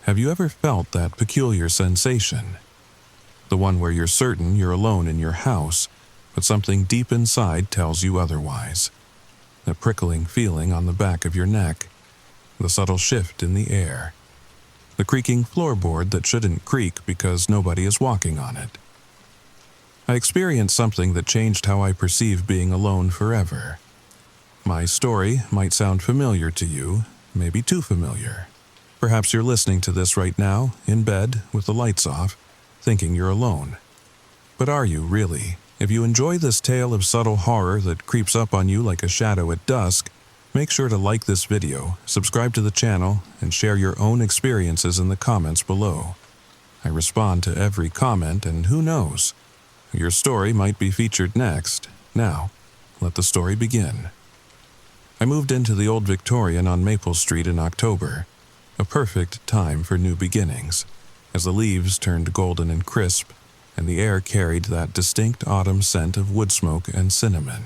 Have you ever felt that peculiar sensation? The one where you're certain you're alone in your house, but something deep inside tells you otherwise. The prickling feeling on the back of your neck, the subtle shift in the air, the creaking floorboard that shouldn't creak because nobody is walking on it. I experienced something that changed how I perceive being alone forever. My story might sound familiar to you, maybe too familiar. Perhaps you're listening to this right now, in bed, with the lights off, thinking you're alone. But are you really? If you enjoy this tale of subtle horror that creeps up on you like a shadow at dusk, make sure to like this video, subscribe to the channel, and share your own experiences in the comments below. I respond to every comment, and who knows? Your story might be featured next. Now, let the story begin. I moved into the old Victorian on Maple Street in October, a perfect time for new beginnings, as the leaves turned golden and crisp, and the air carried that distinct autumn scent of wood smoke and cinnamon.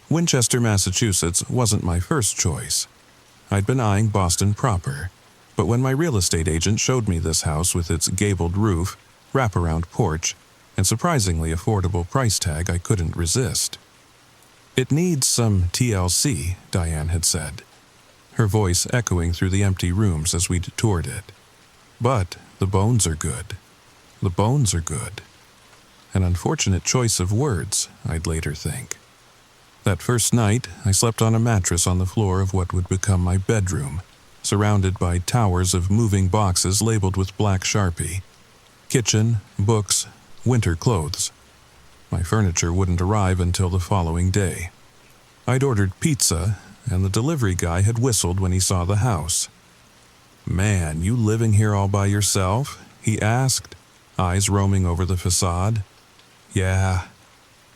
Winchester, Massachusetts wasn't my first choice. I'd been eyeing Boston proper, but when my real estate agent showed me this house with its gabled roof, wraparound porch, and surprisingly affordable price tag, I couldn't resist. "It needs some TLC," Diane had said, her voice echoing through the empty rooms as we toured it. "But the bones are good. The bones are good." An unfortunate choice of words, I'd later think. That first night, I slept on a mattress on the floor of what would become my bedroom, surrounded by towers of moving boxes labeled with black Sharpie. Kitchen, books, winter clothes. My furniture wouldn't arrive until the following day. I'd ordered pizza, and the delivery guy had whistled when he saw the house. "Man, you living here all by yourself?" he asked, eyes roaming over the facade. "Yeah."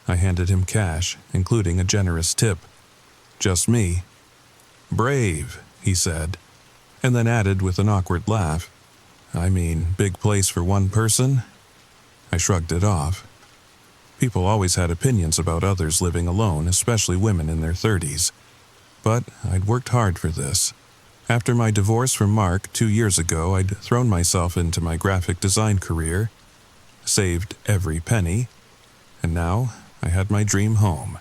I handed him cash, including a generous tip. "Just me." "Brave," he said, and then added with an awkward laugh, "I mean, big place for one person?" I shrugged it off. People always had opinions about others living alone, especially women in their 30s. But I'd worked hard for this. After my divorce from Mark 2 years ago, I'd thrown myself into my graphic design career, saved every penny, and now I had my dream home.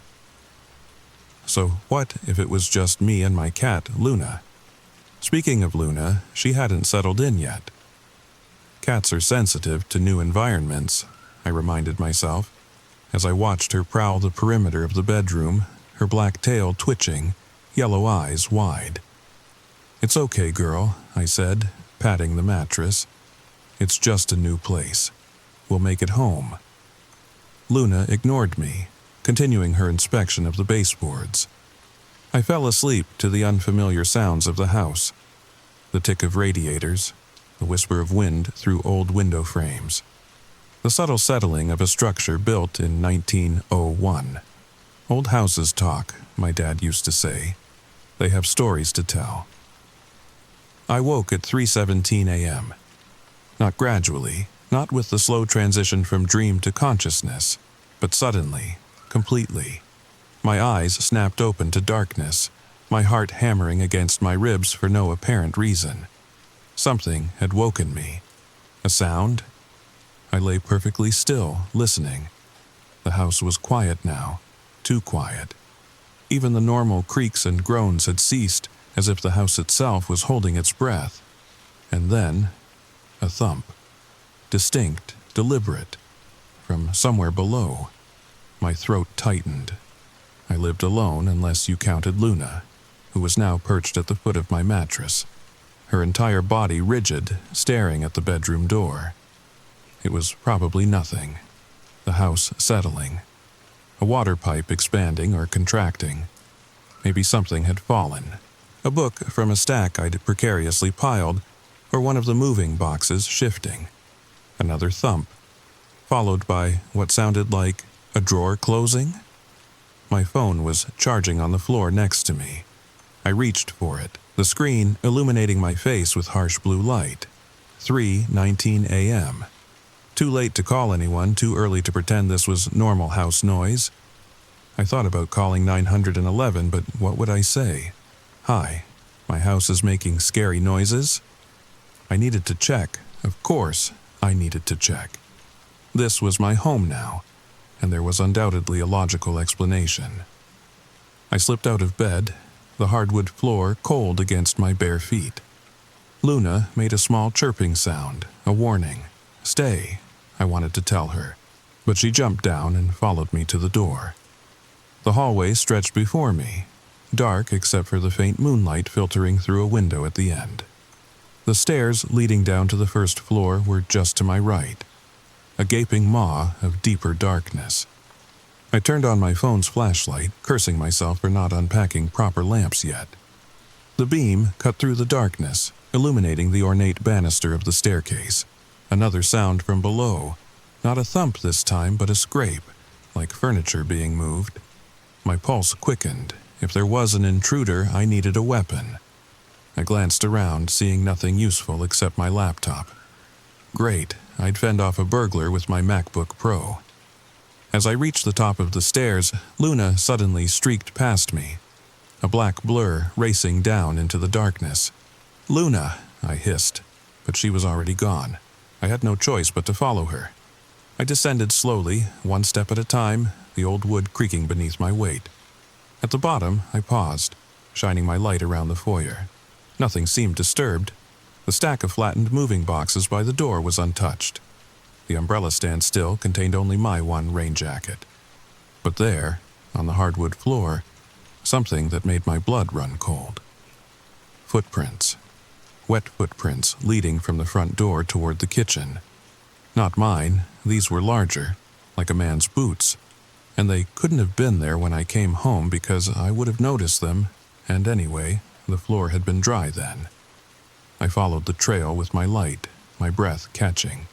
So what if it was just me and my cat, Luna? Speaking of Luna, she hadn't settled in yet. Cats are sensitive to new environments, I reminded myself, as I watched her prowl the perimeter of the bedroom, her black tail twitching, yellow eyes wide. "It's okay, girl," I said, patting the mattress. "It's just a new place. We'll make it home." Luna ignored me, continuing her inspection of the baseboards. I fell asleep to the unfamiliar sounds of the house, the tick of radiators, the whisper of wind through old window frames, the subtle settling of a structure built in 1901. Old houses talk, my dad used to say. They have stories to tell. I woke at 3:17 a.m. Not gradually, not with the slow transition from dream to consciousness, but suddenly, completely. My eyes snapped open to darkness, my heart hammering against my ribs for no apparent reason. Something had woken me. A sound? I lay perfectly still, listening. The house was quiet now, too quiet. Even the normal creaks and groans had ceased, as if the house itself was holding its breath. And then, a thump. Distinct, deliberate, from somewhere below. My throat tightened. I lived alone unless you counted Luna, who was now perched at the foot of my mattress, her entire body rigid, staring at the bedroom door. It was probably nothing. The house settling. A water pipe expanding or contracting. Maybe something had fallen. A book from a stack I'd precariously piled, or one of the moving boxes shifting. Another thump, followed by what sounded like a drawer closing. My phone was charging on the floor next to me. I reached for it, the screen illuminating my face with harsh blue light. 3:19 a.m. Too late to call anyone, too early to pretend this was normal house noise. I thought about calling 911, but what would I say? "Hi, my house is making scary noises?" I needed to check. Of course, I needed to check. This was my home now, and there was undoubtedly a logical explanation. I slipped out of bed, the hardwood floor cold against my bare feet. Luna made a small chirping sound, a warning. Stay, I wanted to tell her, but she jumped down and followed me to the door. The hallway stretched before me, dark except for the faint moonlight filtering through a window at the end. The stairs leading down to the first floor were just to my right, a gaping maw of deeper darkness. I turned on my phone's flashlight, cursing myself for not unpacking proper lamps yet. The beam cut through the darkness, illuminating the ornate banister of the staircase. Another sound from below, not a thump this time, but a scrape, like furniture being moved. My pulse quickened. If there was an intruder, I needed a weapon. I glanced around, seeing nothing useful except my laptop. Great, I'd fend off a burglar with my MacBook Pro. As I reached the top of the stairs, Luna suddenly streaked past me, a black blur racing down into the darkness. "Luna," I hissed, but she was already gone. I had no choice but to follow her. I descended slowly, one step at a time, the old wood creaking beneath my weight. At the bottom, I paused, shining my light around the foyer. Nothing seemed disturbed. The stack of flattened moving boxes by the door was untouched. The umbrella stand still contained only my one rain jacket. But there, on the hardwood floor, something that made my blood run cold. Footprints. Wet footprints leading from the front door toward the kitchen. Not mine, these were larger, like a man's boots, and they couldn't have been there when I came home because I would have noticed them, and anyway, the floor had been dry then. I followed the trail with my light, my breath catching.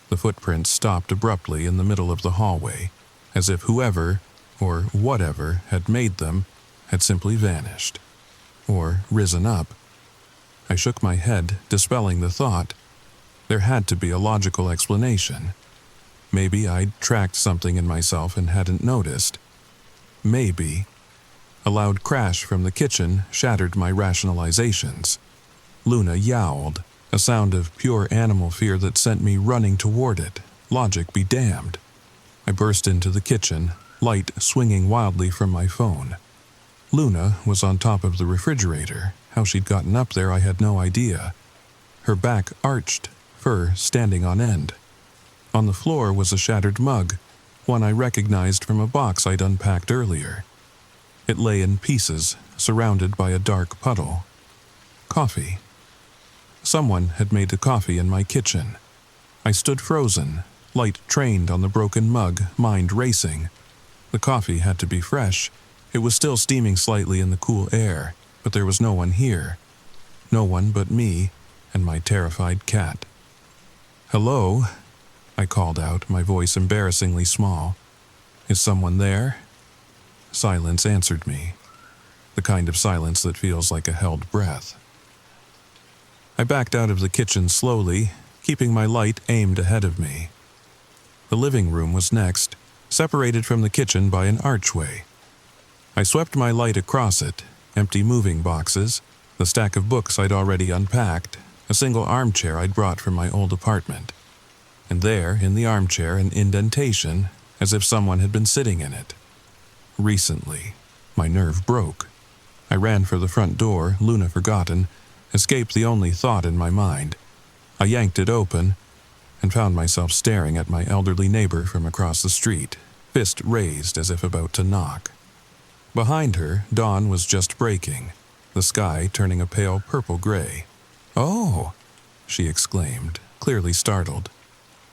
The footprints stopped abruptly in the middle of the hallway, as if whoever, or whatever, had made them had simply vanished. Or risen up. I shook my head, dispelling the thought. There had to be a logical explanation. Maybe I'd tracked something in myself and hadn't noticed. Maybe. A loud crash from the kitchen shattered my rationalizations. Luna yowled, a sound of pure animal fear that sent me running toward it. Logic be damned. I burst into the kitchen, light swinging wildly from my phone. Luna was on top of the refrigerator. How she'd gotten up there I had no idea. Her back arched, fur standing on end. On the floor was a shattered mug, one I recognized from a box I'd unpacked earlier. It lay in pieces, surrounded by a dark puddle. Coffee. Someone had made the coffee in my kitchen. I stood frozen, light trained on the broken mug, mind racing. The coffee had to be fresh. It was still steaming slightly in the cool air, but there was no one here. No one but me and my terrified cat. "Hello?" I called out, my voice embarrassingly small. "Is someone there?" Silence answered me, the kind of silence that feels like a held breath. I backed out of the kitchen slowly, keeping my light aimed ahead of me. The living room was next, separated from the kitchen by an archway. I swept my light across it, empty moving boxes, the stack of books I'd already unpacked, a single armchair I'd brought from my old apartment. And there, in the armchair, an indentation, as if someone had been sitting in it. Recently. My nerve broke. I ran for the front door, Luna forgotten, escaped the only thought in my mind. I yanked it open, and found myself staring at my elderly neighbor from across the street, fist raised as if about to knock. Behind her, dawn was just breaking, the sky turning a pale purple-gray. "Oh!" she exclaimed, clearly startled.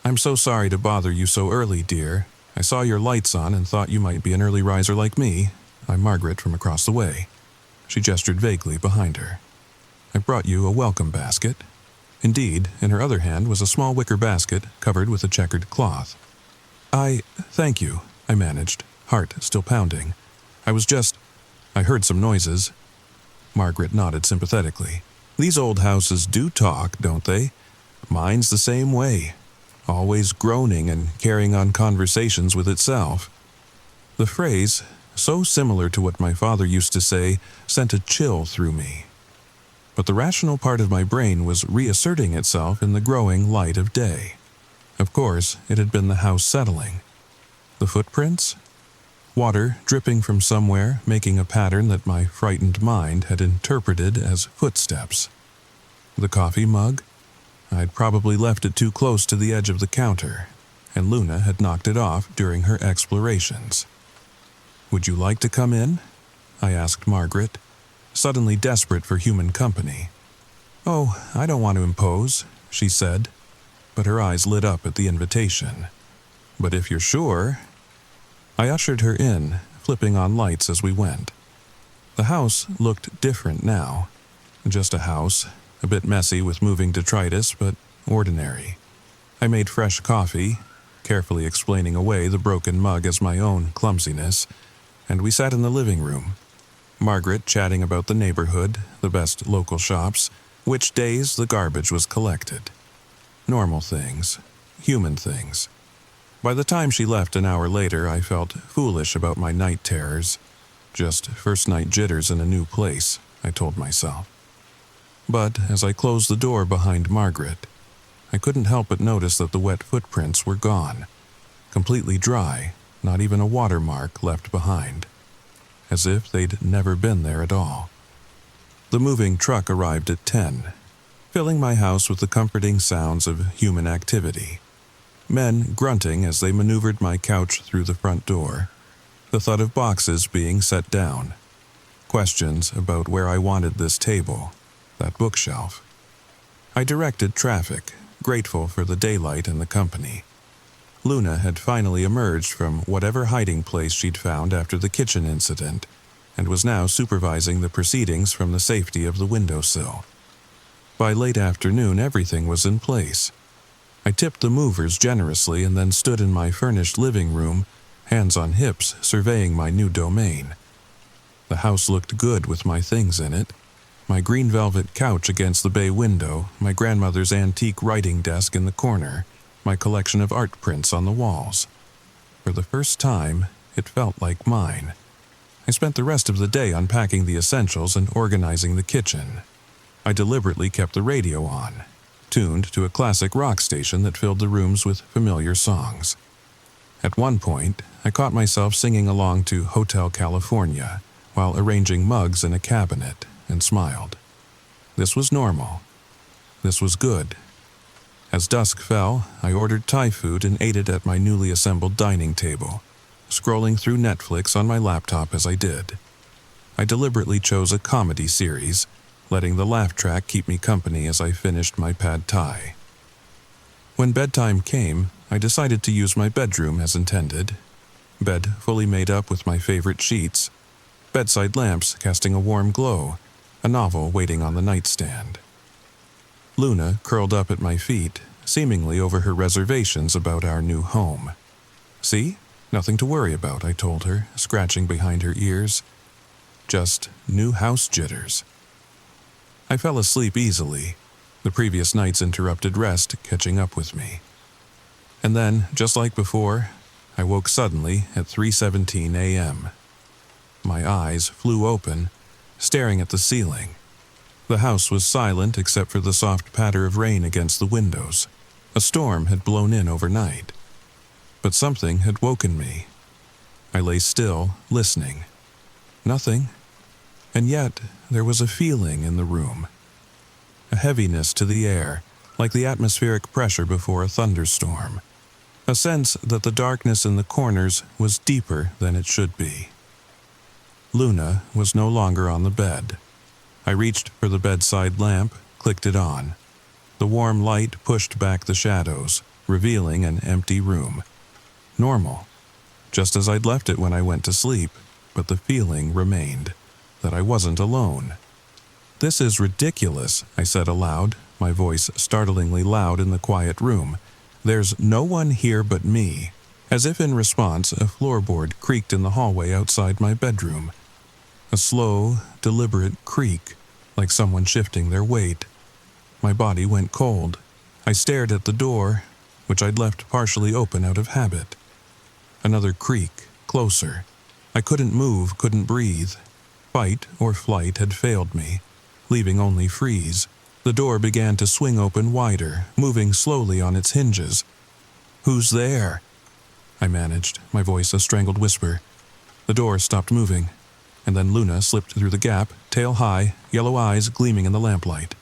"I'm so sorry to bother you so early, dear. I saw your lights on and thought you might be an early riser like me. I'm Margaret from across the way." She gestured vaguely behind her. "I brought you a welcome basket." Indeed, in her other hand was a small wicker basket covered with a checkered cloth. Thank you," I managed, heart still pounding. I heard some noises." Margaret nodded sympathetically. "These old houses do talk, don't they? Mine's the same way, always groaning and carrying on conversations with itself." The phrase, so similar to what my father used to say, sent a chill through me. but the rational part of my brain was reasserting itself in the growing light of day. Of course, it had been the house settling. The footprints? Water dripping from somewhere, making a pattern that my frightened mind had interpreted as footsteps. The coffee mug? I'd probably left it too close to the edge of the counter, and Luna had knocked it off during her explorations. "Would you like to come in?" I asked Margaret, suddenly desperate for human company. "Oh, I don't want to impose," she said, but her eyes lit up at the invitation. "But if you're sure..." I ushered her in, flipping on lights as we went. The house looked different now. Just a house, a bit messy with moving detritus, but ordinary. I made fresh coffee, carefully explaining away the broken mug as my own clumsiness, and we sat in the living room. Margaret chatting about the neighborhood, the best local shops, which days the garbage was collected. Normal things, human things. By the time she left an hour later, I felt foolish about my night terrors. Just first-night jitters in a new place, I told myself. But as I closed the door behind Margaret, I couldn't help but notice that the wet footprints were gone. Completely dry, not even a watermark left behind. As if they'd never been there at all. The moving truck arrived at 10, filling my house with the comforting sounds of human activity. Men grunting as they maneuvered my couch through the front door, the thud of boxes being set down, questions about where I wanted this table, that bookshelf. I directed traffic, grateful for the daylight and the company. Luna had finally emerged from whatever hiding place she'd found after the kitchen incident, and was now supervising the proceedings from the safety of the windowsill. By late afternoon, everything was in place. I tipped the movers generously and then stood in my furnished living room, hands on hips, surveying my new domain. The house looked good with my things in it. My green velvet couch against the bay window, my grandmother's antique writing desk in the corner, my collection of art prints on the walls. For the first time, it felt like mine. I spent the rest of the day unpacking the essentials and organizing the kitchen. I deliberately kept the radio on, tuned to a classic rock station that filled the rooms with familiar songs. At one point, I caught myself singing along to Hotel California while arranging mugs in a cabinet and smiled. This was normal. This was good. As dusk fell, I ordered Thai food and ate it at my newly assembled dining table, scrolling through Netflix on my laptop as I did. I deliberately chose a comedy series, letting the laugh track keep me company as I finished my pad thai. When bedtime came, I decided to use my bedroom as intended. Bed fully made up with my favorite sheets, bedside lamps casting a warm glow, a novel waiting on the nightstand. Luna curled up at my feet, seemingly over her reservations about our new home. "See? Nothing to worry about," I told her, scratching behind her ears. "Just new house jitters." I fell asleep easily, the previous night's interrupted rest catching up with me. And then, just like before, I woke suddenly at 3:17 a.m. My eyes flew open, staring at the ceiling. The house was silent except for the soft patter of rain against the windows. A storm had blown in overnight. But something had woken me. I lay still, listening. Nothing. And yet, there was a feeling in the room. A heaviness to the air, like the atmospheric pressure before a thunderstorm. A sense that the darkness in the corners was deeper than it should be. Luna was no longer on the bed. I reached for the bedside lamp, clicked it on. The warm light pushed back the shadows, revealing an empty room. Normal, just as I'd left it when I went to sleep, but the feeling remained, that I wasn't alone. "This is ridiculous," I said aloud, my voice startlingly loud in the quiet room. "There's no one here but me." As if in response, a floorboard creaked in the hallway outside my bedroom. A slow, deliberate creak, like someone shifting their weight. My body went cold. I stared at the door, which I'd left partially open out of habit. Another creak, closer. I couldn't move, couldn't breathe. Fight or flight had failed me. leaving only freeze. The door began to swing open wider, moving slowly on its hinges. "Who's there?" I managed, my voice a strangled whisper. The door stopped moving, and then Luna slipped through the gap, tail high, yellow eyes gleaming in the lamplight.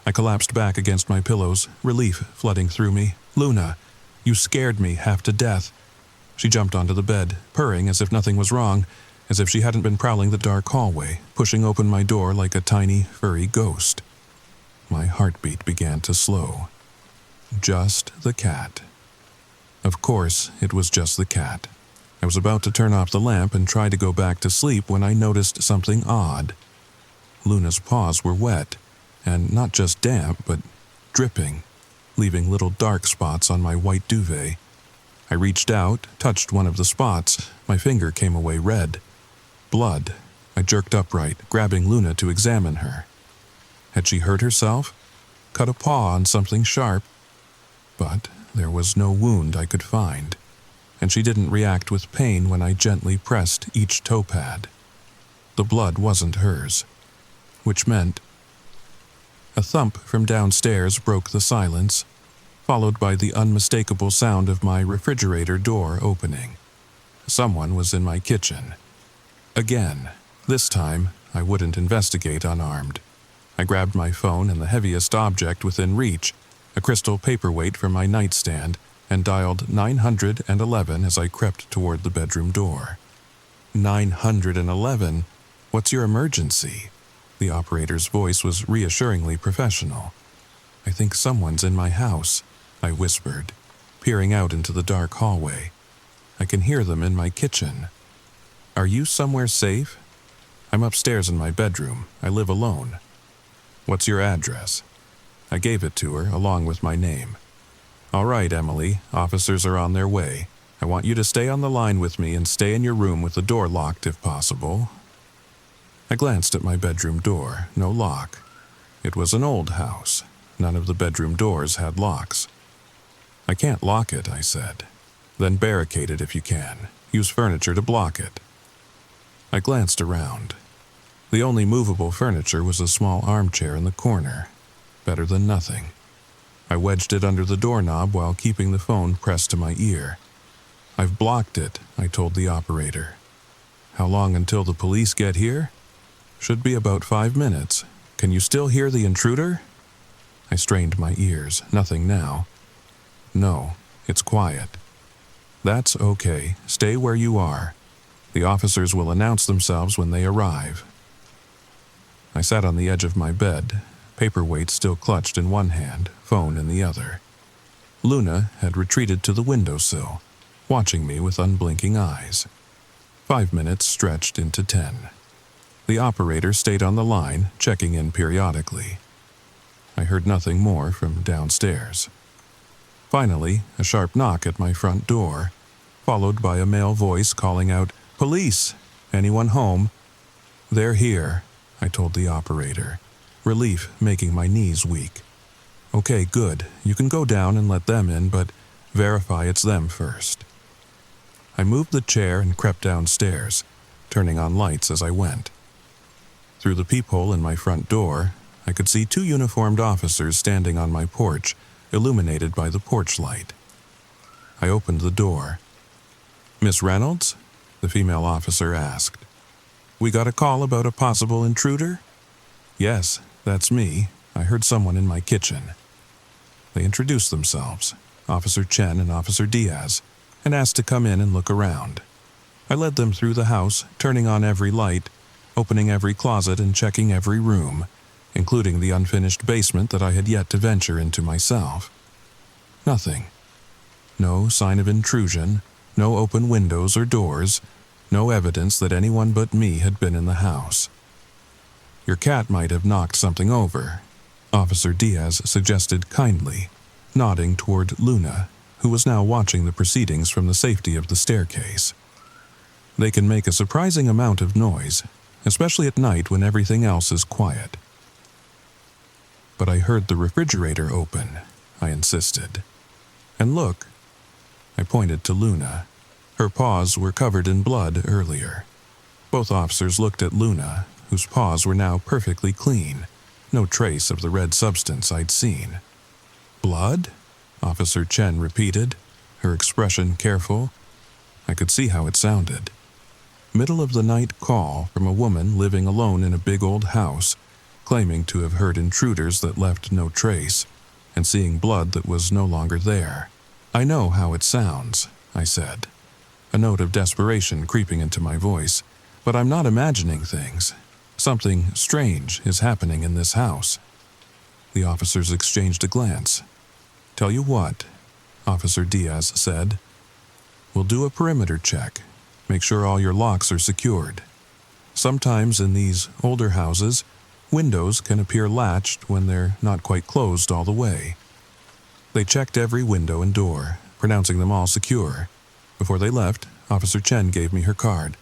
I collapsed back against my pillows, relief flooding through me. "Luna, you scared me half to death." She jumped onto the bed, purring as if nothing was wrong, as if she hadn't been prowling the dark hallway, pushing open my door like a tiny, furry ghost. My heartbeat began to slow. Just the cat. Of course, it was just the cat. I was about to turn off the lamp and try to go back to sleep when I noticed something odd. Luna's paws were wet, and not just damp, but dripping, leaving little dark spots on my white duvet. I reached out, touched one of the spots. My finger came away red. Blood. I jerked upright, grabbing Luna to examine her. Had she hurt herself? Cut a paw on something sharp? But there was no wound I could find, and she didn't react with pain when I gently pressed each toe pad. The blood wasn't hers, which meant... A thump from downstairs broke the silence, followed by the unmistakable sound of my refrigerator door opening. Someone was in my kitchen. Again, this time I wouldn't investigate unarmed. I grabbed my phone and the heaviest object within reach, a crystal paperweight from my nightstand, and dialed 911 as I crept toward the bedroom door. 911? What's your emergency? The operator's voice was reassuringly professional. "I think someone's in my house," I whispered, peering out into the dark hallway. "I can hear them in my kitchen." "Are you somewhere safe?" "I'm upstairs in my bedroom. I live alone." "What's your address?" I gave it to her, along with my name. "All right, Emily, officers are on their way. I want you to stay on the line with me and stay in your room with the door locked if possible." I glanced at my bedroom door, no lock. It was an old house. None of the bedroom doors had locks. "I can't lock it," I said. "Then barricade it if you can. Use furniture to block it." I glanced around. The only movable furniture was a small armchair in the corner. Better than nothing. I wedged it under the doorknob while keeping the phone pressed to my ear. "I've blocked it," I told the operator. "How long until the police get here?" "Should be about 5 minutes. Can you still hear the intruder?" I strained my ears. Nothing now. "No, it's quiet." "That's okay. Stay where you are. The officers will announce themselves when they arrive." I sat on the edge of my bed, paperweight still clutched in one hand, phone in the other. Luna had retreated to the windowsill, watching me with unblinking eyes. 5 minutes stretched into 10. The operator stayed on the line, checking in periodically. I heard nothing more from downstairs. Finally, a sharp knock at my front door, followed by a male voice calling out, "Police! Anyone home?" "They're here," I told the operator, relief making my knees weak. "Okay, good. You can go down and let them in, but verify it's them first." I moved the chair and crept downstairs, turning on lights as I went. Through the peephole in my front door, I could see 2 uniformed officers standing on my porch, illuminated by the porch light. I opened the door. "Miss Reynolds?" the female officer asked. "We got a call about a possible intruder?" "Yes, that's me. I heard someone in my kitchen." They introduced themselves, Officer Chen and Officer Diaz, and asked to come in and look around. I led them through the house, turning on every light, opening every closet and checking every room, including the unfinished basement that I had yet to venture into myself. Nothing. No sign of intrusion, no open windows or doors, no evidence that anyone but me had been in the house. "Your cat might have knocked something over," Officer Diaz suggested kindly, nodding toward Luna, who was now watching the proceedings from the safety of the staircase. "They can make a surprising amount of noise, especially at night when everything else is quiet." "But I heard the refrigerator open," I insisted. "And look." I pointed to Luna. Her paws were covered in blood earlier. Both officers looked at Luna, whose paws were now perfectly clean, no trace of the red substance I'd seen. "Blood?" Officer Chen repeated, her expression careful. I could see how it sounded. Middle of the night call from a woman living alone in a big old house, claiming to have heard intruders that left no trace, and seeing blood that was no longer there. "I know how it sounds," I said, a note of desperation creeping into my voice, "but I'm not imagining things. Something strange is happening in this house." The officers exchanged a glance. "Tell you what," Officer Diaz said. "We'll do a perimeter check. Make sure all your locks are secured. Sometimes in these older houses, windows can appear latched when they're not quite closed all the way." They checked every window and door, pronouncing them all secure. Before they left, Officer Chen gave me her card.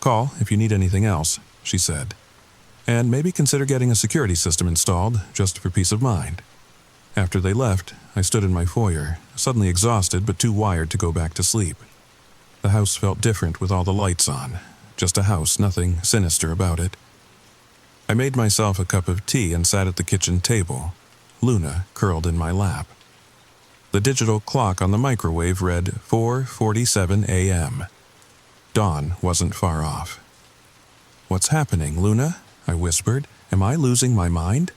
"Call if you need anything else," she said. "And maybe consider getting a security system installed, just for peace of mind." After they left, I stood in my foyer, suddenly exhausted but too wired to go back to sleep. The house felt different with all the lights on. Just a house, nothing sinister about it. I made myself a cup of tea and sat at the kitchen table, Luna curled in my lap. The digital clock on the microwave read 4:47 a.m. Dawn wasn't far off. "What's happening, Luna?" I whispered. "Am I losing my mind?"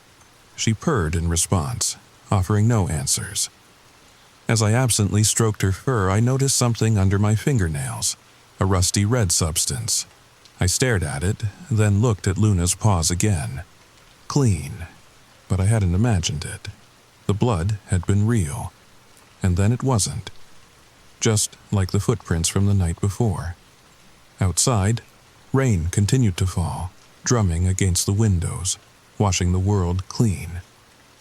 She purred in response, offering no answers. As I absently stroked her fur, I noticed something under my fingernails, a rusty red substance. I stared at it, then looked at Luna's paws again. Clean, but I hadn't imagined it. The blood had been real, and then it wasn't. Just like the footprints from the night before. Outside, rain continued to fall, drumming against the windows, washing the world clean.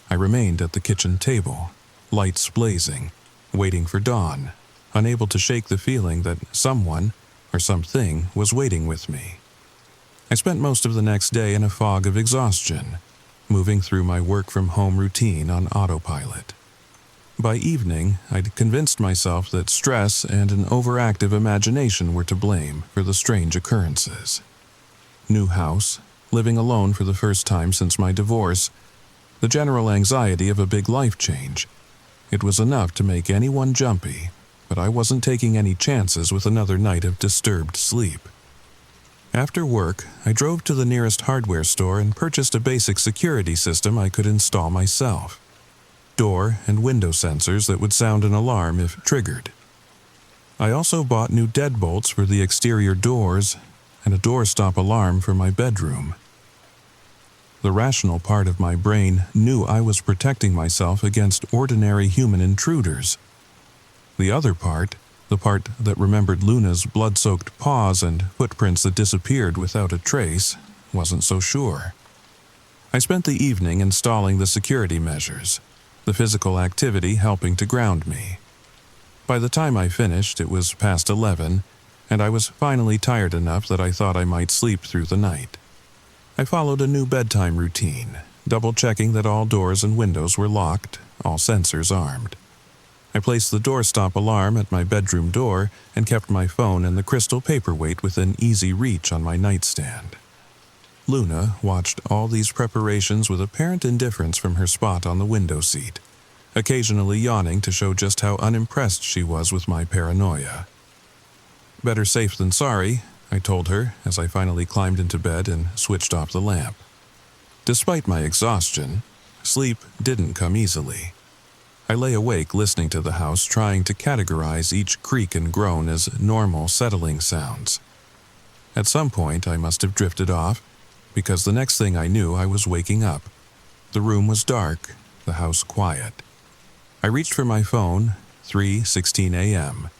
I remained at the kitchen table, lights blazing, waiting for dawn, unable to shake the feeling that someone or something was waiting with me. I spent most of the next day in a fog of exhaustion, moving through my work-from-home routine on autopilot. By evening, I'd convinced myself that stress and an overactive imagination were to blame for the strange occurrences. New house, living alone for the first time since my divorce, the general anxiety of a big life change. It was enough to make anyone jumpy, but I wasn't taking any chances with another night of disturbed sleep. After work, I drove to the nearest hardware store and purchased a basic security system I could install myself. Door and window sensors that would sound an alarm if triggered. I also bought new deadbolts for the exterior doors and a doorstop alarm for my bedroom. The rational part of my brain knew I was protecting myself against ordinary human intruders. The other part, the part that remembered Luna's blood-soaked paws and footprints that disappeared without a trace, wasn't so sure. I spent the evening installing the security measures, the physical activity helping to ground me. By the time I finished, it was past 11, and I was finally tired enough that I thought I might sleep through the night. I followed a new bedtime routine, double-checking that all doors and windows were locked, all sensors armed. I placed the doorstop alarm at my bedroom door and kept my phone and the crystal paperweight within easy reach on my nightstand. Luna watched all these preparations with apparent indifference from her spot on the window seat, occasionally yawning to show just how unimpressed she was with my paranoia. "Better safe than sorry," I told her as I finally climbed into bed and switched off the lamp. Despite my exhaustion, sleep didn't come easily. I lay awake listening to the house, trying to categorize each creak and groan as normal settling sounds. At some point, I must have drifted off, because the next thing I knew, I was waking up. The room was dark, the house quiet. I reached for my phone, 3:16 a.m.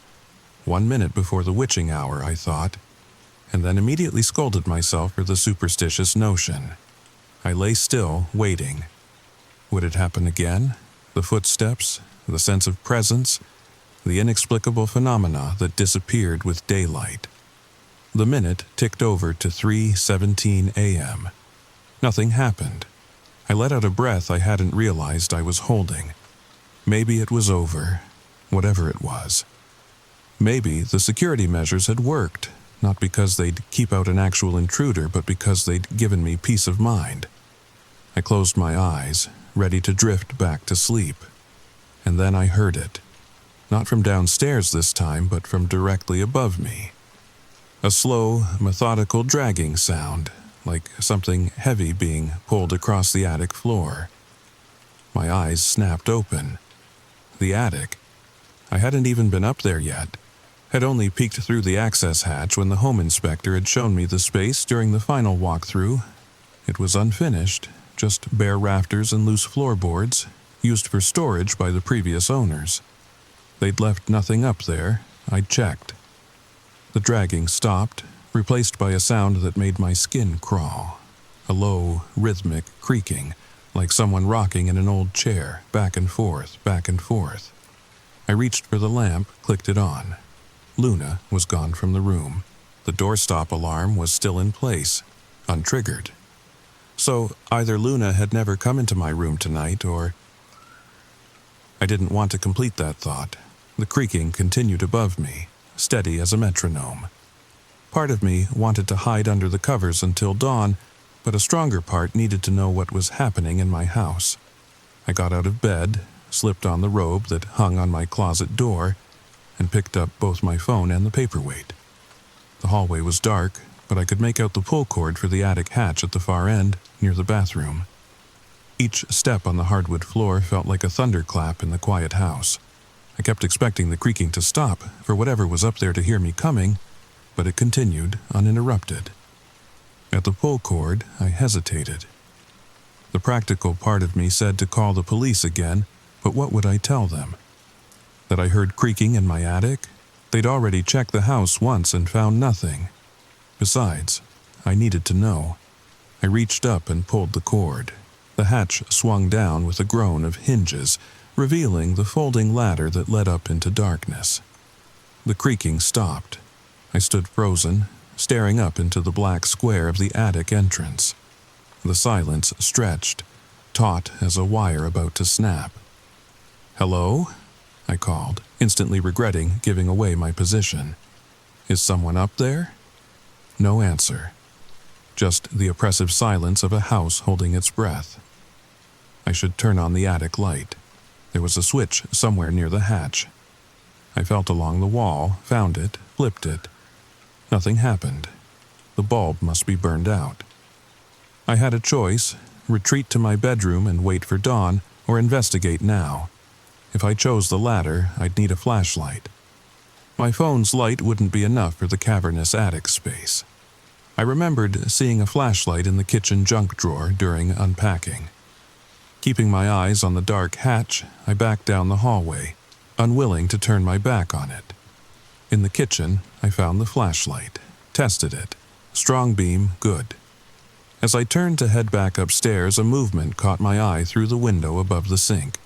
1 minute before the witching hour, I thought, and then immediately scolded myself for the superstitious notion. I lay still, waiting. Would it happen again? The footsteps, the sense of presence, the inexplicable phenomena that disappeared with daylight. The minute ticked over to 3:17 a.m. Nothing happened. I let out a breath I hadn't realized I was holding. Maybe it was over, whatever it was. Maybe the security measures had worked, not because they'd keep out an actual intruder, but because they'd given me peace of mind. I closed my eyes, ready to drift back to sleep. And then I heard it. Not from downstairs this time, but from directly above me. A slow, methodical dragging sound, like something heavy being pulled across the attic floor. My eyes snapped open. The attic. I hadn't even been up there yet. Had only peeked through the access hatch when the home inspector had shown me the space during the final walkthrough. It was unfinished, just bare rafters and loose floorboards, used for storage by the previous owners. They'd left nothing up there. I'd checked. The dragging stopped, replaced by a sound that made my skin crawl. A low, rhythmic creaking, like someone rocking in an old chair, back and forth, back and forth. I reached for the lamp, clicked it on. Luna was gone from the room. The doorstop alarm was still in place, untriggered. So either Luna had never come into my room tonight, or... I didn't want to complete that thought. The creaking continued above me, steady as a metronome. Part of me wanted to hide under the covers until dawn, but a stronger part needed to know what was happening in my house. I got out of bed, slipped on the robe that hung on my closet door, and picked up both my phone and the paperweight. The hallway was dark, but I could make out the pull cord for the attic hatch at the far end, near the bathroom. Each step on the hardwood floor felt like a thunderclap in the quiet house. I kept expecting the creaking to stop, for whatever was up there to hear me coming, but it continued, uninterrupted. At the pull cord, I hesitated. The practical part of me said to call the police again, but what would I tell them? That I heard creaking in my attic? They'd already checked the house once and found nothing. Besides, I needed to know. I reached up and pulled the cord. The hatch swung down with a groan of hinges, revealing the folding ladder that led up into darkness. The creaking stopped. I stood frozen, staring up into the black square of the attic entrance. The silence stretched, taut as a wire about to snap. "Hello?" I called, instantly regretting giving away my position. "Is someone up there?" No answer. Just the oppressive silence of a house holding its breath. I should turn on the attic light. There was a switch somewhere near the hatch. I felt along the wall, found it, flipped it. Nothing happened. The bulb must be burned out. I had a choice: retreat to my bedroom and wait for dawn, or investigate now. If I chose the latter, I'd need a flashlight. My phone's light wouldn't be enough for the cavernous attic space. I remembered seeing a flashlight in the kitchen junk drawer during unpacking. Keeping my eyes on the dark hatch, I backed down the hallway, unwilling to turn my back on it. In the kitchen, I found the flashlight, tested it. Strong beam, good. As I turned to head back upstairs, a movement caught my eye through the window above the sink.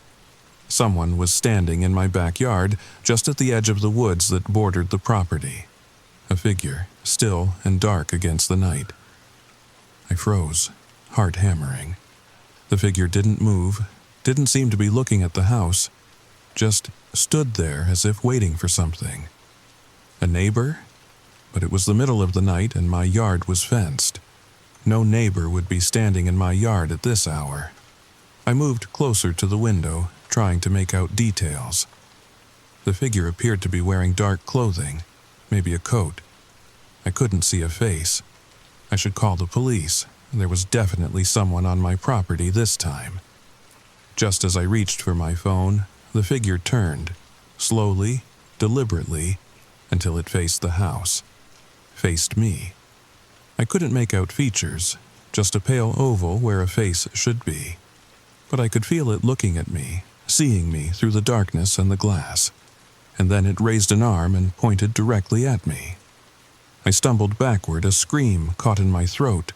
Someone was standing in my backyard, just at the edge of the woods that bordered the property. A figure, still and dark against the night. I froze, heart hammering. The figure didn't move, didn't seem to be looking at the house, just stood there as if waiting for something. A neighbor? But it was the middle of the night and my yard was fenced. No neighbor would be standing in my yard at this hour. I moved closer to the window, trying to make out details. The figure appeared to be wearing dark clothing, maybe a coat. I couldn't see a face. I should call the police. There was definitely someone on my property this time. Just as I reached for my phone, the figure turned, slowly, deliberately, until it faced the house. Faced me. I couldn't make out features, just a pale oval where a face should be. But I could feel it looking at me, seeing me through the darkness and the glass. And then it raised an arm and pointed directly at me. I stumbled backward, a scream caught in my throat.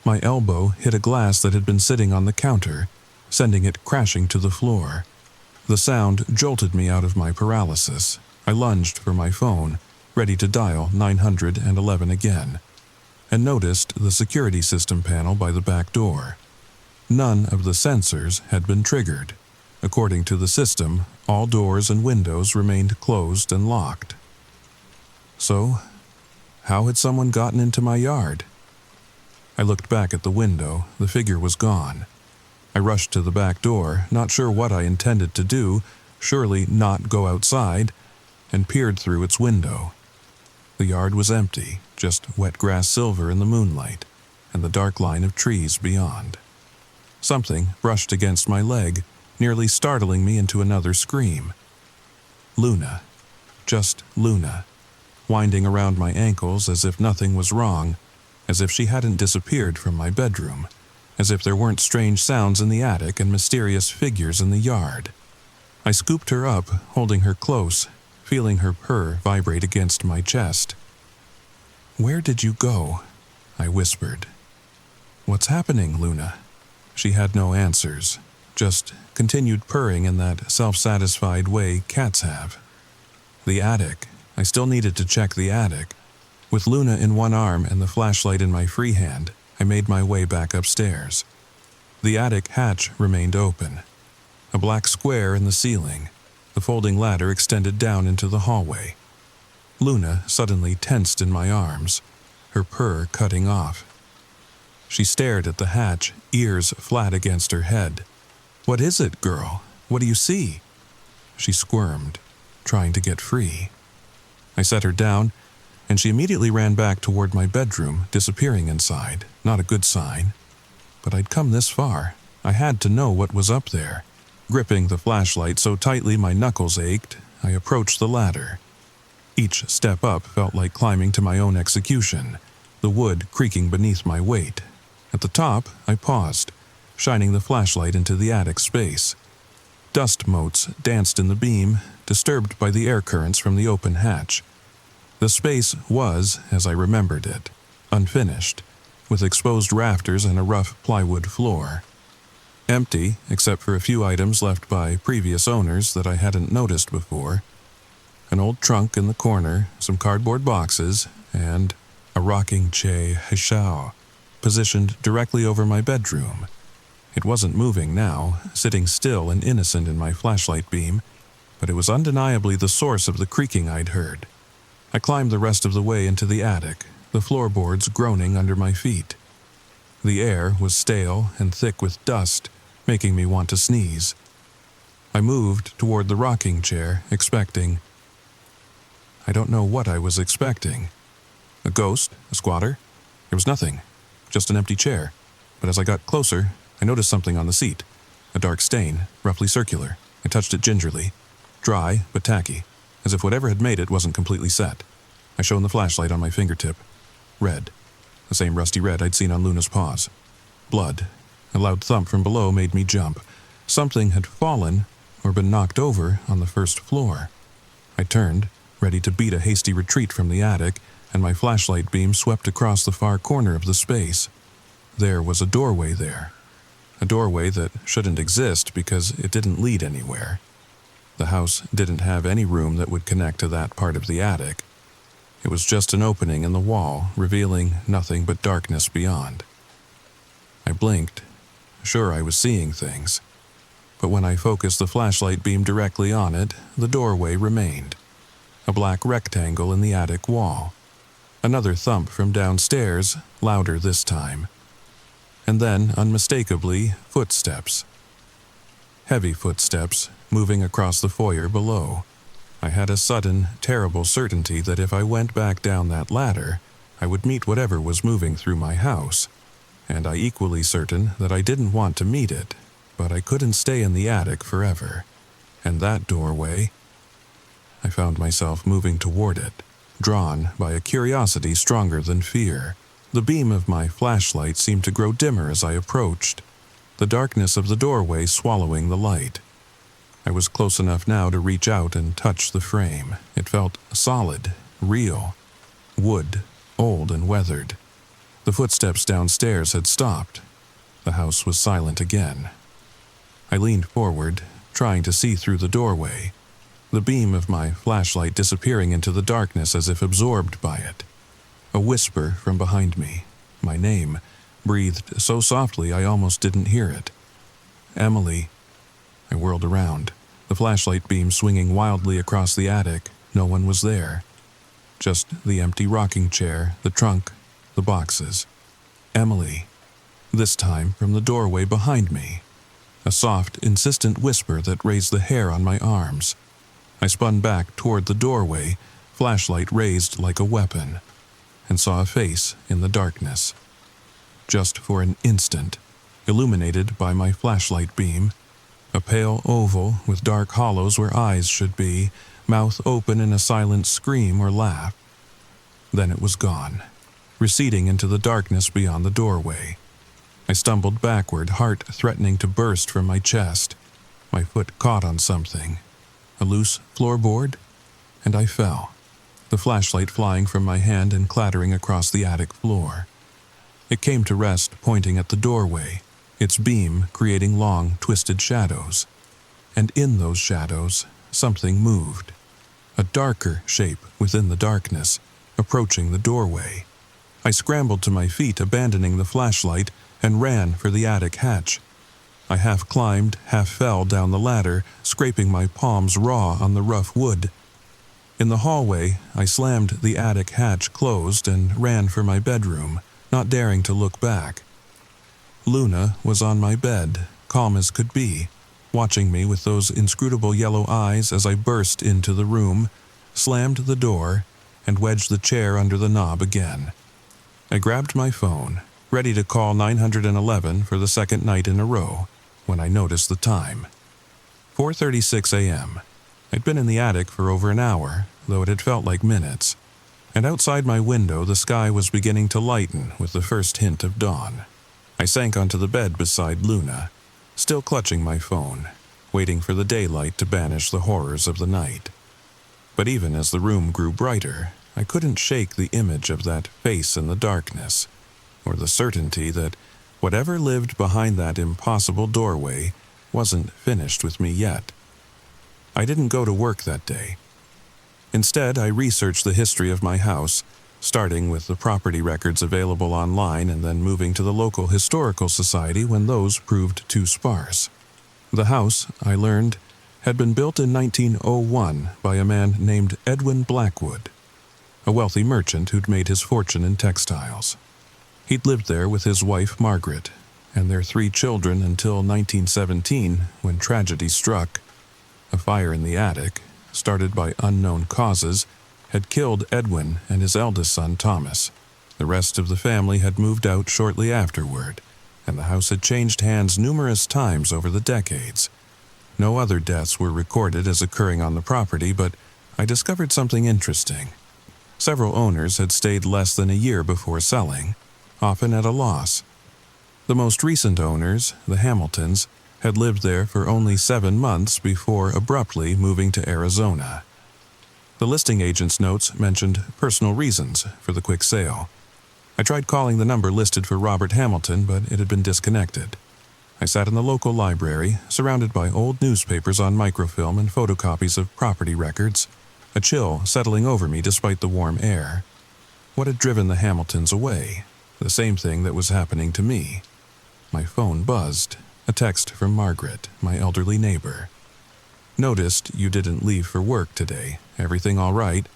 My elbow hit a glass that had been sitting on the counter, sending it crashing to the floor. The sound jolted me out of my paralysis. I lunged for my phone, ready to dial 911 again, and noticed the security system panel by the back door. None of the sensors had been triggered. According to the system, all doors and windows remained closed and locked. So, how had someone gotten into my yard? I looked back at the window. The figure was gone. I rushed to the back door, not sure what I intended to do, surely not go outside, and peered through its window. The yard was empty, just wet grass silver in the moonlight, and the dark line of trees beyond. Something brushed against my leg, nearly startling me into another scream. Luna. Just Luna. Winding around my ankles as if nothing was wrong, as if she hadn't disappeared from my bedroom, as if there weren't strange sounds in the attic and mysterious figures in the yard. I scooped her up, holding her close, feeling her purr vibrate against my chest. "Where did you go?" I whispered. "What's happening, Luna?" She had no answers, just continued purring in that self-satisfied way cats have. The attic. I still needed to check the attic. With Luna in one arm and the flashlight in my free hand, I made my way back upstairs. The attic hatch remained open. A black square in the ceiling. The folding ladder extended down into the hallway. Luna suddenly tensed in my arms, her purr cutting off. She stared at the hatch, ears flat against her head. "What is it, girl? What do you see?" She squirmed, trying to get free. I set her down, and she immediately ran back toward my bedroom, disappearing inside. Not a good sign. But I'd come this far. I had to know what was up there. Gripping the flashlight so tightly my knuckles ached, I approached the ladder. Each step up felt like climbing to my own execution, the wood creaking beneath my weight. At the top, I paused, shining the flashlight into the attic space. Dust motes danced in the beam, disturbed by the air currents from the open hatch. The space was, as I remembered it, unfinished, with exposed rafters and a rough plywood floor. Empty, except for a few items left by previous owners that I hadn't noticed before. An old trunk in the corner, some cardboard boxes, and a rocking chair positioned directly over my bedroom. It wasn't moving now, sitting still and innocent in my flashlight beam, but it was undeniably the source of the creaking I'd heard. I climbed the rest of the way into the attic, the floorboards groaning under my feet. The air was stale and thick with dust, making me want to sneeze. I moved toward the rocking chair, expecting... I don't know what I was expecting. A ghost? A squatter? There was nothing, just an empty chair. But as I got closer, I noticed something on the seat. A dark stain, roughly circular. I touched it gingerly. Dry, but tacky, as if whatever had made it wasn't completely set. I shone the flashlight on my fingertip. Red. The same rusty red I'd seen on Luna's paws. Blood. A loud thump from below made me jump. Something had fallen, or been knocked over, on the first floor. I turned, ready to beat a hasty retreat from the attic, and my flashlight beam swept across the far corner of the space. There was a doorway there. A doorway that shouldn't exist because it didn't lead anywhere. The house didn't have any room that would connect to that part of the attic. It was just an opening in the wall, revealing nothing but darkness beyond. I blinked. Sure, I was seeing things. But when I focused the flashlight beam directly on it, the doorway remained. A black rectangle in the attic wall. Another thump from downstairs, louder this time. And then, unmistakably, footsteps. Heavy footsteps, moving across the foyer below. I had a sudden, terrible certainty that if I went back down that ladder, I would meet whatever was moving through my house. And I equally certain that I didn't want to meet it, but I couldn't stay in the attic forever. And that doorway... I found myself moving toward it, drawn by a curiosity stronger than fear. The beam of my flashlight seemed to grow dimmer as I approached, the darkness of the doorway swallowing the light. I was close enough now to reach out and touch the frame. It felt solid, real. Wood, old and weathered. The footsteps downstairs had stopped. The house was silent again. I leaned forward, trying to see through the doorway, the beam of my flashlight disappearing into the darkness as if absorbed by it. A whisper from behind me, my name, breathed so softly I almost didn't hear it. "Emily." I whirled around, the flashlight beam swinging wildly across the attic. No one was there. Just the empty rocking chair, the trunk, the boxes. Emily. This time from the doorway behind me. a soft, insistent whisper that raised the hair on my arms. I spun back toward the doorway, flashlight raised like a weapon, and saw a face in the darkness. Just for an instant, illuminated by my flashlight beam, a pale oval with dark hollows where eyes should be, mouth open in a silent scream or laugh. Then it was gone, receding into the darkness beyond the doorway. I stumbled backward, heart threatening to burst from my chest. My foot caught on something, a loose floorboard, and I fell, the flashlight flying from my hand and clattering across the attic floor. It came to rest pointing at the doorway, its beam creating long, twisted shadows. And in those shadows, something moved. A darker shape within the darkness, approaching the doorway. I scrambled to my feet, abandoning the flashlight, and ran for the attic hatch. I half climbed, half fell down the ladder, scraping my palms raw on the rough wood. In the hallway, I slammed the attic hatch closed and ran for my bedroom, not daring to look back. Luna was on my bed, calm as could be, watching me with those inscrutable yellow eyes as I burst into the room, slammed the door, and wedged the chair under the knob again. I grabbed my phone, ready to call 911 for the second night in a row, when I noticed the time. 4:36 a.m. I'd been in the attic for over an hour, though it had felt like minutes, and outside my window the sky was beginning to lighten with the first hint of dawn. I sank onto the bed beside Luna, still clutching my phone, waiting for the daylight to banish the horrors of the night. But even as the room grew brighter, I couldn't shake the image of that face in the darkness, or the certainty that whatever lived behind that impossible doorway wasn't finished with me yet. I didn't go to work that day. Instead, I researched the history of my house, starting with the property records available online and then moving to the local historical society when those proved too sparse. The house, I learned, had been built in 1901 by a man named Edwin Blackwood, a wealthy merchant who'd made his fortune in textiles. He'd lived there with his wife Margaret and their 3 children until 1917, when tragedy struck. A fire in the attic, started by unknown causes, had killed Edwin and his eldest son Thomas. The rest of the family had moved out shortly afterward, and the house had changed hands numerous times over the decades. No other deaths were recorded as occurring on the property, but I discovered something interesting. Several owners had stayed less than a year before selling, often at a loss. The most recent owners, the Hamiltons, had lived there for only 7 months before abruptly moving to Arizona. The listing agent's notes mentioned personal reasons for the quick sale. I tried calling the number listed for Robert Hamilton, but it had been disconnected. I sat in the local library, surrounded by old newspapers on microfilm and photocopies of property records, a chill settling over me despite the warm air. What had driven the Hamiltons away? The same thing that was happening to me. My phone buzzed, a text from Margaret, my elderly neighbor. Noticed you didn't leave for work today. Everything all right?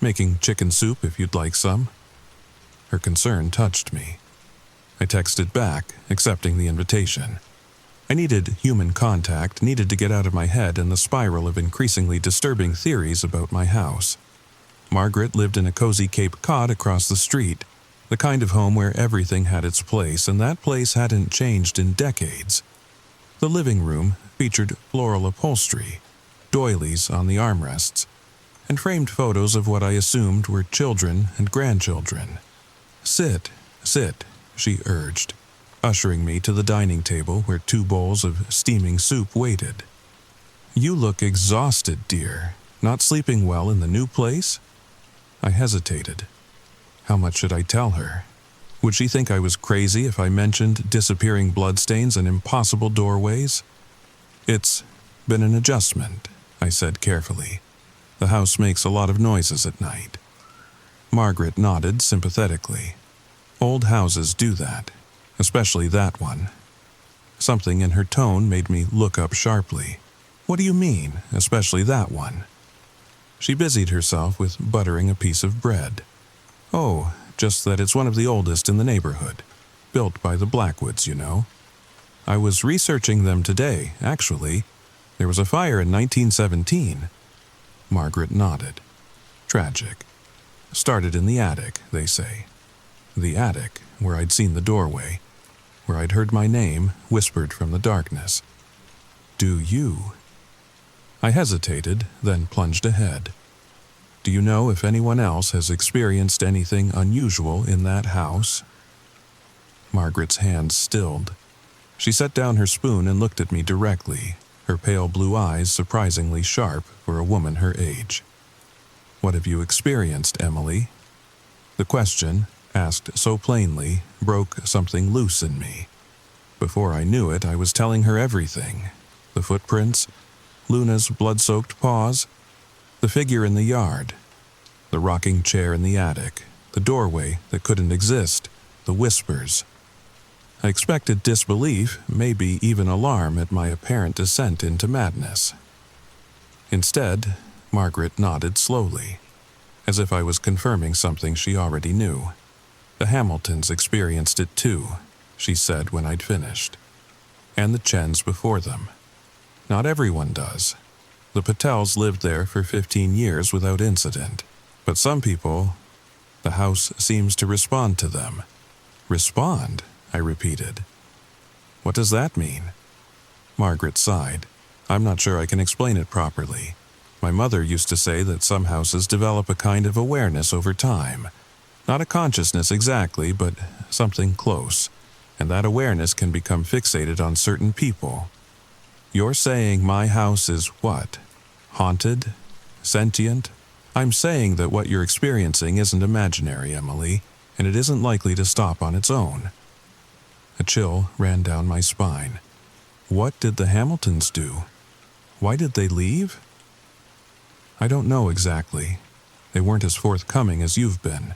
Making chicken soup if you'd like some. Her concern touched me. I texted back, accepting the invitation. I needed human contact, needed to get out of my head and the spiral of increasingly disturbing theories about my house. Margaret lived in a cozy Cape Cod across the street, the kind of home where everything had its place, and that place hadn't changed in decades. The living room featured floral upholstery, doilies on the armrests, and framed photos of what I assumed were children and grandchildren. Sit, she urged, ushering me to the dining table where 2 bowls of steaming soup waited. You look exhausted, dear. Not sleeping well in the new place? I hesitated. How much should I tell her? Would she think I was crazy if I mentioned disappearing bloodstains and impossible doorways? It's been an adjustment, I said carefully. The house makes a lot of noises at night. Margaret nodded sympathetically. Old houses do that, especially that one. Something in her tone made me look up sharply. What do you mean, especially that one? She busied herself with buttering a piece of bread. Oh, just that it's one of the oldest in the neighborhood. Built by the Blackwoods, you know. I was researching them today, actually. There was a fire in 1917. Margaret nodded. Tragic. Started in the attic, they say. The attic, where I'd seen the doorway, where I'd heard my name whispered from the darkness. Do you? I hesitated, then plunged ahead. Do you know if anyone else has experienced anything unusual in that house? Margaret's hands stilled. She set down her spoon and looked at me directly, her pale blue eyes surprisingly sharp for a woman her age. What have you experienced, Emily? The question, asked so plainly, broke something loose in me. Before I knew it, I was telling her everything. The footprints, Luna's blood-soaked paws, the figure in the yard, the rocking chair in the attic, the doorway that couldn't exist, the whispers. I expected disbelief, maybe even alarm at my apparent descent into madness. Instead, Margaret nodded slowly, as if I was confirming something she already knew. The Hamiltons experienced it too, she said when I'd finished. And the Chens before them. Not everyone does. The Patels lived there for 15 years without incident. But some people, the house seems to respond to them. Respond? I repeated. What does that mean? Margaret sighed. I'm not sure I can explain it properly. My mother used to say that some houses develop a kind of awareness over time. Not a consciousness exactly, but something close. And that awareness can become fixated on certain people. You're saying my house is what? Haunted? Sentient? I'm saying that what you're experiencing isn't imaginary, Emily, and it isn't likely to stop on its own. A chill ran down my spine. What did the Hamiltons do? Why did they leave? I don't know exactly. They weren't as forthcoming as you've been.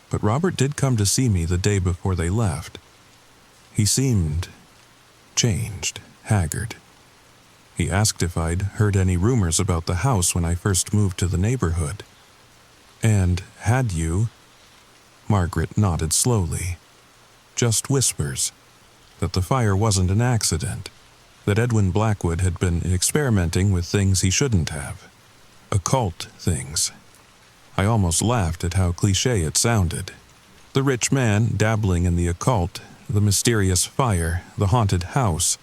But Robert did come to see me the day before they left. He seemed changed, haggard. He asked if I'd heard any rumors about the house when I first moved to the neighborhood. And had you? Margaret nodded slowly. Just whispers. That the fire wasn't an accident. That Edwin Blackwood had been experimenting with things he shouldn't have. Occult things. I almost laughed at how cliché it sounded. The rich man dabbling in the occult, the mysterious fire, the haunted house.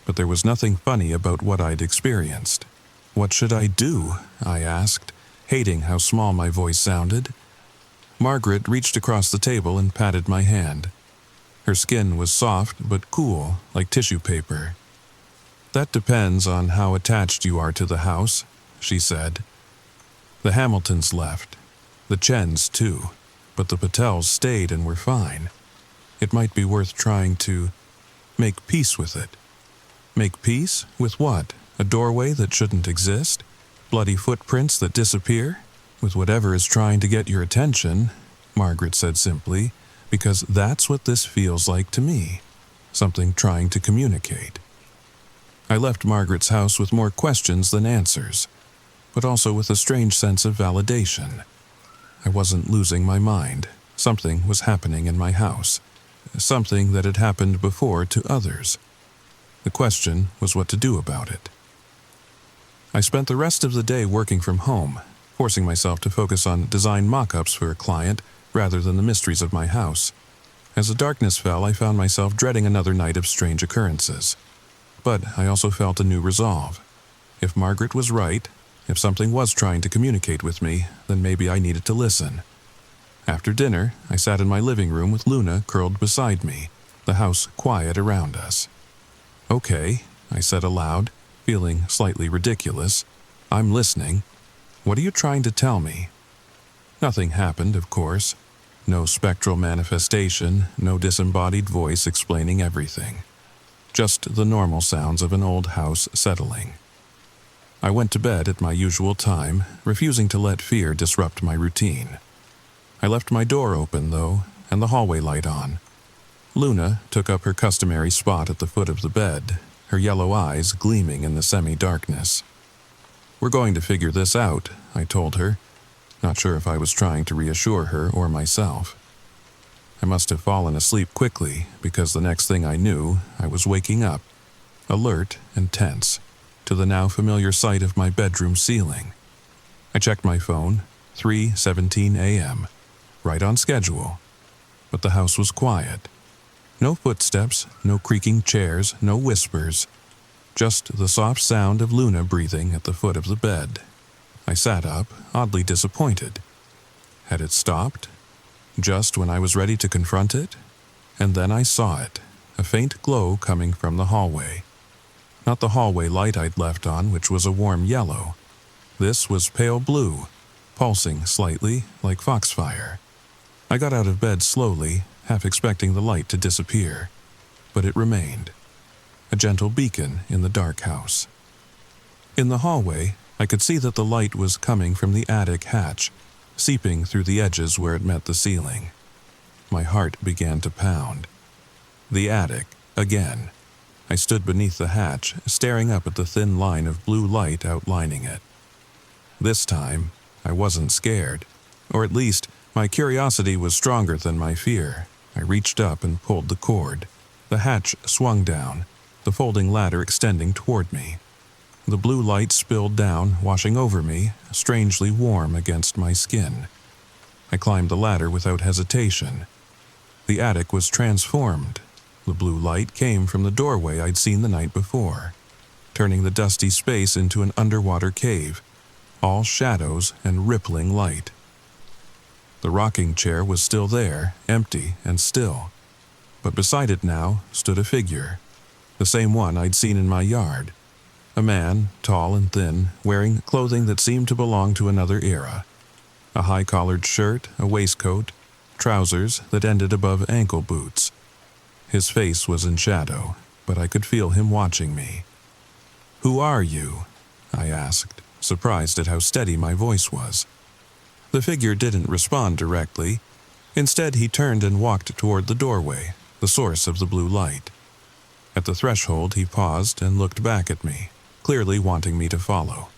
But there was nothing funny about what I'd experienced. What should I do? I asked, hating how small my voice sounded. Margaret reached across the table and patted my hand. Her skin was soft but cool, like tissue paper. That depends on how attached you are to the house, she said. The Hamiltons left. The Chens, too. But the Patels stayed and were fine. It might be worth trying to make peace with it. Make peace with what? A doorway that shouldn't exist? Bloody footprints that disappear? With whatever is trying to get your attention, Margaret said simply, because that's what this feels like to me. Something trying to communicate. I left Margaret's house with more questions than answers, but also with a strange sense of validation. I wasn't losing my mind. Something was happening in my house. Something that had happened before to others. The question was what to do about it. I spent the rest of the day working from home, forcing myself to focus on design mock-ups for a client rather than the mysteries of my house. As the darkness fell, I found myself dreading another night of strange occurrences. But I also felt a new resolve. If Margaret was right, if something was trying to communicate with me, then maybe I needed to listen. After dinner, I sat in my living room with Luna curled beside me, the house quiet around us. Okay, I said aloud, feeling slightly ridiculous. I'm listening. What are you trying to tell me? Nothing happened, of course. No spectral manifestation, no disembodied voice explaining everything. Just the normal sounds of an old house settling. I went to bed at my usual time, refusing to let fear disrupt my routine. I left my door open, though, and the hallway light on. Luna took up her customary spot at the foot of the bed, her yellow eyes gleaming in the semi-darkness. We're going to figure this out, I told her, not sure if I was trying to reassure her or myself. I must have fallen asleep quickly because the next thing I knew, I was waking up, alert and tense, to the now familiar sight of my bedroom ceiling. I checked my phone, 3:17 a.m., right on schedule, but the house was quiet. No footsteps, no creaking chairs, no whispers, just the soft sound of Luna breathing at the foot of the bed. I sat up, oddly disappointed. Had it stopped? Just when I was ready to confront it? And then I saw it, a faint glow coming from the hallway. Not the hallway light I'd left on, which was a warm yellow. This was pale blue, pulsing slightly like foxfire. I got out of bed slowly, half expecting the light to disappear, but it remained, a gentle beacon in the dark house. In the hallway, I could see that the light was coming from the attic hatch, seeping through the edges where it met the ceiling. My heart began to pound. The attic, again. I stood beneath the hatch, staring up at the thin line of blue light outlining it. This time, I wasn't scared, or at least, my curiosity was stronger than my fear. I reached up and pulled the cord. The hatch swung down, the folding ladder extending toward me. The blue light spilled down, washing over me, strangely warm against my skin. I climbed the ladder without hesitation. The attic was transformed. The blue light came from the doorway I'd seen the night before, turning the dusty space into an underwater cave, all shadows and rippling light. The rocking chair was still there, empty and still, but beside it now stood a figure, the same one I'd seen in my yard. A man, tall and thin, wearing clothing that seemed to belong to another era. A high-collared shirt, a waistcoat, trousers that ended above ankle boots. His face was in shadow, but I could feel him watching me. "Who are you?" I asked, surprised at how steady my voice was. The figure didn't respond directly. Instead, he turned and walked toward the doorway, the source of the blue light. At the threshold, he paused and looked back at me, clearly wanting me to follow.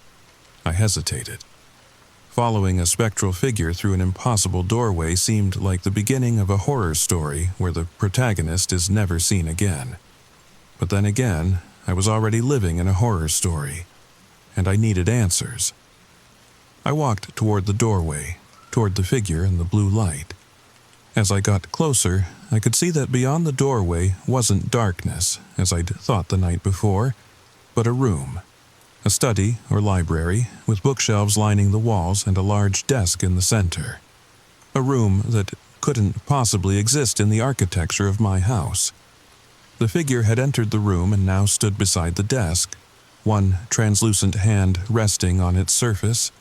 I hesitated. Following a spectral figure through an impossible doorway seemed like the beginning of a horror story where the protagonist is never seen again. But then again, I was already living in a horror story, and I needed answers. I walked toward the doorway, toward the figure in the blue light. As I got closer, I could see that beyond the doorway wasn't darkness, as I'd thought the night before, but a room. A study or library, with bookshelves lining the walls and a large desk in the center. A room that couldn't possibly exist in the architecture of my house. The figure had entered the room and now stood beside the desk, one translucent hand resting on its surface.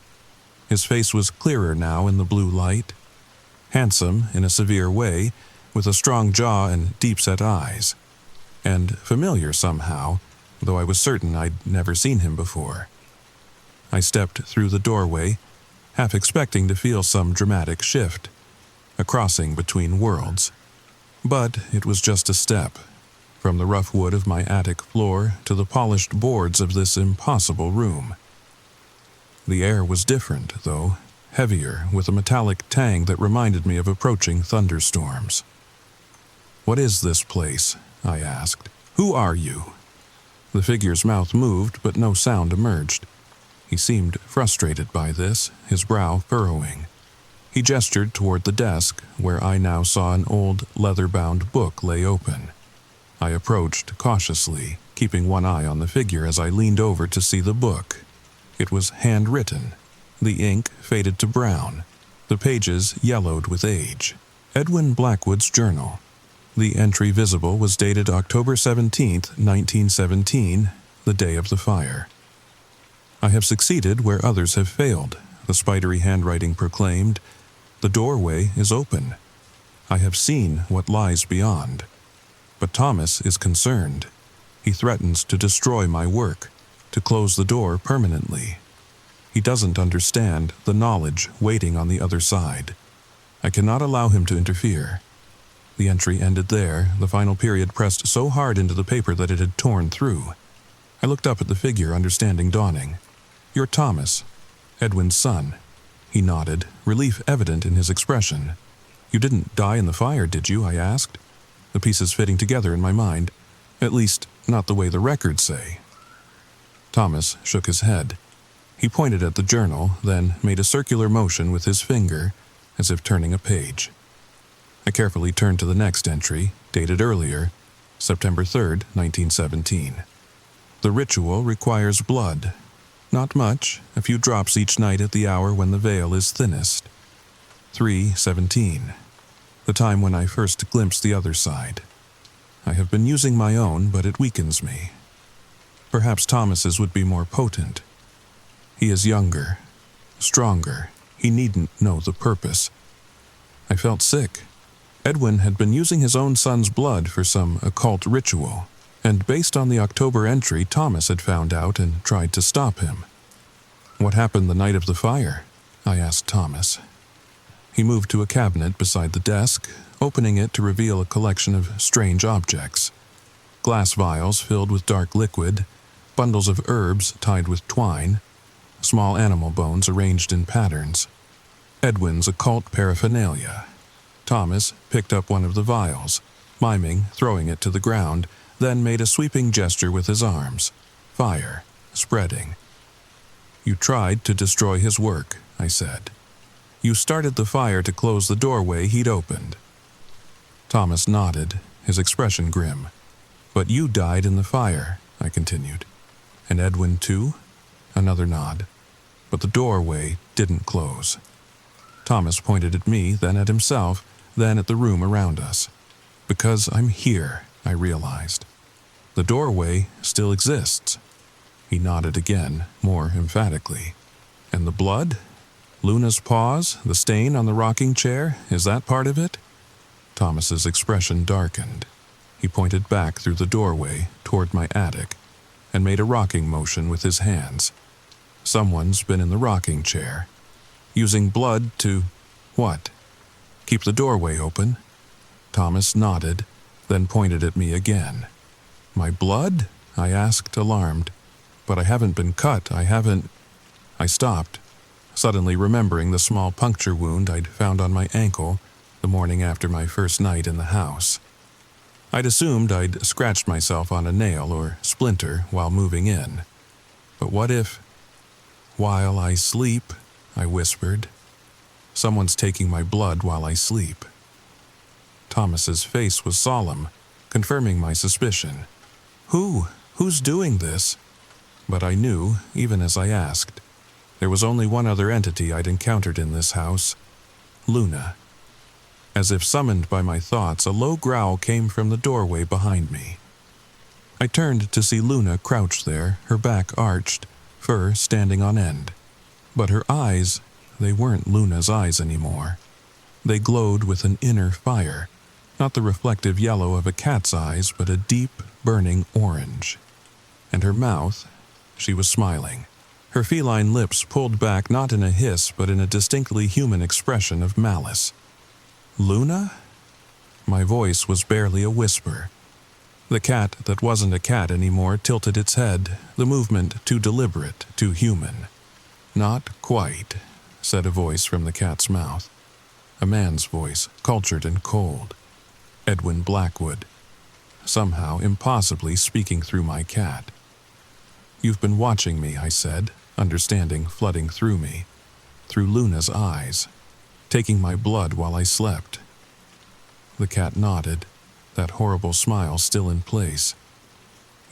His face was clearer now in the blue light. Handsome in a severe way, with a strong jaw and deep-set eyes. And familiar somehow, though I was certain I'd never seen him before. I stepped through the doorway, half expecting to feel some dramatic shift, a crossing between worlds. But it was just a step, from the rough wood of my attic floor to the polished boards of this impossible room. The air was different, though, heavier, with a metallic tang that reminded me of approaching thunderstorms. "What is this place?" I asked. "Who are you?" The figure's mouth moved, but no sound emerged. He seemed frustrated by this, his brow furrowing. He gestured toward the desk, where I now saw an old, leather-bound book lay open. I approached cautiously, keeping one eye on the figure as I leaned over to see the book. It was handwritten. The ink faded to brown, the pages yellowed with age. Edwin Blackwood's journal. The entry visible was dated October 17th, 1917, the day of the fire. "I have succeeded where others have failed," the spidery handwriting proclaimed. "The doorway is open. I have seen what lies beyond. But Thomas is concerned. He threatens to destroy my work, to close the door permanently. He doesn't understand the knowledge waiting on the other side. I cannot allow him to interfere." The entry ended there, the final period pressed so hard into the paper that it had torn through. I looked up at the figure, understanding dawning. "You're Thomas, Edwin's son." He nodded, relief evident in his expression. You didn't die in the fire, did you? I asked, the pieces fitting together in my mind. At least, not the way the records say. Thomas shook his head. He pointed at the journal, then made a circular motion with his finger, as if turning a page. I carefully turned to the next entry, dated earlier, September 3rd, 1917. The ritual requires blood. Not much, a few drops each night at the hour when the veil is thinnest. 3:17. The time when I first glimpsed the other side. I have been using my own, but it weakens me. Perhaps Thomas's would be more potent. He is younger, stronger. He needn't know the purpose. I felt sick. Edwin had been using his own son's blood for some occult ritual, and based on the October entry, Thomas had found out and tried to stop him. What happened the night of the fire? I asked Thomas. He moved to a cabinet beside the desk, opening it to reveal a collection of strange objects. Glass vials filled with dark liquid, bundles of herbs tied with twine, small animal bones arranged in patterns. Edwin's occult paraphernalia. Thomas picked up one of the vials, miming throwing it to the ground, then made a sweeping gesture with his arms. Fire, spreading. You tried to destroy his work, I said. You started the fire to close the doorway he'd opened. Thomas nodded, his expression grim. But you died in the fire, I continued. And Edwin too? Another nod. But the doorway didn't close. Thomas pointed at me, then at himself, then at the room around us. Because I'm here, I realized. The doorway still exists. He nodded again, more emphatically. And the blood? Luna's paws, the stain on the rocking chair, is that part of it? Thomas's expression darkened. He pointed back through the doorway toward my attic and made a rocking motion with his hands. Someone's been in the rocking chair, using blood to, what? Keep the doorway open? Thomas nodded, then pointed at me again. My blood? I asked, alarmed. But I haven't been cut, I stopped, suddenly remembering the small puncture wound I'd found on my ankle the morning after my first night in the house. I'd assumed I'd scratched myself on a nail or splinter while moving in. But what if... While I sleep, I whispered. Someone's taking my blood while I sleep. Thomas's face was solemn, confirming my suspicion. Who's doing this? But I knew, even as I asked. There was only one other entity I'd encountered in this house. Luna. As if summoned by my thoughts, a low growl came from the doorway behind me. I turned to see Luna crouched there, her back arched, fur standing on end. But her eyes, they weren't Luna's eyes anymore. They glowed with an inner fire, not the reflective yellow of a cat's eyes, but a deep, burning orange. And her mouth, she was smiling. Her feline lips pulled back not in a hiss, but in a distinctly human expression of malice. Luna? My voice was barely a whisper. The cat that wasn't a cat anymore tilted its head, the movement too deliberate, too human. Not quite, said a voice from the cat's mouth. A man's voice, cultured and cold. Edwin Blackwood. Somehow, impossibly speaking through my cat. You've been watching me, I said, understanding flooding through me, through Luna's eyes, taking my blood while I slept. The cat nodded, that horrible smile still in place.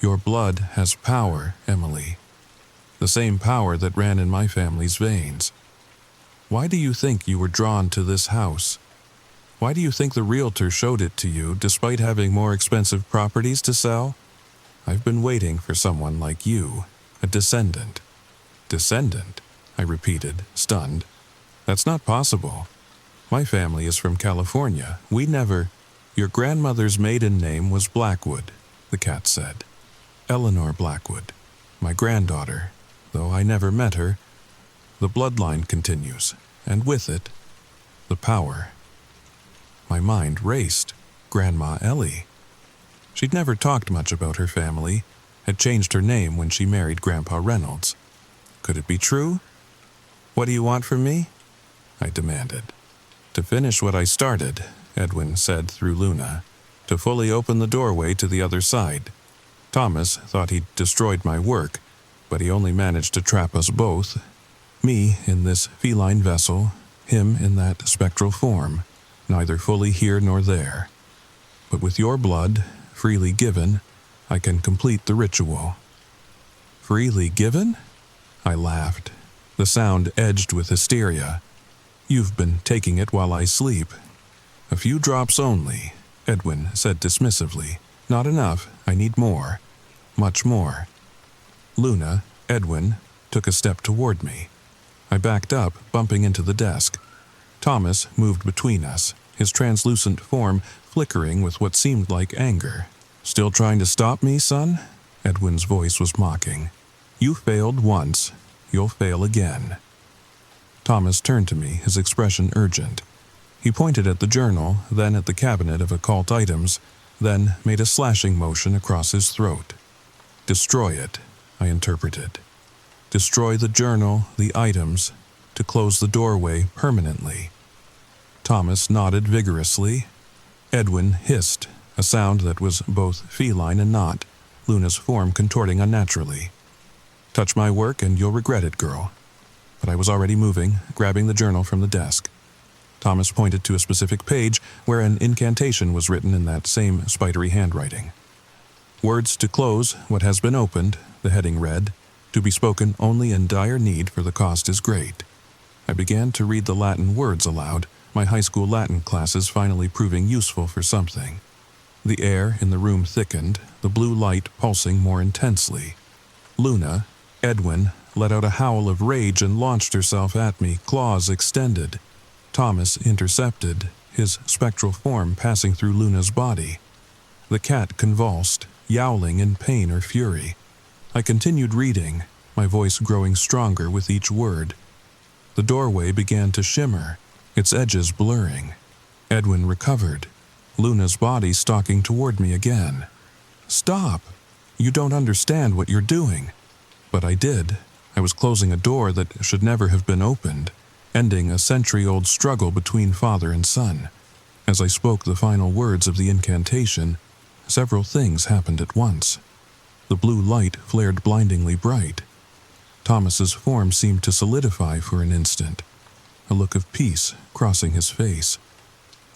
Your blood has power, Emily. The same power that ran in my family's veins. Why do you think you were drawn to this house? Why do you think the realtor showed it to you despite having more expensive properties to sell? I've been waiting for someone like you, a descendant. Descendant? I repeated, stunned. That's not possible. My family is from California. We never... Your grandmother's maiden name was Blackwood, the cat said. Eleanor Blackwood, my granddaughter, though I never met her. The bloodline continues, and with it, the power. My mind raced. Grandma Ellie. She'd never talked much about her family, had changed her name when she married Grandpa Reynolds. Could it be true? What do you want from me? I demanded. "To finish what I started," Edwin said through Luna. "To fully open the doorway to the other side. Thomas thought he'd destroyed my work, but he only managed to trap us both. Me in this feline vessel, him in that spectral form, neither fully here nor there. But with your blood, freely given, I can complete the ritual." "Freely given?" I laughed. The sound edged with hysteria. "You've been taking it while I sleep." "A few drops only," Edwin said dismissively. "Not enough. I need more. Much more." Luna, Edwin, took a step toward me. I backed up, bumping into the desk. Thomas moved between us, his translucent form flickering with what seemed like anger. "Still trying to stop me, son?" Edwin's voice was mocking. "You failed once. You'll fail again." Thomas turned to me, his expression urgent. He pointed at the journal, then at the cabinet of occult items, then made a slashing motion across his throat. "Destroy it," I interpreted. "Destroy the journal, the items, to close the doorway permanently." Thomas nodded vigorously. Edwin hissed, a sound that was both feline and not, Luna's form contorting unnaturally. "Touch my work and you'll regret it, girl." But I was already moving, grabbing the journal from the desk. Thomas pointed to a specific page where an incantation was written in that same spidery handwriting. "Words to close what has been opened," the heading read, "to be spoken only in dire need, for the cost is great." I began to read the Latin words aloud, my high school Latin classes finally proving useful for something. The air in the room thickened, the blue light pulsing more intensely. Luna, Edwin, let out a howl of rage and launched herself at me, claws extended. Thomas intercepted, his spectral form passing through Luna's body. The cat convulsed, yowling in pain or fury. I continued reading, my voice growing stronger with each word. The doorway began to shimmer, its edges blurring. Edwin recovered, Luna's body stalking toward me again. "Stop! You don't understand what you're doing." But I did. I was closing a door that should never have been opened, ending a century-old struggle between father and son. As I spoke the final words of the incantation, several things happened at once. The blue light flared blindingly bright. Thomas's form seemed to solidify for an instant, a look of peace crossing his face.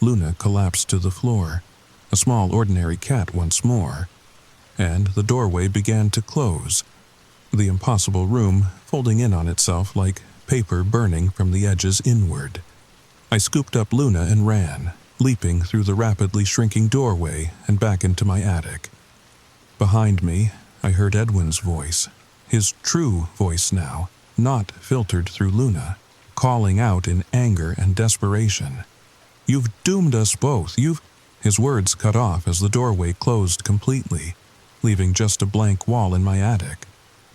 Luna collapsed to the floor, a small ordinary cat once more, and the doorway began to close, the impossible room folding in on itself like paper burning from the edges inward. I scooped up Luna and ran, leaping through the rapidly shrinking doorway and back into my attic. Behind me, I heard Edwin's voice, his true voice now, not filtered through Luna, calling out in anger and desperation. "You've doomed us both, you've—" His words cut off as the doorway closed completely, leaving just a blank wall in my attic.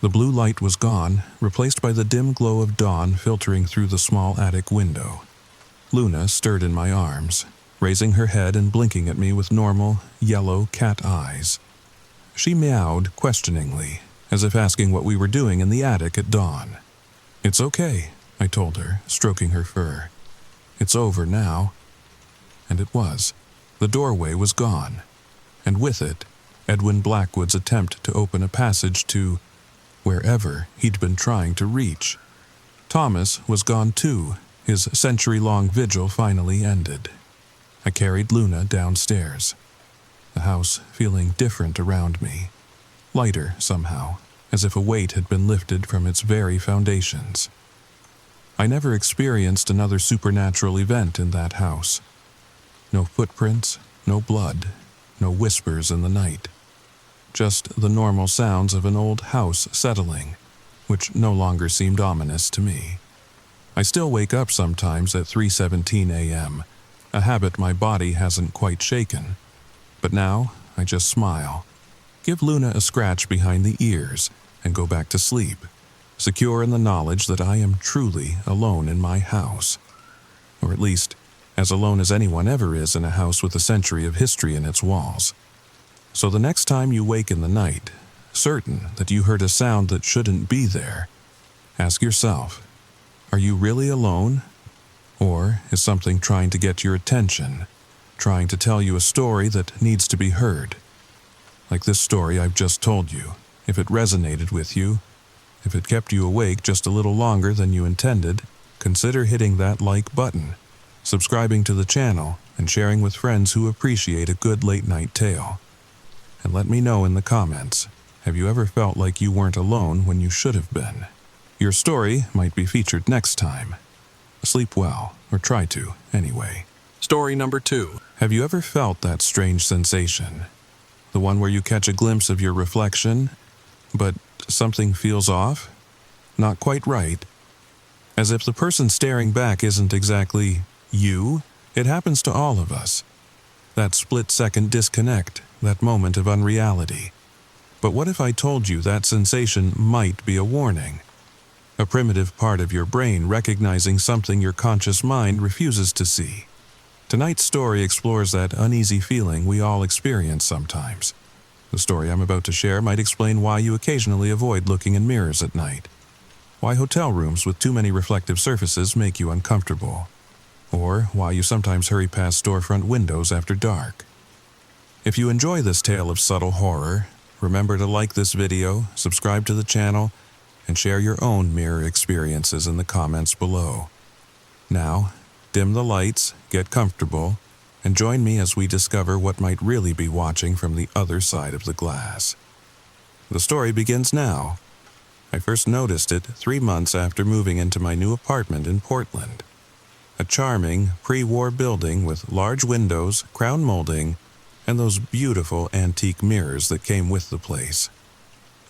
The blue light was gone, replaced by the dim glow of dawn filtering through the small attic window. Luna stirred in my arms, raising her head and blinking at me with normal, yellow cat eyes. She meowed questioningly, as if asking what we were doing in the attic at dawn. "It's okay," I told her, stroking her fur. "It's over now." And it was. The doorway was gone, and with it, Edwin Blackwood's attempt to open a passage to wherever he'd been trying to reach. Thomas was gone too, his century-long vigil finally ended. I carried Luna downstairs, the house feeling different around me, lighter somehow, as if a weight had been lifted from its very foundations. I never experienced another supernatural event in that house. No footprints, no blood, no whispers in the night. Just the normal sounds of an old house settling, which no longer seemed ominous to me. I still wake up sometimes at 3:17 a.m., a habit my body hasn't quite shaken. But now, I just smile, give Luna a scratch behind the ears, and go back to sleep, secure in the knowledge that I am truly alone in my house. Or at least, as alone as anyone ever is in a house with a century of history in its walls. So the next time you wake in the night, certain that you heard a sound that shouldn't be there, ask yourself, are you really alone? Or is something trying to get your attention, trying to tell you a story that needs to be heard? Like this story I've just told you, if it resonated with you, if it kept you awake just a little longer than you intended, consider hitting that like button, subscribing to the channel, and sharing with friends who appreciate a good late-night tale. And let me know in the comments, have you ever felt like you weren't alone when you should have been? Your story might be featured next time. Sleep well, or try to, anyway. Story number 2. Have you ever felt that strange sensation? The one where you catch a glimpse of your reflection, but something feels off? Not quite right? As if the person staring back isn't exactly you? It happens to all of us. That split-second disconnect, that moment of unreality. But what if I told you that sensation might be a warning? A primitive part of your brain recognizing something your conscious mind refuses to see. Tonight's story explores that uneasy feeling we all experience sometimes. The story I'm about to share might explain why you occasionally avoid looking in mirrors at night, why hotel rooms with too many reflective surfaces make you uncomfortable, or why you sometimes hurry past storefront windows after dark. If you enjoy this tale of subtle horror, remember to like this video, subscribe to the channel, and share your own mirror experiences in the comments below. Now, dim the lights, get comfortable, and join me as we discover what might really be watching from the other side of the glass. The story begins now. I first noticed it 3 months after moving into my new apartment in Portland. A charming, pre-war building with large windows, crown molding, and those beautiful antique mirrors that came with the place.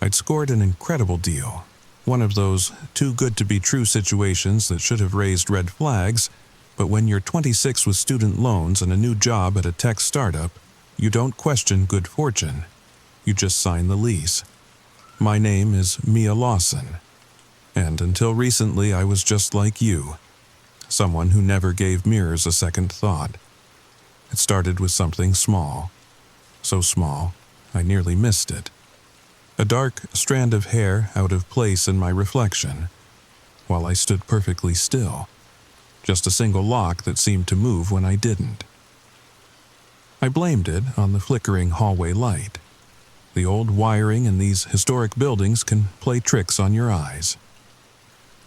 I'd scored an incredible deal. One of those too-good-to-be-true situations that should have raised red flags, but when you're 26 with student loans and a new job at a tech startup, you don't question good fortune. You just sign the lease. My name is Mia Lawson, and until recently I was just like you, someone who never gave mirrors a second thought. It started with something small. So small, I nearly missed it. A dark strand of hair out of place in my reflection, while I stood perfectly still. Just a single lock that seemed to move when I didn't. I blamed it on the flickering hallway light. The old wiring in these historic buildings can play tricks on your eyes.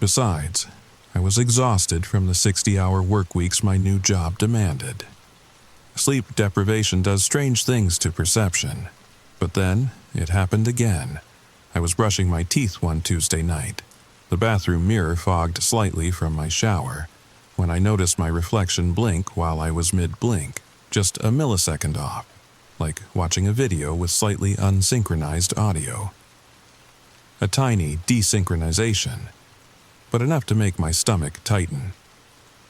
Besides, I was exhausted from the 60-hour work weeks my new job demanded. Sleep deprivation does strange things to perception. But then, it happened again. I was brushing my teeth one Tuesday night. The bathroom mirror fogged slightly from my shower, when I noticed my reflection blink while I was mid-blink, just a millisecond off, like watching a video with slightly unsynchronized audio. A tiny desynchronization, but enough to make my stomach tighten.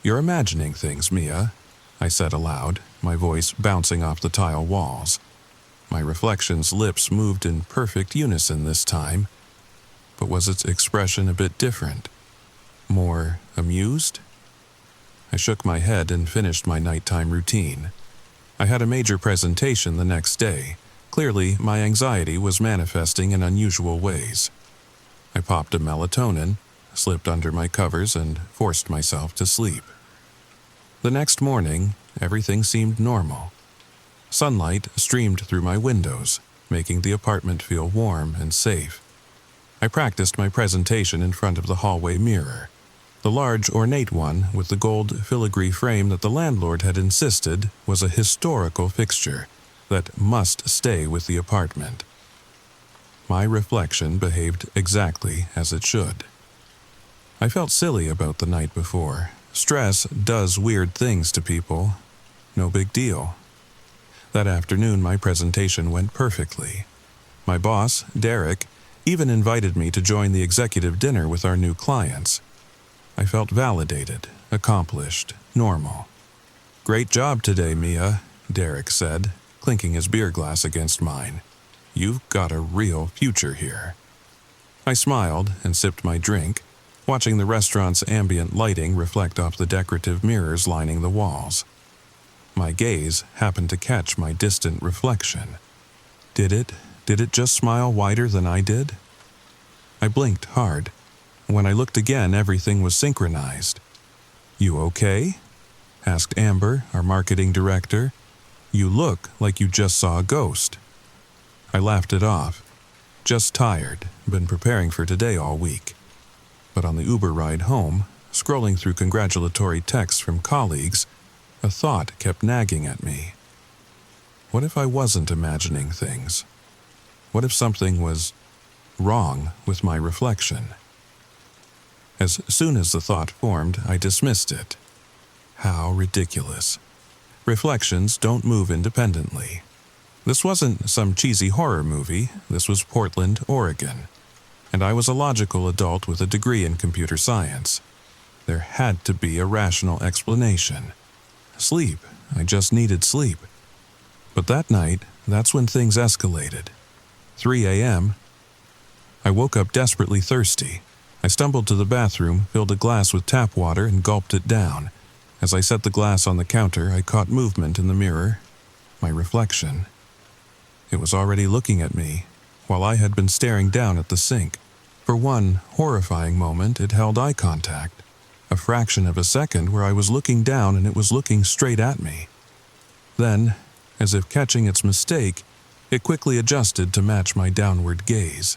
"You're imagining things, Mia," I said aloud, my voice bouncing off the tile walls. My reflection's lips moved in perfect unison this time, but was its expression a bit different? More amused? I shook my head and finished my nighttime routine. I had a major presentation the next day. Clearly, my anxiety was manifesting in unusual ways. I popped a melatonin, slipped under my covers, and forced myself to sleep. The next morning, everything seemed normal. Sunlight streamed through my windows, making the apartment feel warm and safe. I practiced my presentation in front of the hallway mirror, the large, ornate one with the gold filigree frame that the landlord had insisted was a historical fixture that must stay with the apartment. My reflection behaved exactly as it should. I felt silly about the night before. Stress does weird things to people. No big deal. That afternoon, my presentation went perfectly. My boss, Derek, even invited me to join the executive dinner with our new clients. I felt validated, accomplished, normal. "Great job today, Mia," Derek said, clinking his beer glass against mine. "You've got a real future here." I smiled and sipped my drink, watching the restaurant's ambient lighting reflect off the decorative mirrors lining the walls. My gaze happened to catch my distant reflection. Did it just smile wider than I did? I blinked hard. When I looked again, everything was synchronized. "You okay?" asked Amber, our marketing director. "You look like you just saw a ghost." I laughed it off. Just tired, been preparing for today all week. But on the Uber ride home, scrolling through congratulatory texts from colleagues, a thought kept nagging at me. What if I wasn't imagining things? What if something was wrong with my reflection? As soon as the thought formed, I dismissed it. How ridiculous. Reflections don't move independently. This wasn't some cheesy horror movie, this was Portland, Oregon. And I was a logical adult with a degree in computer science. There had to be a rational explanation. Sleep. I just needed sleep. But that night, that's when things escalated. 3 a.m. I woke up desperately thirsty. I stumbled to the bathroom, filled a glass with tap water, and gulped it down. As I set the glass on the counter, I caught movement in the mirror. My reflection. It was already looking at me, while I had been staring down at the sink. For one horrifying moment, it held eye contact. A fraction of a second where I was looking down and it was looking straight at me. Then, as if catching its mistake, it quickly adjusted to match my downward gaze.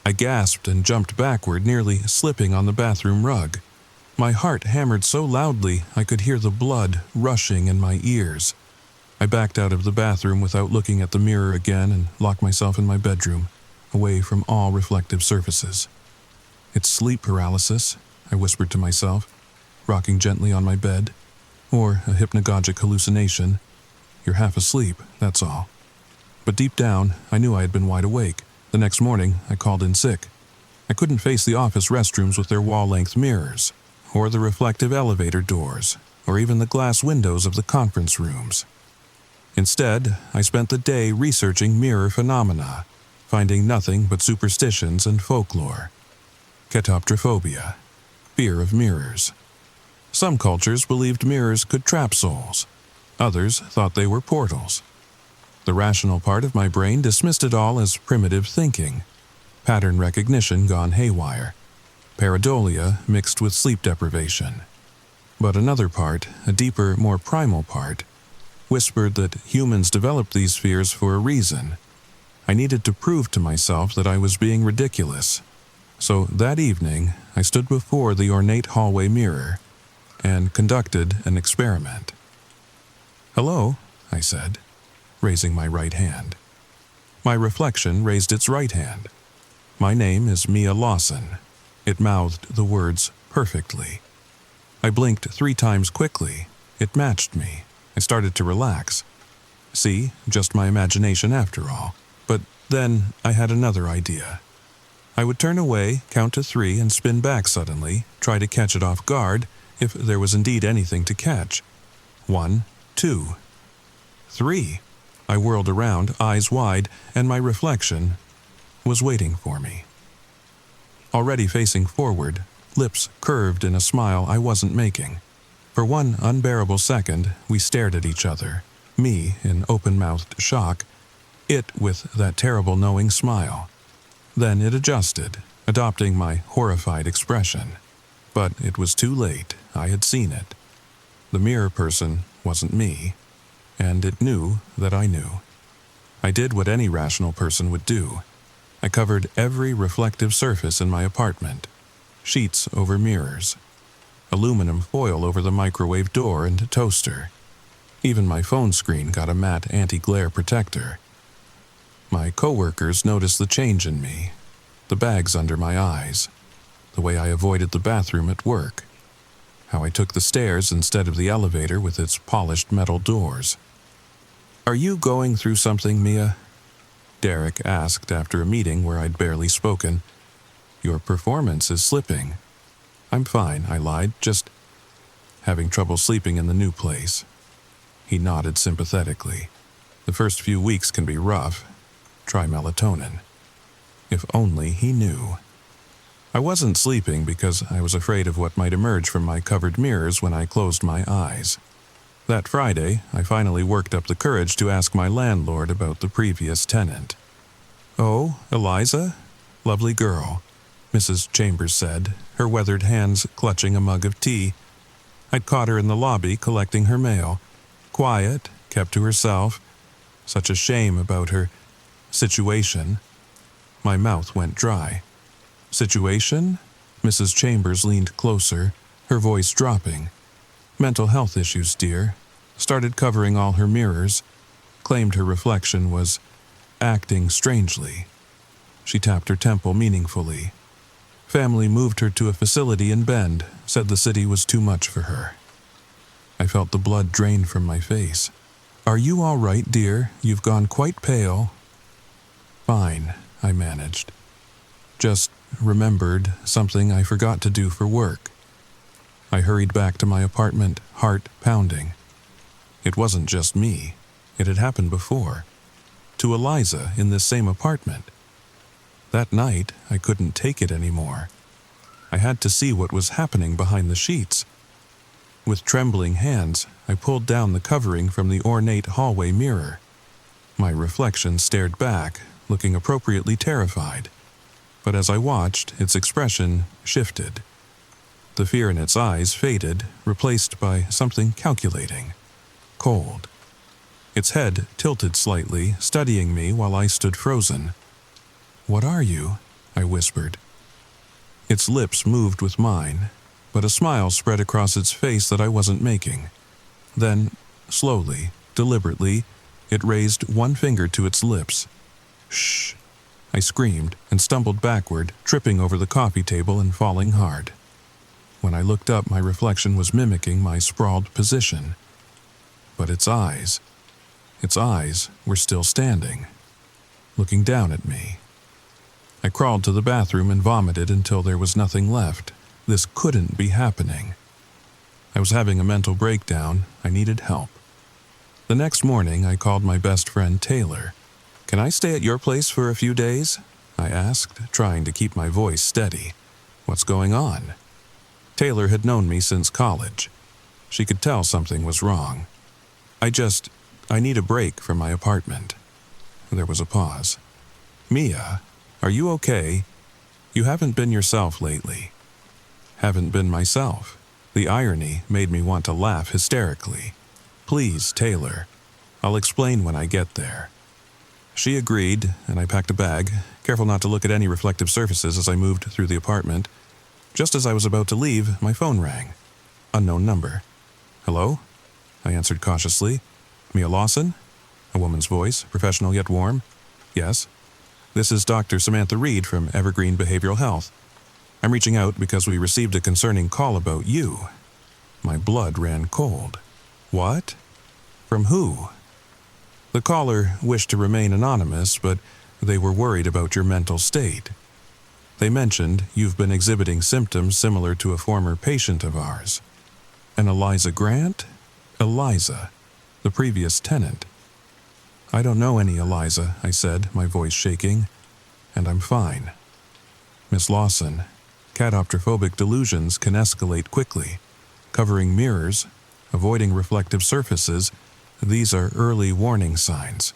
I gasped and jumped backward, nearly slipping on the bathroom rug. My heart hammered so loudly I could hear the blood rushing in my ears. I backed out of the bathroom without looking at the mirror again and locked myself in my bedroom, away from all reflective surfaces. "It's sleep paralysis," I whispered to myself, rocking gently on my bed. "Or a hypnagogic hallucination. You're half asleep, that's all." But deep down, I knew I had been wide awake. The next morning, I called in sick. I couldn't face the office restrooms with their wall-length mirrors, or the reflective elevator doors, or even the glass windows of the conference rooms. Instead, I spent the day researching mirror phenomena, finding nothing but superstitions and folklore. Catoptrophobia, fear of mirrors. Some cultures believed mirrors could trap souls. Others thought they were portals. The rational part of my brain dismissed it all as primitive thinking, pattern recognition gone haywire, pareidolia mixed with sleep deprivation. But another part, a deeper, more primal part, whispered that humans developed these fears for a reason. I needed to prove to myself that I was being ridiculous. So that evening, I stood before the ornate hallway mirror and conducted an experiment. "Hello," I said, raising my right hand. My reflection raised its right hand. "My name is Mia Lawson." It mouthed the words perfectly. I blinked 3 times quickly. It matched me. I started to relax. See, just my imagination after all. But then I had another idea. I would turn away, count to 3, and spin back suddenly, try to catch it off guard, if there was indeed anything to catch. 1, 2, 3. I whirled around, eyes wide, and my reflection was waiting for me. Already facing forward, lips curved in a smile I wasn't making. For one unbearable second, we stared at each other, me in open-mouthed shock, it with that terrible knowing smile. Then it adjusted, adopting my horrified expression. But it was too late. I had seen it. The mirror person wasn't me, and it knew that I knew. I did what any rational person would do. I covered every reflective surface in my apartment. Sheets over mirrors. Aluminum foil over the microwave door and toaster. Even my phone screen got a matte anti-glare protector. My coworkers noticed the change in me. The bags under my eyes. The way I avoided the bathroom at work. How I took the stairs instead of the elevator with its polished metal doors. "Are you going through something, Mia?" Derek asked after a meeting where I'd barely spoken. "Your performance is slipping." "I'm fine," I lied, "just having trouble sleeping in the new place." He nodded sympathetically. "The first few weeks can be rough. Try melatonin." If only he knew. I wasn't sleeping because I was afraid of what might emerge from my covered mirrors when I closed my eyes. That Friday, I finally worked up the courage to ask my landlord about the previous tenant. "Oh, Eliza? Lovely girl," Mrs. Chambers said, her weathered hands clutching a mug of tea. I'd caught her in the lobby collecting her mail. Quiet, kept to herself. Such a shame about her situation. My mouth went dry. Situation? Mrs. Chambers leaned closer, her voice dropping. Mental health issues, dear. Started covering all her mirrors. Claimed her reflection was acting strangely. She tapped her temple meaningfully. Family moved her to a facility in Bend, said the city was too much for her. I felt the blood drain from my face. Are you all right, dear? You've gone quite pale. Fine, I managed. Just remembered something I forgot to do for work. I hurried back to my apartment, heart pounding. It wasn't just me. It had happened before. To Eliza in this same apartment. That night, I couldn't take it anymore. I had to see what was happening behind the sheets. With trembling hands, I pulled down the covering from the ornate hallway mirror. My reflection stared back, looking appropriately terrified. But as I watched, its expression shifted. The fear in its eyes faded, replaced by something calculating. Cold. Its head tilted slightly, studying me while I stood frozen. "What are you?" I whispered. Its lips moved with mine, but a smile spread across its face that I wasn't making. Then, slowly, deliberately, it raised one finger to its lips. "Shh!" I screamed and stumbled backward, tripping over the coffee table and falling hard. When I looked up, my reflection was mimicking my sprawled position. But its eyes were still standing, looking down at me. I crawled to the bathroom and vomited until there was nothing left. This couldn't be happening. I was having a mental breakdown. I needed help. The next morning, I called my best friend Taylor. "Can I stay at your place for a few days?" I asked, trying to keep my voice steady. "What's going on?" Taylor had known me since college. She could tell something was wrong. I need a break from my apartment." There was a pause. "Mia, are you okay? You haven't been yourself lately." Haven't been myself. The irony made me want to laugh hysterically. "Please, Taylor. I'll explain when I get there." She agreed, and I packed a bag, careful not to look at any reflective surfaces as I moved through the apartment. Just as I was about to leave, my phone rang. Unknown number. "Hello?" I answered cautiously. "Mia Lawson?" A woman's voice, professional yet warm. "Yes." "This is Dr. Samantha Reed from Evergreen Behavioral Health. I'm reaching out because we received a concerning call about you." My blood ran cold. "What? From who?" The caller wished to remain anonymous, but they were worried about your mental state. They mentioned you've been exhibiting symptoms similar to a former patient of ours. An Eliza Grant? Eliza, the previous tenant. "I don't know any Eliza," I said, my voice shaking, "and I'm fine." "Miss Lawson, catastrophic delusions can escalate quickly. Covering mirrors, avoiding reflective surfaces, these are early warning signs.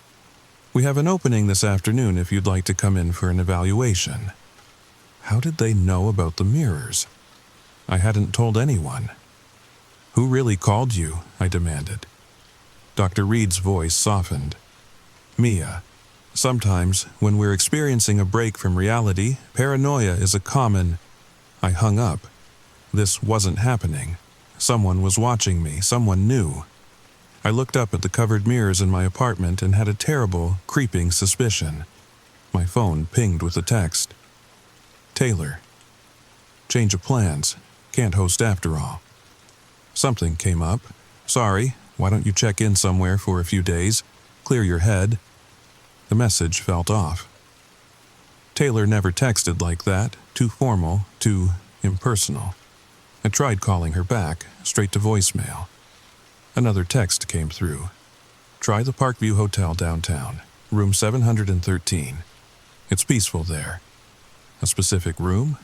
We have an opening this afternoon if you'd like to come in for an evaluation." How did they know about the mirrors? I hadn't told anyone. "Who really called you?" I demanded. Dr. Reed's voice softened. "Mia, sometimes when we're experiencing a break from reality, paranoia is a common—" I hung up. This wasn't happening. Someone was watching me, someone new. I looked up at the covered mirrors in my apartment and had a terrible, creeping suspicion. My phone pinged with a text. "Taylor. Change of plans. Can't host after all." Something came up. "Sorry, why don't you check in somewhere for a few days? Clear your head." The message felt off. Taylor never texted like that, too formal, too impersonal. I tried calling her back, straight to voicemail. Another text came through. "Try the Parkview Hotel downtown, room 713. It's peaceful there." A specific room?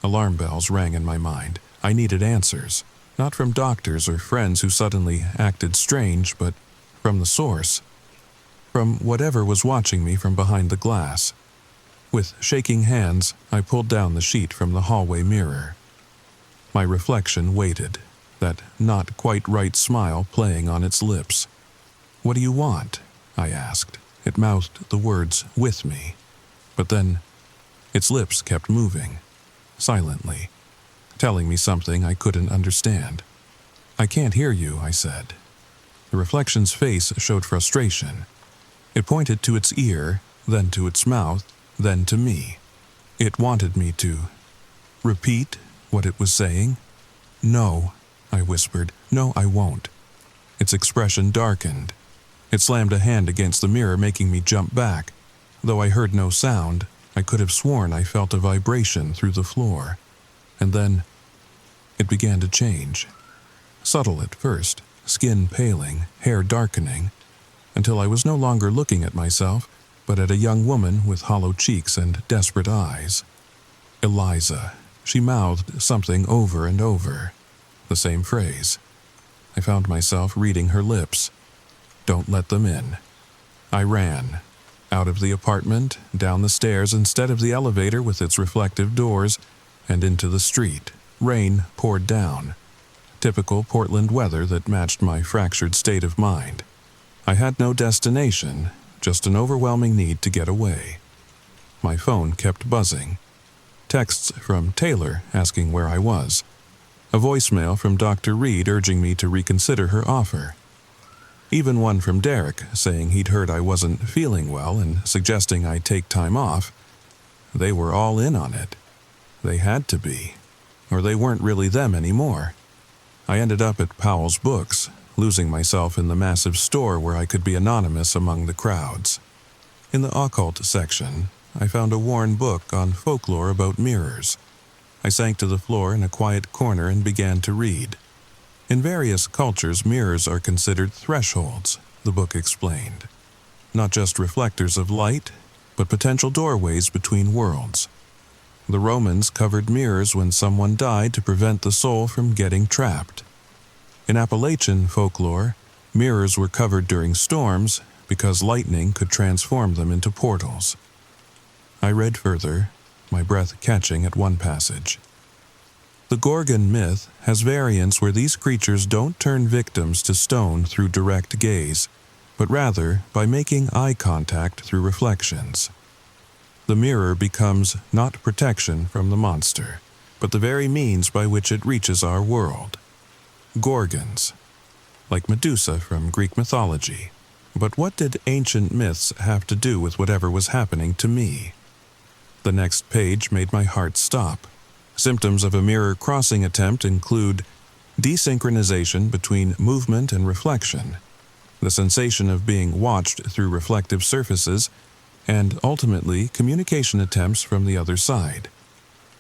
Alarm bells rang in my mind. I needed answers, not from doctors or friends who suddenly acted strange, but from the source. From whatever was watching me from behind the glass. With shaking hands, I pulled down the sheet from the hallway mirror. My reflection waited, that not quite right smile playing on its lips. "What do you want?" I asked. It mouthed the words with me, but then its lips kept moving, silently, telling me something I couldn't understand. "I can't hear you," I said. The reflection's face showed frustration. It pointed to its ear, then to its mouth, then to me. It wanted me to repeat what it was saying. "No," I whispered. "No, I won't." Its expression darkened. It slammed a hand against the mirror, making me jump back. Though I heard no sound, I could have sworn I felt a vibration through the floor. And then it began to change. Subtle at first, skin paling, hair darkening, until I was no longer looking at myself, but at a young woman with hollow cheeks and desperate eyes. "Eliza," she mouthed something over and over. The same phrase. I found myself reading her lips. "Don't let them in." I ran. Out of the apartment, down the stairs instead of the elevator with its reflective doors, and into the street. Rain poured down. Typical Portland weather that matched my fractured state of mind. I had no destination, just an overwhelming need to get away. My phone kept buzzing. Texts from Taylor asking where I was. A voicemail from Dr. Reed urging me to reconsider her offer. Even one from Derek saying he'd heard I wasn't feeling well and suggesting I take time off. They were all in on it. They had to be, or they weren't really them anymore. I ended up at Powell's Books, losing myself in the massive store where I could be anonymous among the crowds. In the occult section, I found a worn book on folklore about mirrors. I sank to the floor in a quiet corner and began to read. In various cultures, mirrors are considered thresholds, the book explained. Not just reflectors of light, but potential doorways between worlds. The Romans covered mirrors when someone died to prevent the soul from getting trapped. In Appalachian folklore, mirrors were covered during storms because lightning could transform them into portals. I read further, my breath catching at one passage. The Gorgon myth has variants where these creatures don't turn victims to stone through direct gaze, but rather by making eye contact through reflections. The mirror becomes not protection from the monster, but the very means by which it reaches our world. Gorgons, like Medusa from Greek mythology. But what did ancient myths have to do with whatever was happening to me? The next page made my heart stop. Symptoms of a mirror crossing attempt include desynchronization between movement and reflection, the sensation of being watched through reflective surfaces, and ultimately communication attempts from the other side.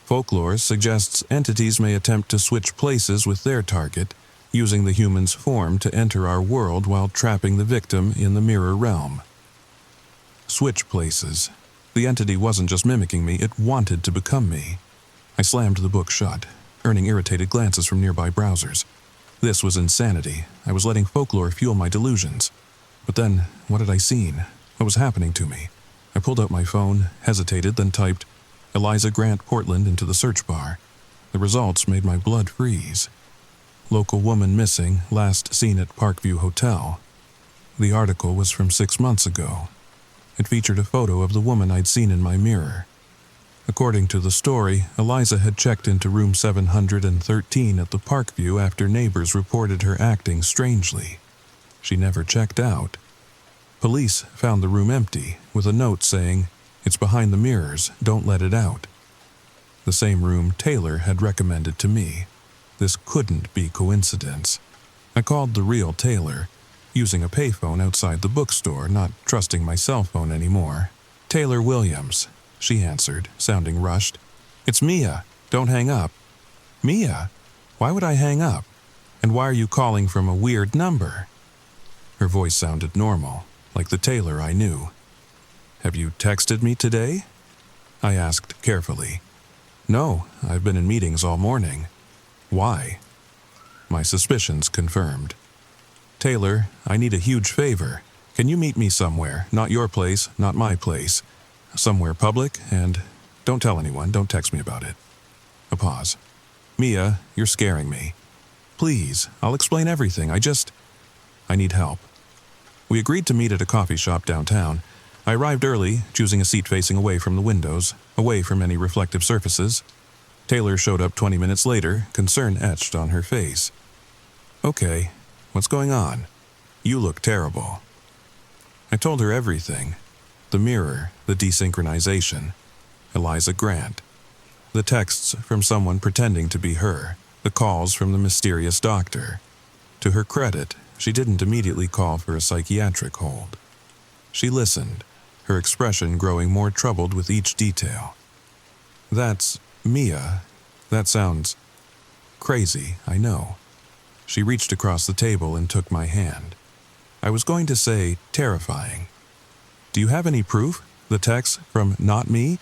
Folklore suggests entities may attempt to switch places with their target, using the human's form to enter our world while trapping the victim in the mirror realm. Switch places. The entity wasn't just mimicking me, it wanted to become me. I slammed the book shut, earning irritated glances from nearby browsers. This was insanity. I was letting folklore fuel my delusions. But then, what had I seen? What was happening to me? I pulled out my phone, hesitated, then typed Eliza Grant Portland into the search bar. The results made my blood freeze. Local woman missing, last seen at Parkview Hotel. The article was from 6 months ago. It featured a photo of the woman I'd seen in my mirror. According to the story, Eliza had checked into room 713 at the Parkview after neighbors reported her acting strangely. She never checked out. Police found the room empty, with a note saying, "It's behind the mirrors, don't let it out." The same room Taylor had recommended to me. This couldn't be coincidence. I called the real Taylor, using a payphone outside the bookstore, not trusting my cell phone anymore. "Taylor Williams," she answered, sounding rushed. "It's Mia. Don't hang up." "Mia? Why would I hang up? And why are you calling from a weird number?" Her voice sounded normal, like the Taylor I knew. "Have you texted me today?" I asked carefully. "No, I've been in meetings all morning." "Why?" My suspicions confirmed. "Taylor, I need a huge favor. Can you meet me somewhere? Not your place, not my place. Somewhere public, and don't tell anyone, don't text me about it." A pause. "Mia, you're scaring me." Please, I'll explain everything. I need help. We agreed to meet at a coffee shop downtown. I arrived early, choosing a seat facing away from the windows, away from any reflective surfaces. Taylor showed up 20 minutes later, concern etched on her face. Okay, what's going on? You look terrible. I told her everything. The mirror, the desynchronization, Eliza Grant, the texts from someone pretending to be her, the calls from the mysterious doctor. To her credit, she didn't immediately call for a psychiatric hold. She listened, her expression growing more troubled with each detail. That's Mia. That sounds crazy, I know. She reached across the table and took my hand. I was going to say terrifying. Do you have any proof? The text from not me?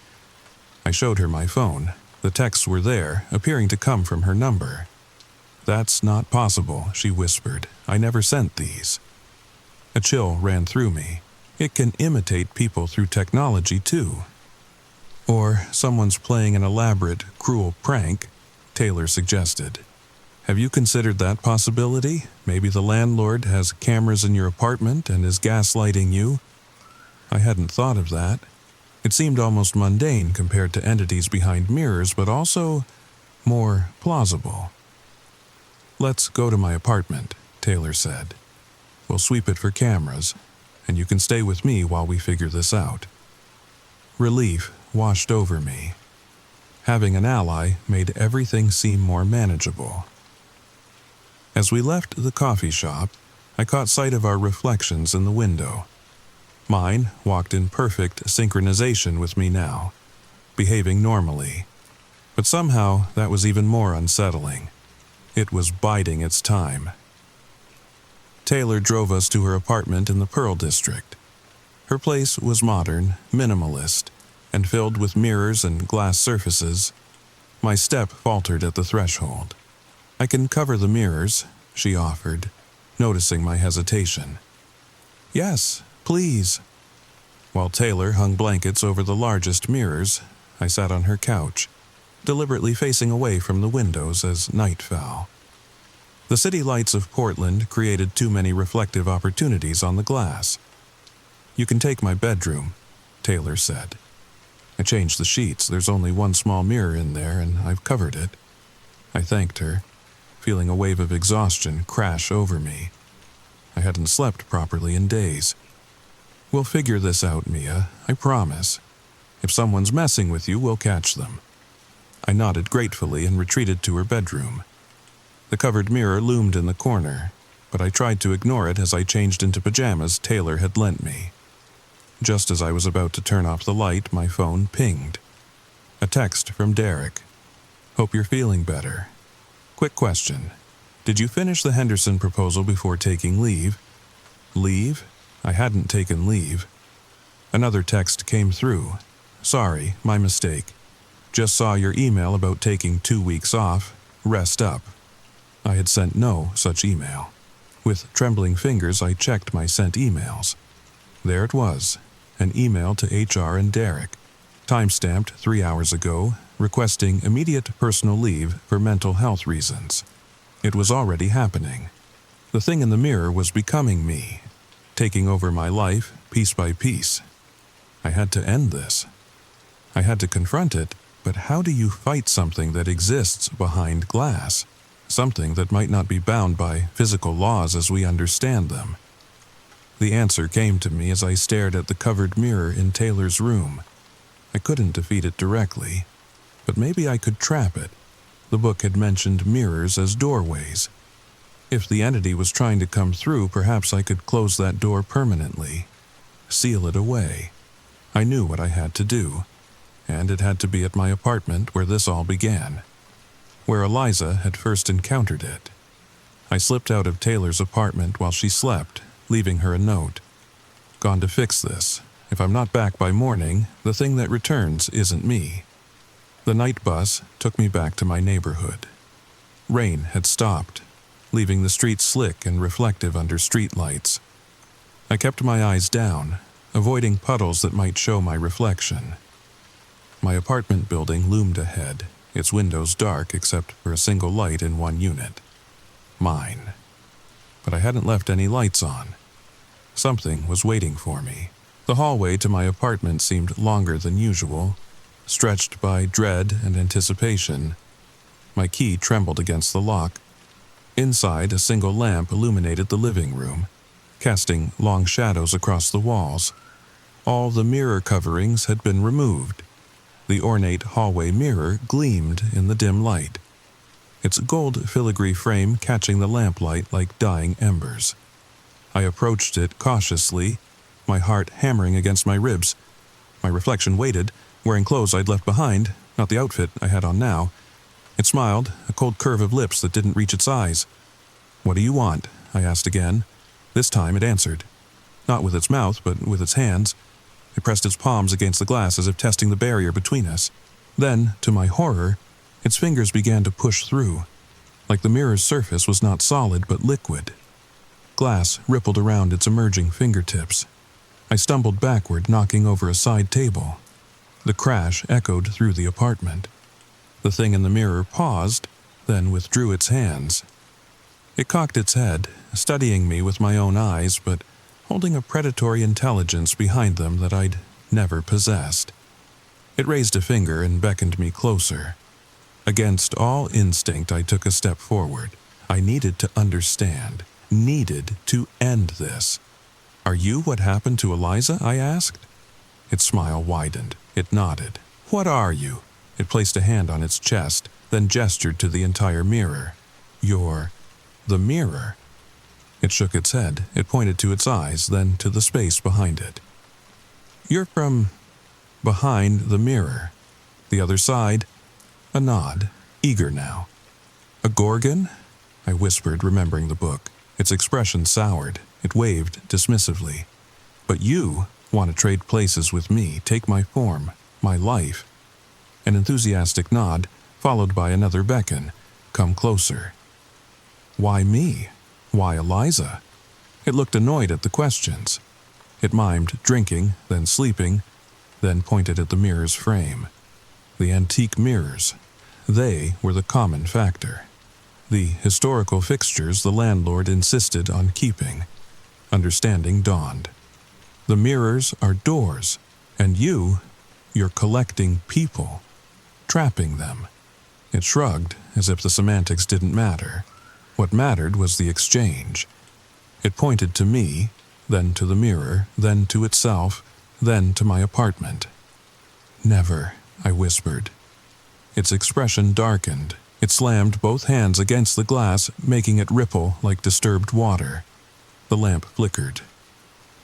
I showed her my phone. The texts were there, appearing to come from her number. That's not possible, she whispered. I never sent these. A chill ran through me. It can imitate people through technology, too. Or someone's playing an elaborate, cruel prank, Taylor suggested. Have you considered that possibility? Maybe the landlord has cameras in your apartment and is gaslighting you? I hadn't thought of that. It seemed almost mundane compared to entities behind mirrors, but also more plausible. Let's go to my apartment, Taylor said. We'll sweep it for cameras, and you can stay with me while we figure this out. Relief washed over me. Having an ally made everything seem more manageable. As we left the coffee shop, I caught sight of our reflections in the window. Mine walked in perfect synchronization with me now, behaving normally. But somehow that was even more unsettling. It was biding its time. Taylor drove us to her apartment in the Pearl District. Her place was modern, minimalist, and filled with mirrors and glass surfaces. My step faltered at the threshold. I can cover the mirrors, she offered, noticing my hesitation. Yes, please. While Taylor hung blankets over the largest mirrors, I sat on her couch, deliberately facing away from the windows as night fell. The city lights of Portland created too many reflective opportunities on the glass. You can take my bedroom, Taylor said. I changed the sheets. There's only one small mirror in there, and I've covered it. I thanked her, feeling a wave of exhaustion crash over me. I hadn't slept properly in days. We'll figure this out, Mia, I promise. If someone's messing with you, we'll catch them. I nodded gratefully and retreated to her bedroom. The covered mirror loomed in the corner, but I tried to ignore it as I changed into pajamas Taylor had lent me. Just as I was about to turn off the light, my phone pinged. A text from Derek. Hope you're feeling better. Quick question. Did you finish the Henderson proposal before taking leave? Leave? I hadn't taken leave. Another text came through. Sorry, my mistake. Just saw your email about taking 2 weeks off. Rest up. I had sent no such email. With trembling fingers, I checked my sent emails. There it was, an email to HR and Derek, timestamped 3 hours ago, requesting immediate personal leave for mental health reasons. It was already happening. The thing in the mirror was becoming me, taking over my life piece by piece. I had to end this. I had to confront it, but how do you fight something that exists behind glass? Something that might not be bound by physical laws as we understand them. The answer came to me as I stared at the covered mirror in Taylor's room. I couldn't defeat it directly, but maybe I could trap it. The book had mentioned mirrors as doorways. If the entity was trying to come through, perhaps I could close that door permanently, seal it away. I knew what I had to do, and it had to be at my apartment where this all began, where Eliza had first encountered it. I slipped out of Taylor's apartment while she slept, leaving her a note. Gone to fix this. If I'm not back by morning, the thing that returns isn't me. The night bus took me back to my neighborhood. Rain had stopped, leaving the streets slick and reflective under streetlights. I kept my eyes down, avoiding puddles that might show my reflection. My apartment building loomed ahead, its windows dark except for a single light in one unit. Mine. But I hadn't left any lights on. Something was waiting for me. The hallway to my apartment seemed longer than usual, stretched by dread and anticipation. My key trembled against the lock. Inside, a single lamp illuminated the living room, casting long shadows across the walls. All the mirror coverings had been removed. The ornate hallway mirror gleamed in the dim light, its gold filigree frame catching the lamplight like dying embers. I approached it cautiously, my heart hammering against my ribs. My reflection waited, wearing clothes I'd left behind, not the outfit I had on now. It smiled, a cold curve of lips that didn't reach its eyes. "What do you want?" I asked again. This time it answered. Not with its mouth, but with its hands. It pressed its palms against the glass as if testing the barrier between us. Then, to my horror, its fingers began to push through, like the mirror's surface was not solid but liquid. Glass rippled around its emerging fingertips. I stumbled backward, knocking over a side table. The crash echoed through the apartment. The thing in the mirror paused, then withdrew its hands. It cocked its head, studying me with my own eyes, but holding a predatory intelligence behind them that I'd never possessed. It raised a finger and beckoned me closer. Against all instinct, I took a step forward. I needed to understand, needed to end this. "Are you what happened to Eliza?" I asked. Its smile widened. It nodded. "What are you?" It placed a hand on its chest, then gestured to the entire mirror. "You're the mirror." It shook its head. It pointed to its eyes, then to the space behind it. "You're from behind the mirror. The other side." A nod, eager now. "A gorgon?" I whispered, remembering the book. Its expression soured. It waved dismissively. "But you want to trade places with me, take my form, my life." An enthusiastic nod, followed by another beckon. "Come closer." "Why me? Why Eliza?" It looked annoyed at the questions. It mimed drinking, then sleeping, then pointed at the mirror's frame. The antique mirrors. They were the common factor. The historical fixtures the landlord insisted on keeping. Understanding dawned. The mirrors are doors, and you're collecting people, trapping them. It shrugged, as if the semantics didn't matter. What mattered was the exchange. It pointed to me, then to the mirror, then to itself, then to my apartment. "Never," I whispered. Its expression darkened. It slammed both hands against the glass, making it ripple like disturbed water. The lamp flickered.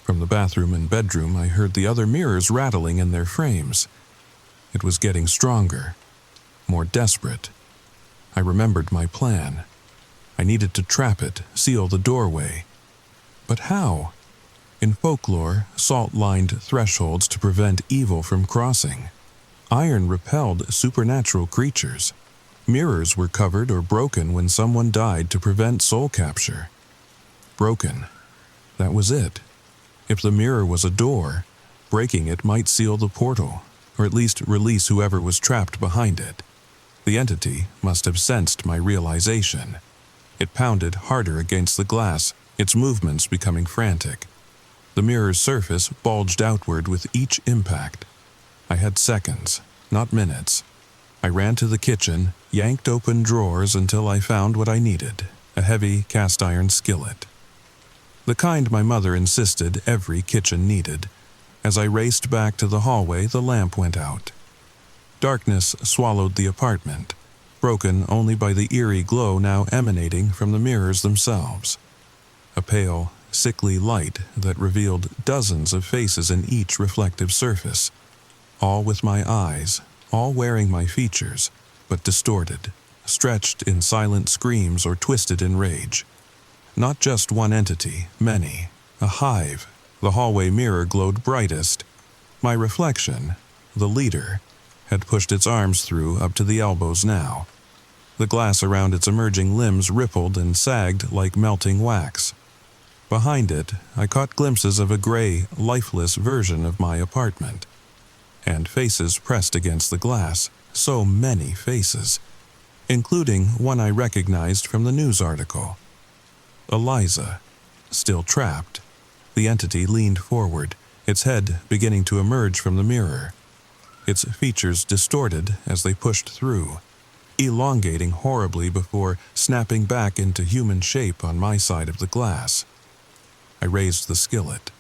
From the bathroom and bedroom, I heard the other mirrors rattling in their frames. It was getting stronger, more desperate. I remembered my plan. I needed to trap it, seal the doorway. But how? In folklore, salt lined thresholds to prevent evil from crossing. Iron repelled supernatural creatures. Mirrors were covered or broken when someone died to prevent soul capture. Broken. That was it. If the mirror was a door, breaking it might seal the portal, or at least release whoever was trapped behind it. The entity must have sensed my realization. It pounded harder against the glass, its movements becoming frantic. The mirror's surface bulged outward with each impact. I had seconds, not minutes. I ran to the kitchen, yanked open drawers until I found what I needed, a heavy cast-iron skillet. The kind my mother insisted every kitchen needed. As I raced back to the hallway, the lamp went out. Darkness swallowed the apartment, broken only by the eerie glow now emanating from the mirrors themselves. A pale, sickly light that revealed dozens of faces in each reflective surface, all with my eyes, all wearing my features, but distorted, stretched in silent screams or twisted in rage. Not just one entity, many, a hive. The hallway mirror glowed brightest. My reflection, the leader, had pushed its arms through up to the elbows now. The glass around its emerging limbs rippled and sagged like melting wax. Behind it, I caught glimpses of a gray, lifeless version of my apartment. And faces pressed against the glass, so many faces, including one I recognized from the news article. Eliza. Still trapped, the entity leaned forward, its head beginning to emerge from the mirror. Its features distorted as they pushed through, elongating horribly before snapping back into human shape on my side of the glass. I raised the skillet.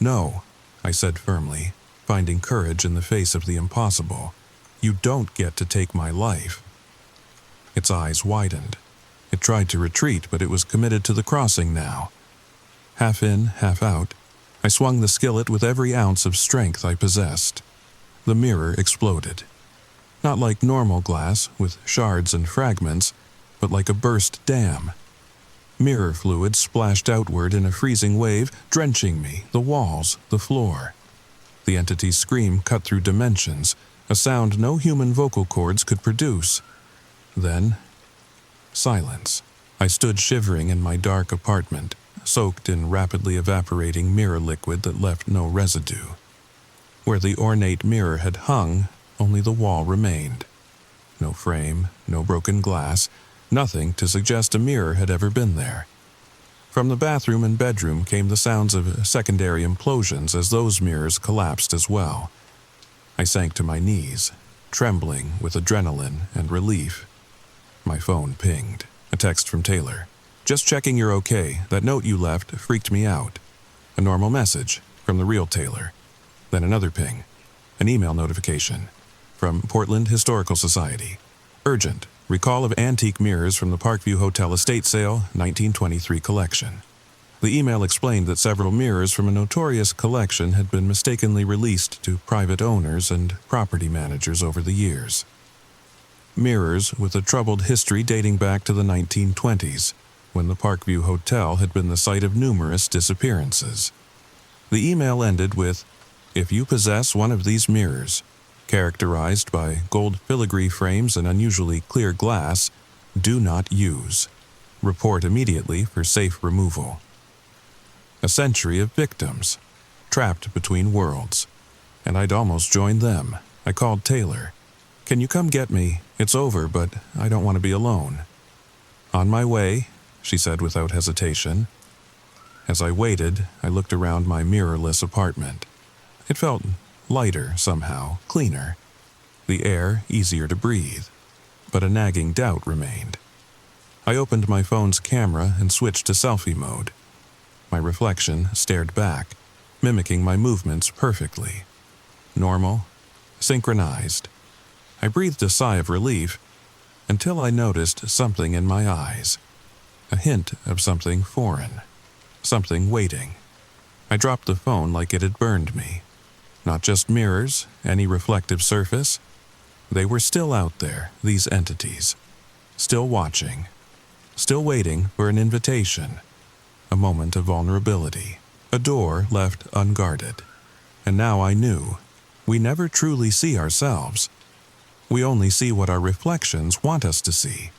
"No," I said firmly, finding courage in the face of the impossible. "You don't get to take my life." Its eyes widened. It tried to retreat, but it was committed to the crossing now. Half in, half out, I swung the skillet with every ounce of strength I possessed. The mirror exploded. Not like normal glass, with shards and fragments, but like a burst dam. Mirror fluid splashed outward in a freezing wave, drenching me, the walls, the floor. The entity's scream cut through dimensions, a sound no human vocal cords could produce. Then, silence. I stood shivering in my dark apartment, soaked in rapidly evaporating mirror liquid that left no residue. Where the ornate mirror had hung, only the wall remained. No frame, no broken glass, nothing to suggest a mirror had ever been there. From the bathroom and bedroom came the sounds of secondary implosions as those mirrors collapsed as well. I sank to my knees, trembling with adrenaline and relief. My phone pinged. A text from Taylor. "Just checking you're okay. That note you left freaked me out." A normal message from the real Taylor. Then another ping. An email notification from Portland Historical Society. "Urgent. Recall of antique mirrors from the Parkview Hotel estate sale, 1923 collection." The email explained that several mirrors from a notorious collection had been mistakenly released to private owners and property managers over the years. Mirrors with a troubled history dating back to the 1920s, when the Parkview Hotel had been the site of numerous disappearances. The email ended with, "If you possess one of these mirrors, characterized by gold filigree frames and unusually clear glass, do not use. Report immediately for safe removal." A century of victims, trapped between worlds. And I'd almost joined them. I called Taylor. "Can you come get me? It's over, but I don't want to be alone." "On my way," she said without hesitation. As I waited, I looked around my mirrorless apartment. It felt lighter somehow, cleaner. The air easier to breathe. But a nagging doubt remained. I opened my phone's camera and switched to selfie mode. My reflection stared back, mimicking my movements perfectly. Normal, synchronized. I breathed a sigh of relief until I noticed something in my eyes. A hint of something foreign. Something waiting. I dropped the phone like it had burned me. Not just mirrors, any reflective surface. They were still out there, these entities. Still watching. Still waiting for an invitation. A moment of vulnerability. A door left unguarded. And now I knew. We never truly see ourselves. We only see what our reflections want us to see.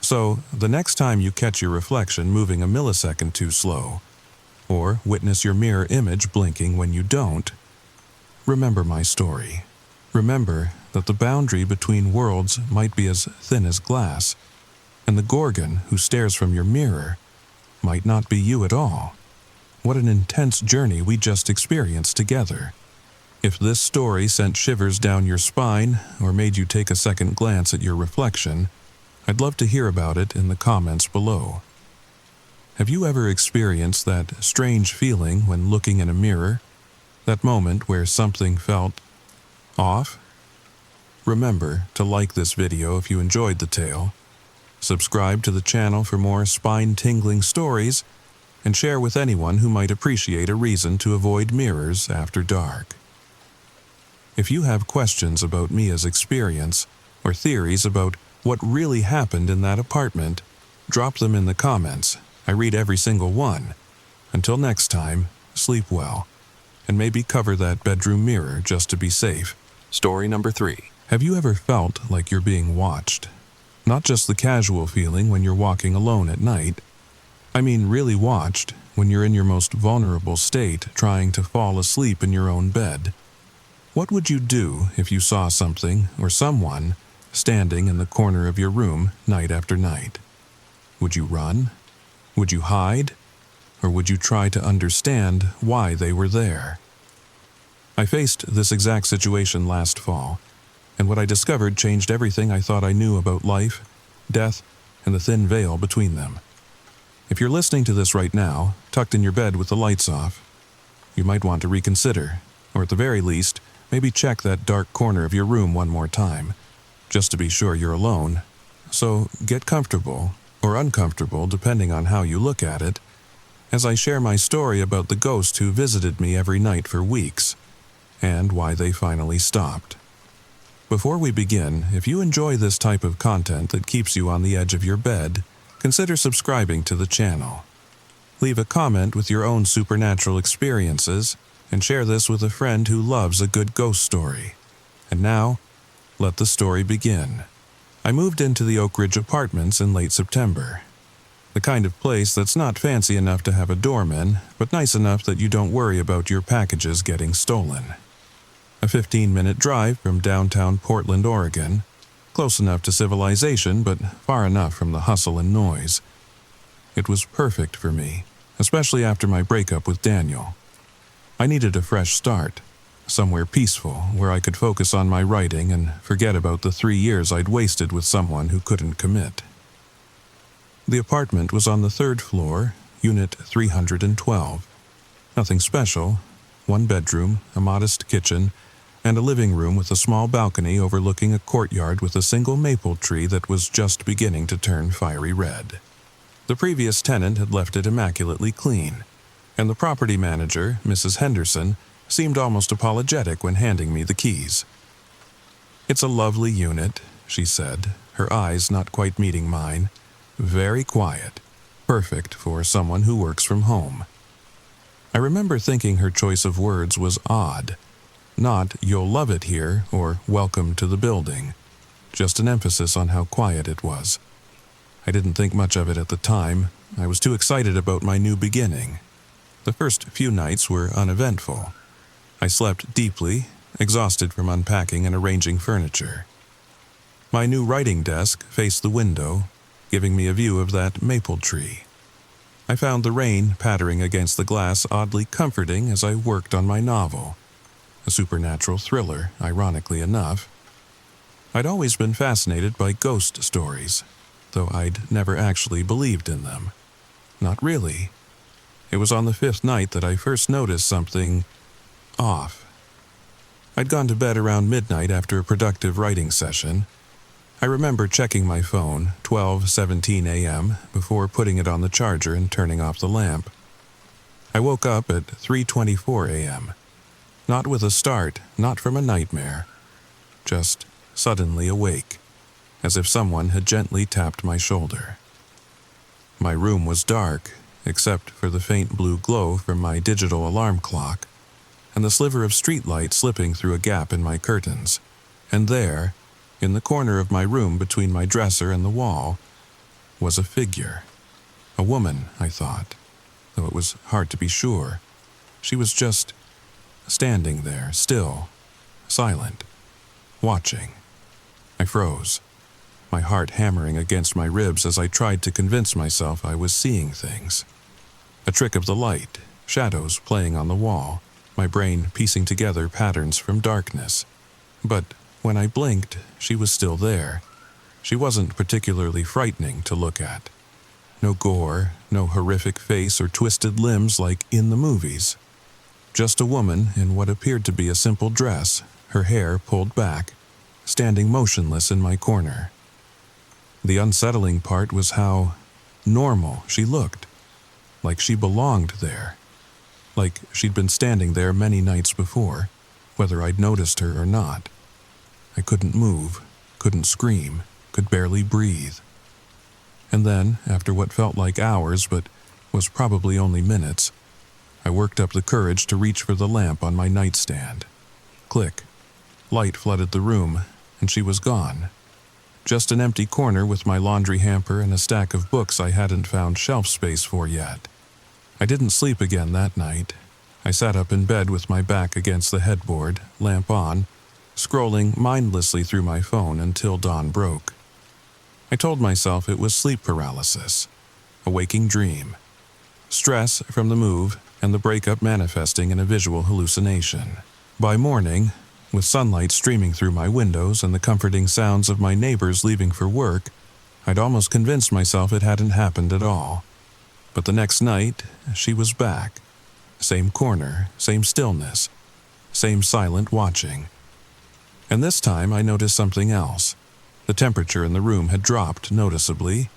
So, the next time you catch your reflection moving a millisecond too slow, or witness your mirror image blinking when you don't, remember my story. Remember that the boundary between worlds might be as thin as glass, and the Gorgon who stares from your mirror might not be you at all. What an intense journey we just experienced together. If this story sent shivers down your spine or made you take a second glance at your reflection, I'd love to hear about it in the comments below. Have you ever experienced that strange feeling when looking in a mirror? That moment where something felt off? Remember to like this video if you enjoyed the tale, subscribe to the channel for more spine-tingling stories, and share with anyone who might appreciate a reason to avoid mirrors after dark. If you have questions about Mia's experience or theories about what really happened in that apartment, drop them in the comments. I read every single one. Until next time, sleep well, and maybe cover that bedroom mirror just to be safe. Story number 3. Have you ever felt like you're being watched? Not just the casual feeling when you're walking alone at night. I mean really watched when you're in your most vulnerable state trying to fall asleep in your own bed. What would you do if you saw something or someone standing in the corner of your room night after night? Would you run? Would you hide? Or would you try to understand why they were there? I faced this exact situation last fall, and what I discovered changed everything I thought I knew about life, death, and the thin veil between them. If you're listening to this right now, tucked in your bed with the lights off, you might want to reconsider, or at the very least, maybe check that dark corner of your room one more time, just to be sure you're alone. So get comfortable, or uncomfortable depending on how you look at it, as I share my story about the ghost who visited me every night for weeks, and why they finally stopped. Before we begin, if you enjoy this type of content that keeps you on the edge of your bed, consider subscribing to the channel. Leave a comment with your own supernatural experiences, and share this with a friend who loves a good ghost story. And now, let the story begin. I moved into the Oak Ridge Apartments in late September. The kind of place that's not fancy enough to have a doorman, but nice enough that you don't worry about your packages getting stolen. A 15-minute drive from downtown Portland, Oregon, close enough to civilization but far enough from the hustle and noise. It was perfect for me, especially after my breakup with Daniel. I needed a fresh start, somewhere peaceful where I could focus on my writing and forget about the 3 years I'd wasted with someone who couldn't commit. The apartment was on the 3rd floor, unit 312. Nothing special, 1 bedroom, a modest kitchen, and a living room with a small balcony overlooking a courtyard with a single maple tree that was just beginning to turn fiery red. The previous tenant had left it immaculately clean, and the property manager, Mrs. Henderson, seemed almost apologetic when handing me the keys. "It's a lovely unit," she said, her eyes not quite meeting mine. "Very quiet, perfect for someone who works from home." I remember thinking her choice of words was odd. Not "you'll love it here" or "welcome to the building," just an emphasis on how quiet it was. I didn't think much of it at the time. I was too excited about my new beginning. The first few nights were uneventful. I slept deeply, exhausted from unpacking and arranging furniture. My new writing desk faced the window, giving me a view of that maple tree. I found the rain pattering against the glass oddly comforting as I worked on my novel, a supernatural thriller, ironically enough. I'd always been fascinated by ghost stories, though I'd never actually believed in them. Not really. It was on the 5th night that I first noticed something off. I'd gone to bed around midnight after a productive writing session. I remember checking my phone, 12:17 a.m., before putting it on the charger and turning off the lamp. I woke up at 3:24 a.m., not with a start, not from a nightmare, just suddenly awake, as if someone had gently tapped my shoulder. My room was dark, except for the faint blue glow from my digital alarm clock, and the sliver of streetlight slipping through a gap in my curtains. And there, in the corner of my room between my dresser and the wall, was a figure. A woman, I thought, though it was hard to be sure. She was just standing there, still, silent, watching. I froze, my heart hammering against my ribs as I tried to convince myself I was seeing things. A trick of the light, shadows playing on the wall, my brain piecing together patterns from darkness. But when I blinked, she was still there. She wasn't particularly frightening to look at. No gore, no horrific face or twisted limbs like in the movies. Just a woman in what appeared to be a simple dress, her hair pulled back, standing motionless in my corner. The unsettling part was how normal she looked, like she belonged there, like she'd been standing there many nights before, whether I'd noticed her or not. I couldn't move, couldn't scream, could barely breathe. And then, after what felt like hours but was probably only minutes, I worked up the courage to reach for the lamp on my nightstand. Click. Light flooded the room, and she was gone. Just an empty corner with my laundry hamper and a stack of books I hadn't found shelf space for yet. I didn't sleep again that night. I sat up in bed with my back against the headboard, lamp on, scrolling mindlessly through my phone until dawn broke. I told myself it was sleep paralysis, a waking dream. Stress from the move and the breakup manifesting in a visual hallucination. By morning, with sunlight streaming through my windows and the comforting sounds of my neighbors leaving for work, I'd almost convinced myself it hadn't happened at all. But the next night, she was back. Same corner, same stillness, same silent watching. And this time I noticed something else. The temperature in the room had dropped noticeably.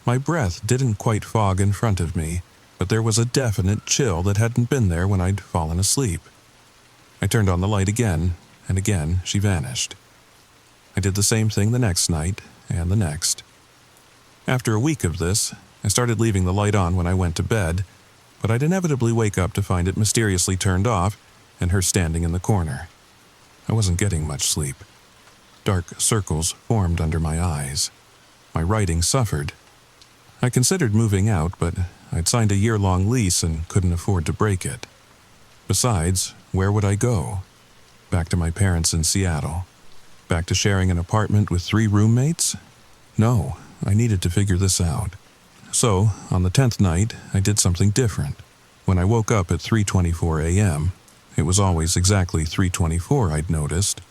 My breath didn't quite fog in front of me, but there was a definite chill that hadn't been there when I'd fallen asleep. I turned on the light again, and again she vanished. I did the same thing the next night, and the next. After a week of this, I started leaving the light on when I went to bed, but I'd inevitably wake up to find it mysteriously turned off and her standing in the corner. I wasn't getting much sleep. Dark circles formed under my eyes. My writing suffered. I considered moving out, but I'd signed a year-long lease and couldn't afford to break it. Besides, where would I go? Back to my parents in Seattle? Back to sharing an apartment with 3 roommates? No, I needed to figure this out. So, on the 10th night, I did something different. When I woke up at 3:24 a.m., it was always exactly 3:24 I'd noticed,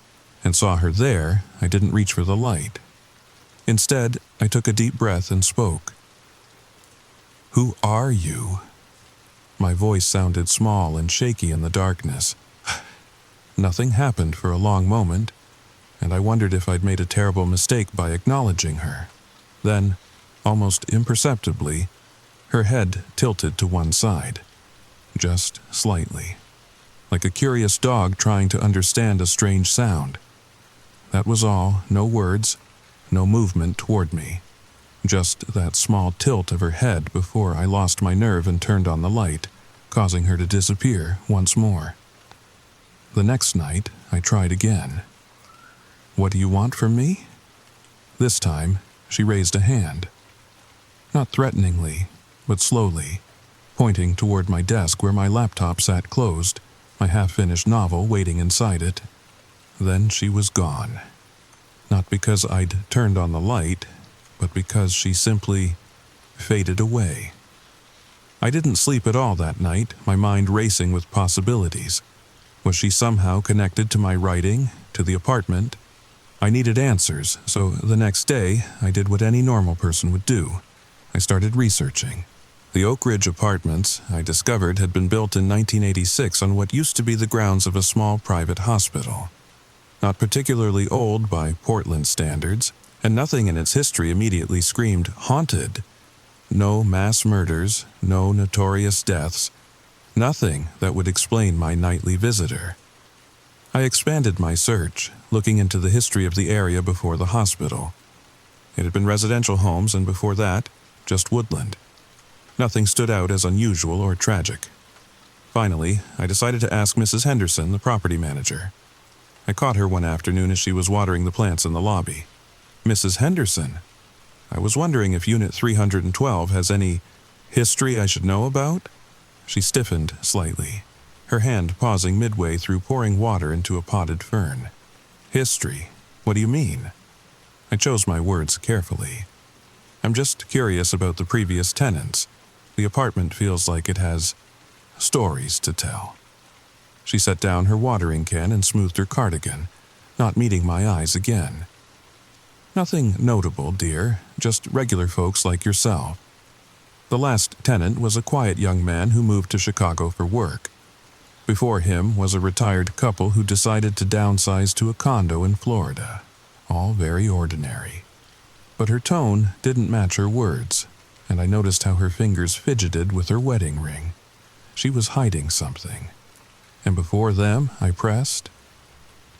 and saw her there, I didn't reach for the light. Instead, I took a deep breath and spoke. "Who are you?" My voice sounded small and shaky in the darkness. Nothing happened for a long moment, and I wondered if I'd made a terrible mistake by acknowledging her. Then, almost imperceptibly, her head tilted to one side, just slightly, like a curious dog trying to understand a strange sound. That was all, no words, no movement toward me. Just that small tilt of her head before I lost my nerve and turned on the light, causing her to disappear once more. The next night, I tried again. "What do you want from me?" This time, she raised a hand. Not threateningly, but slowly, pointing toward my desk where my laptop sat closed, my half-finished novel waiting inside it. Then she was gone. Not because I'd turned on the light, but because she simply faded away. I didn't sleep at all that night, my mind racing with possibilities. Was she somehow connected to my writing, to the apartment? I needed answers, so the next day I did what any normal person would do. I started researching. The Oak Ridge apartments, I discovered, had been built in 1986 on what used to be the grounds of a small private hospital. Not particularly old by Portland standards, and nothing in its history immediately screamed haunted. No mass murders, no notorious deaths, nothing that would explain my nightly visitor. I expanded my search, looking into the history of the area before the hospital. It had been residential homes, and before that, just woodland. Nothing stood out as unusual or tragic. Finally, I decided to ask Mrs. Henderson, the property manager. I caught her one afternoon as she was watering the plants in the lobby. "Mrs. Henderson, I was wondering if Unit 312 has any history I should know about?" She stiffened slightly, her hand pausing midway through pouring water into a potted fern. "History? What do you mean?" I chose my words carefully. "I'm just curious about the previous tenants. The apartment feels like it has stories to tell." She set down her watering can and smoothed her cardigan, not meeting my eyes again. "Nothing notable, dear, just regular folks like yourself. The last tenant was a quiet young man who moved to Chicago for work. Before him was a retired couple who decided to downsize to a condo in Florida. All very ordinary." But her tone didn't match her words, and I noticed how her fingers fidgeted with her wedding ring. She was hiding something. "And before them," I pressed.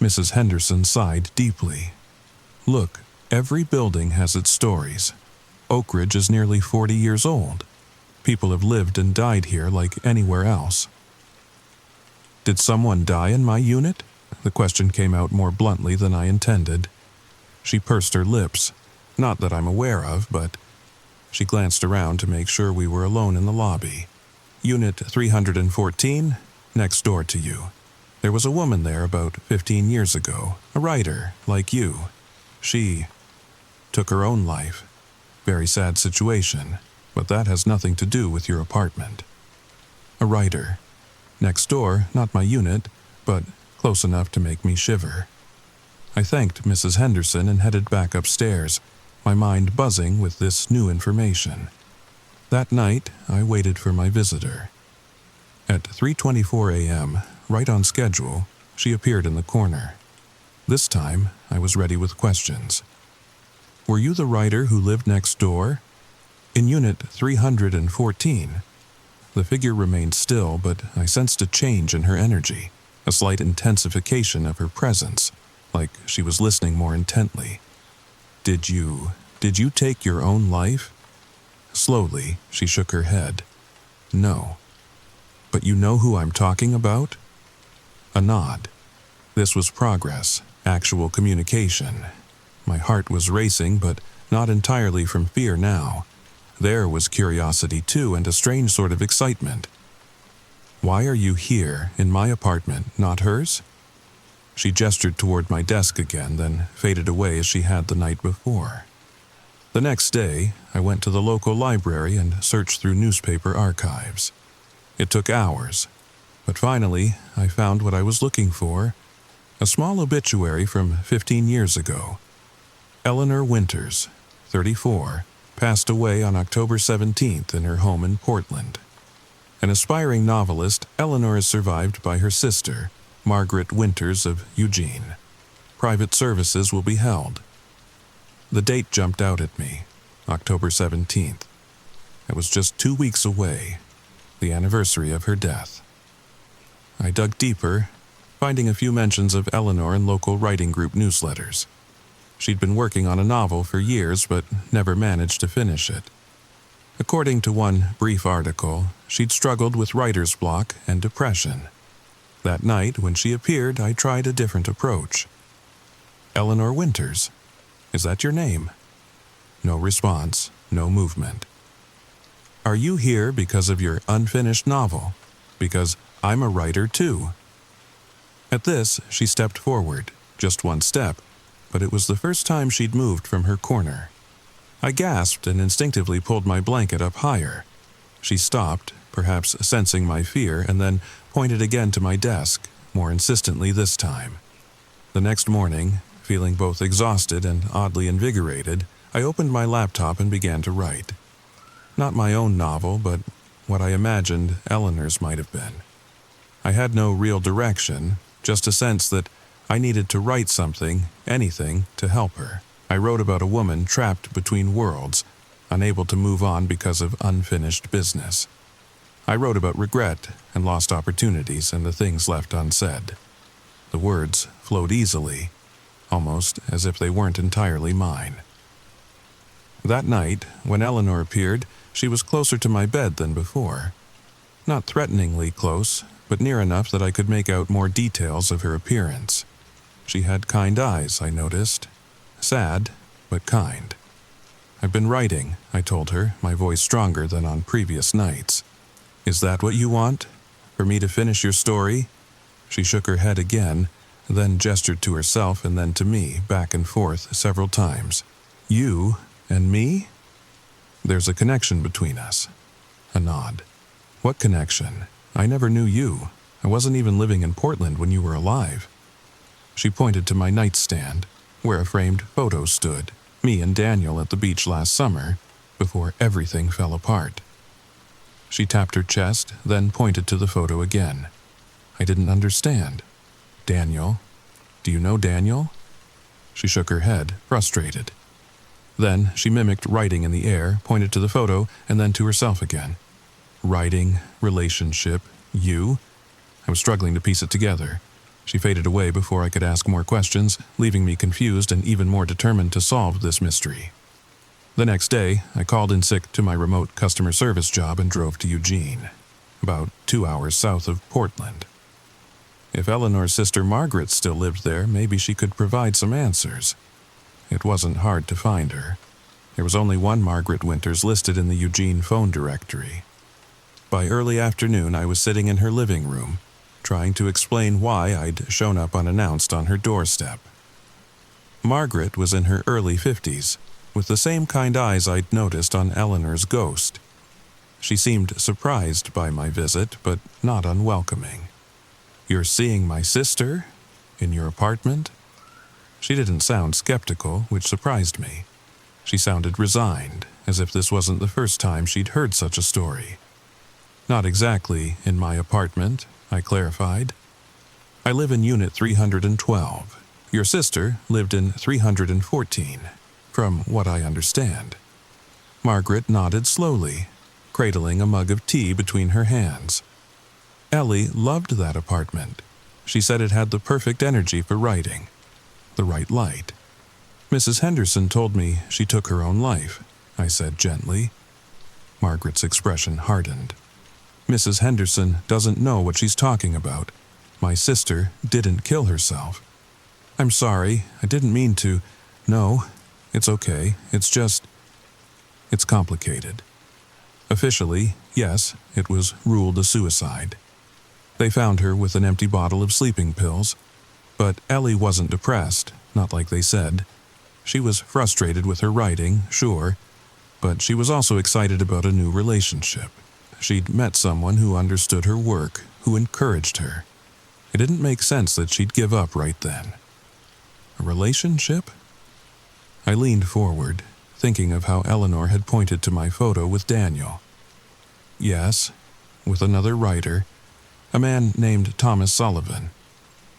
Mrs. Henderson sighed deeply. "Look, every building has its stories. Oak Ridge is nearly 40 years old. People have lived and died here like anywhere else." "Did someone die in my unit?" The question came out more bluntly than I intended. She pursed her lips. Not that I'm aware of, but she glanced around to make sure we were alone in the lobby. "Unit 314, next door to you. There was a woman there about 15 years ago, a writer, like you. She took her own life. Very sad situation. but that has nothing to do with your apartment. A writer. Next door, not my unit, but close enough to make me shiver. I thanked Mrs. Henderson and headed back upstairs, my mind buzzing with this new information. That night, I waited for my visitor. At 3:24 a.m., right on schedule, she appeared in the corner. This time, I was ready with questions. Were you the writer who lived next door? In Unit 314. The figure remained still, but I sensed a change in her energy, a slight intensification of her presence, like she was listening more intently. Did you take your own life? Slowly, she shook her head. No. But you know who I'm talking about? A nod. This was progress, actual communication. My heart was racing, but not entirely from fear now. There was curiosity too, and a strange sort of excitement. Why are you here, in my apartment, not hers? She gestured toward my desk again, then faded away as she had the night before. The next day, I went to the local library and searched through newspaper archives. It took hours, but finally I found what I was looking for, a small obituary from 15 years ago. Eleanor Winters, 34, passed away on October 17th in her home in Portland. An aspiring novelist, Eleanor is survived by her sister, Margaret Winters of Eugene. Private services will be held. The date jumped out at me, October 17th. It was just 2 weeks away, the anniversary of her death. I dug deeper, finding a few mentions of Eleanor in local writing group newsletters. She'd been working on a novel for years, but never managed to finish it. According to one brief article, she'd struggled with writer's block and depression. That night, when she appeared, I tried a different approach. Eleanor Winters, is that your name? No response, no movement. Are you here because of your unfinished novel? Because I'm a writer too. At this, she stepped forward, just one step, but it was the first time she'd moved from her corner. I gasped and instinctively pulled my blanket up higher. She stopped, perhaps sensing my fear, and then pointed again to my desk, more insistently this time. The next morning, feeling both exhausted and oddly invigorated, I opened my laptop and began to write. Not my own novel, but what I imagined Eleanor's might have been. I had no real direction, just a sense that I needed to write something, anything, to help her. I wrote about a woman trapped between worlds, unable to move on because of unfinished business. I wrote about regret and lost opportunities and the things left unsaid. The words flowed easily, almost as if they weren't entirely mine. That night, when Eleanor appeared, she was closer to my bed than before. Not threateningly close, but near enough that I could make out more details of her appearance. She had kind eyes, I noticed. Sad, but kind. I've been writing, I told her, my voice stronger than on previous nights. Is that what you want? For me to finish your story? She shook her head again, then gestured to herself and then to me, back and forth several times. You and me? There's a connection between us. A nod. What connection? I never knew you. I wasn't even living in Portland when you were alive. She pointed to my nightstand, where a framed photo stood, me and Daniel at the beach last summer, before everything fell apart. She tapped her chest, then pointed to the photo again. I didn't understand. Daniel? Do you know Daniel? She shook her head, frustrated. Then she mimicked writing in the air, pointed to the photo, and then to herself again. Writing, relationship, you? I was struggling to piece it together. She faded away before I could ask more questions, leaving me confused and even more determined to solve this mystery. The next day, I called in sick to my remote customer service job and drove to Eugene, about 2 hours south of Portland. If Eleanor's sister Margaret still lived there, maybe she could provide some answers. It wasn't hard to find her. There was only one Margaret Winters listed in the Eugene phone directory. By early afternoon, I was sitting in her living room, trying to explain why I'd shown up unannounced on her doorstep. Margaret was in her early 50s, with the same kind eyes I'd noticed on Eleanor's ghost, She seemed surprised by my visit, but not unwelcoming. "You're seeing my sister? In your apartment?" She didn't sound skeptical, which surprised me. She sounded resigned, as if this wasn't the first time she'd heard such a story. "Not exactly in my apartment," I clarified. "I live in Unit 312. Your sister lived in 314, from what I understand." Margaret nodded slowly, cradling a mug of tea between her hands. "Ellie loved that apartment. She said it had the perfect energy for writing, the right light. Mrs. Henderson told me she took her own life," I said gently. Margaret's expression hardened. "Mrs. Henderson doesn't know what she's talking about. My sister didn't kill herself." "I'm sorry, I didn't mean to." "No, it's okay. It's complicated. Officially, yes, it was ruled a suicide. They found her with an empty bottle of sleeping pills, but Ellie wasn't depressed, not like they said. She was frustrated with her writing, sure, but she was also excited about a new relationship. She'd met someone who understood her work, who encouraged her. It didn't make sense that she'd give up right then." "A relationship?" I leaned forward, thinking of how Eleanor had pointed to my photo with Daniel. "Yes, with another writer, a man named Thomas Sullivan.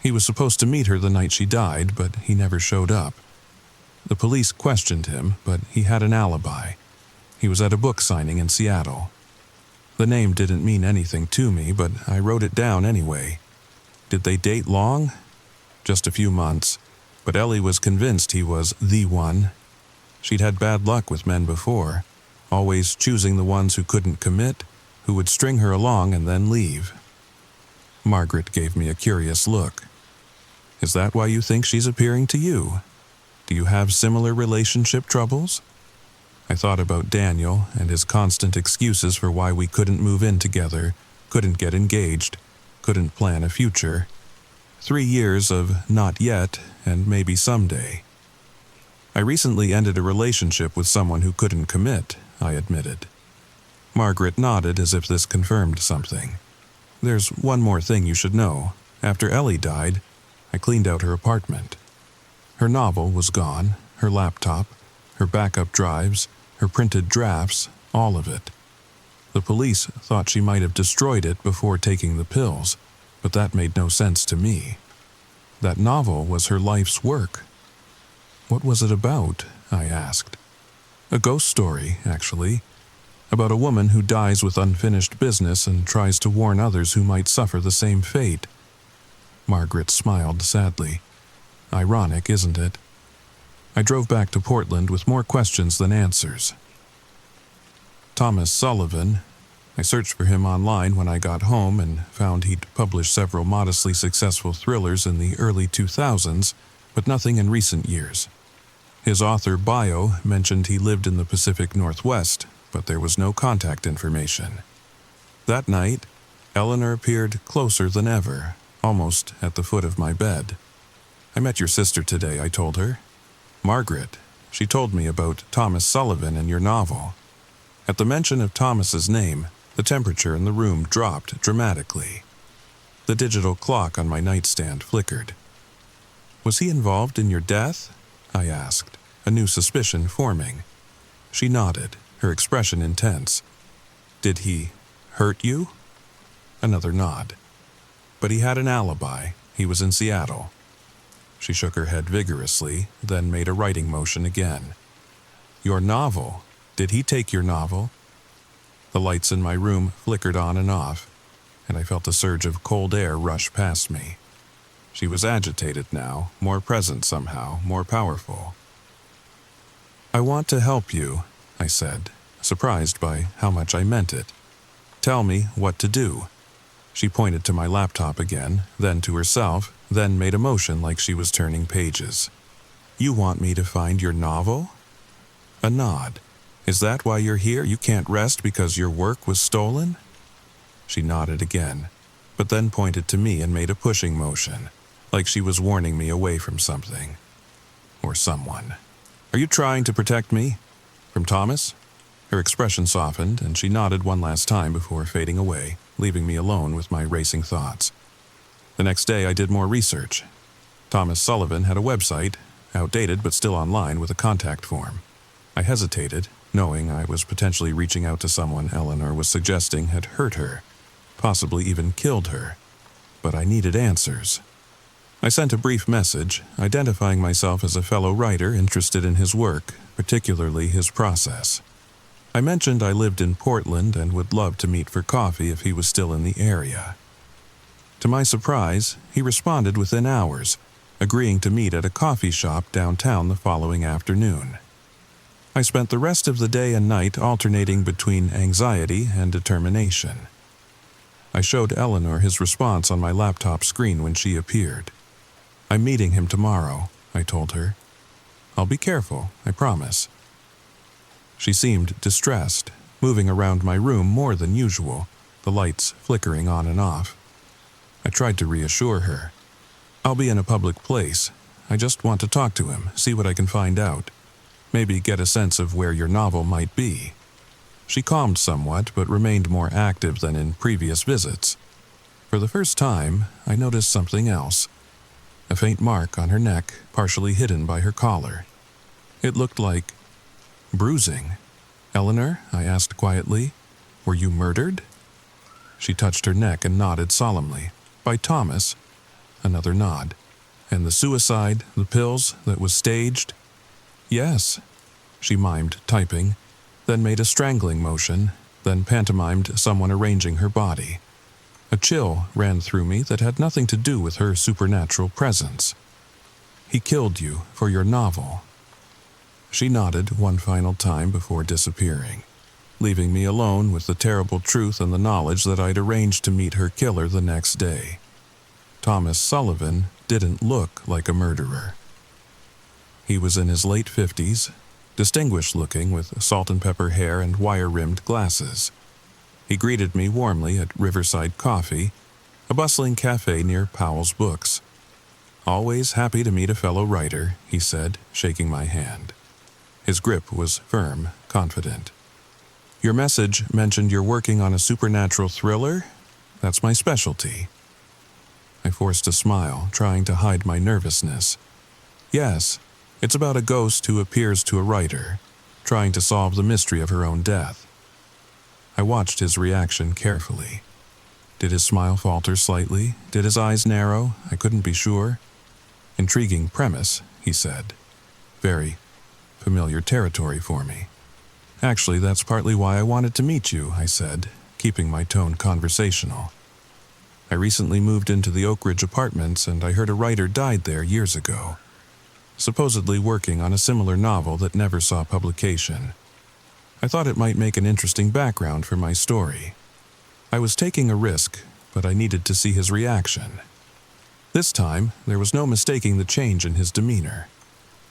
He was supposed to meet her the night she died, but he never showed up. The police questioned him, but he had an alibi. He was at a book signing in Seattle. The name didn't mean anything to me, but I wrote it down anyway. Did they date long? Just a few months, but Ellie was convinced he was the one. She'd had bad luck with men before, always choosing the ones who couldn't commit, who would string her along and then leave." Margaret gave me a curious look. "Is that why you think she's appearing to you? Do you have similar relationship troubles?" I thought about Daniel and his constant excuses for why we couldn't move in together, couldn't get engaged, couldn't plan a future. 3 years of not yet and maybe someday. "I recently ended a relationship with someone who couldn't commit," I admitted. Margaret nodded as if this confirmed something. "There's one more thing you should know. After Ellie died, I cleaned out her apartment. Her novel was gone, her laptop, her backup drives, her printed drafts, all of it. The police thought she might have destroyed it before taking the pills, but that made no sense to me. That novel was her life's work." "What was it about?" I asked. "A ghost story, actually. About a woman who dies with unfinished business and tries to warn others who might suffer the same fate." Margaret smiled sadly. "Ironic, isn't it?" I drove back to Portland with more questions than answers. Thomas Sullivan. I searched for him online when I got home and found he'd published several modestly successful thrillers in the early 2000s, but nothing in recent years. His author bio mentioned he lived in the Pacific Northwest, but there was no contact information. That night, Eleanor appeared closer than ever, almost at the foot of my bed. "I met your sister today," I told her. "Margaret. She told me about Thomas Sullivan and your novel." At the mention of Thomas's name, the temperature in the room dropped dramatically. The digital clock on my nightstand flickered. "Was he involved in your death?" I asked, a new suspicion forming. She nodded, her expression intense. "Did he hurt you?" Another nod. "But he had an alibi. He was in Seattle." She shook her head vigorously, then made a writing motion again. "Your novel. Did he take your novel?" The lights in my room flickered on and off, and I felt a surge of cold air rush past me. She was agitated now, more present somehow, more powerful. "I want to help you," I said, surprised by how much I meant it. "Tell me what to do." She pointed to my laptop again, then to herself, then made a motion like she was turning pages. "You want me to find your novel?" A nod. "Is that why you're here? You can't rest because your work was stolen?" She nodded again, but then pointed to me and made a pushing motion, like she was warning me away from something. Or someone. "Are you trying to protect me? From Thomas?" Her expression softened, and she nodded one last time before fading away, leaving me alone with my racing thoughts. The next day I did more research. Thomas Sullivan had a website, outdated but still online, with a contact form. I hesitated, knowing I was potentially reaching out to someone Eleanor was suggesting had hurt her, possibly even killed her. But I needed answers. I sent a brief message, identifying myself as a fellow writer interested in his work, particularly his process. I mentioned I lived in Portland and would love to meet for coffee if he was still in the area. To my surprise, he responded within hours, agreeing to meet at a coffee shop downtown the following afternoon. I spent the rest of the day and night alternating between anxiety and determination. I showed Eleanor his response on my laptop screen when she appeared. "I'm meeting him tomorrow," I told her. "I'll be careful, I promise." She seemed distressed, moving around my room more than usual, the lights flickering on and off. I tried to reassure her. "I'll be in a public place. I just want to talk to him, see what I can find out. Maybe get a sense of where your novel might be." She calmed somewhat, but remained more active than in previous visits. For the first time, I noticed something else. A faint mark on her neck, partially hidden by her collar. It looked like bruising. "Eleanor," I asked quietly, "were you murdered?" She touched her neck and nodded solemnly. "By Thomas?" Another nod. "And the suicide, the pills, that was staged?" "Yes." She mimed typing, then made a strangling motion, then pantomimed someone arranging her body. A chill ran through me that had nothing to do with her supernatural presence. "He killed you for your novel." She nodded one final time before disappearing, leaving me alone with the terrible truth and the knowledge that I'd arranged to meet her killer the next day. Thomas Sullivan didn't look like a murderer. He was in his late 50s, distinguished-looking with salt and pepper hair and wire-rimmed glasses. He greeted me warmly at Riverside Coffee, a bustling cafe near Powell's Books. "Always happy to meet a fellow writer," he said, shaking my hand. His grip was firm, confident. "Your message mentioned you're working on a supernatural thriller? That's my specialty." I forced a smile, trying to hide my nervousness. "Yes. It's about a ghost who appears to a writer, trying to solve the mystery of her own death." I watched his reaction carefully. Did his smile falter slightly? Did his eyes narrow? I couldn't be sure. "Intriguing premise," he said. "Very familiar territory for me." "Actually, that's partly why I wanted to meet you," I said, keeping my tone conversational. "I recently moved into the Oak Ridge apartments, and I heard a writer died there years ago, supposedly working on a similar novel that never saw publication. I thought it might make an interesting background for my story. I was taking a risk, but I needed to see his reaction." This time, there was no mistaking the change in his demeanor.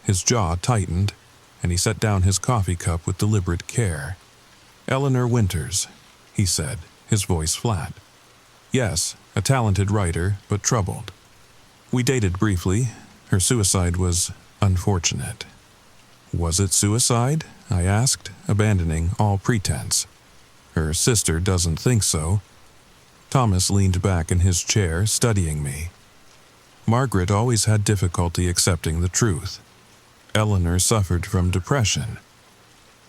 His jaw tightened, and he set down his coffee cup with deliberate care. "Eleanor Winters," he said, his voice flat. "Yes, a talented writer, but troubled. We dated briefly. Her suicide was unfortunate." "Was it suicide?" I asked, abandoning all pretense. "Her sister doesn't think so." Thomas leaned back in his chair, studying me. "Margaret always had difficulty accepting the truth. Eleanor suffered from depression.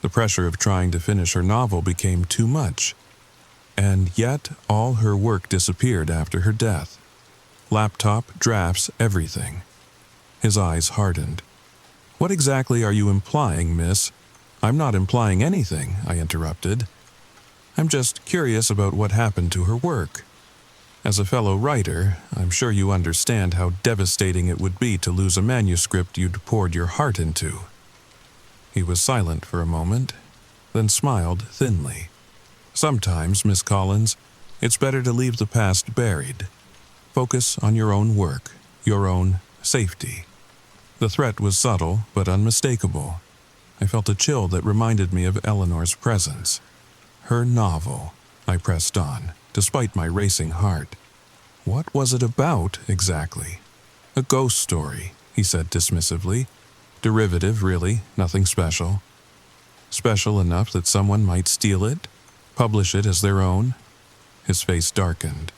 The pressure of trying to finish her novel became too much. And yet, all her work disappeared after her death. Laptop, drafts, everything." His eyes hardened. "What exactly are you implying, miss?" "I'm not implying anything," I interrupted. "I'm just curious about what happened to her work. As a fellow writer, I'm sure you understand how devastating it would be to lose a manuscript you'd poured your heart into." He was silent for a moment, then smiled thinly. "Sometimes, Miss Collins, it's better to leave the past buried. Focus on your own work, your own safety." The threat was subtle but unmistakable. I felt a chill that reminded me of Eleanor's presence. "Her novel," I pressed on, despite my racing heart. "What was it about, exactly?" "A ghost story," he said dismissively. "Derivative, really, nothing special." Special enough that someone might steal it, publish it as their own? His face darkened.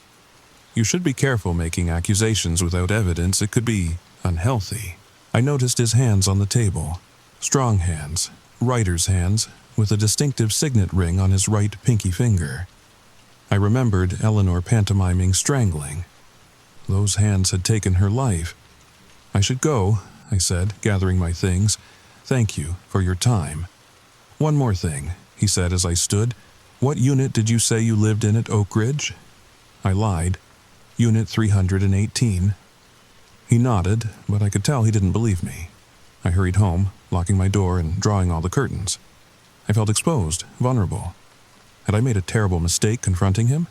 You should be careful making accusations without evidence. It could be unhealthy. I noticed his hands on the table. Strong hands, writer's hands, with a distinctive signet ring on his right pinky finger. I remembered Eleanor pantomiming strangling. Those hands had taken her life. I should go, I said, gathering my things. Thank you for your time. One more thing, he said as I stood. What unit did you say you lived in at Oak Ridge? I lied. Unit 318. He nodded, but I could tell he didn't believe me. I hurried home, locking my door and drawing all the curtains. I felt exposed, vulnerable. Had I made a terrible mistake confronting him?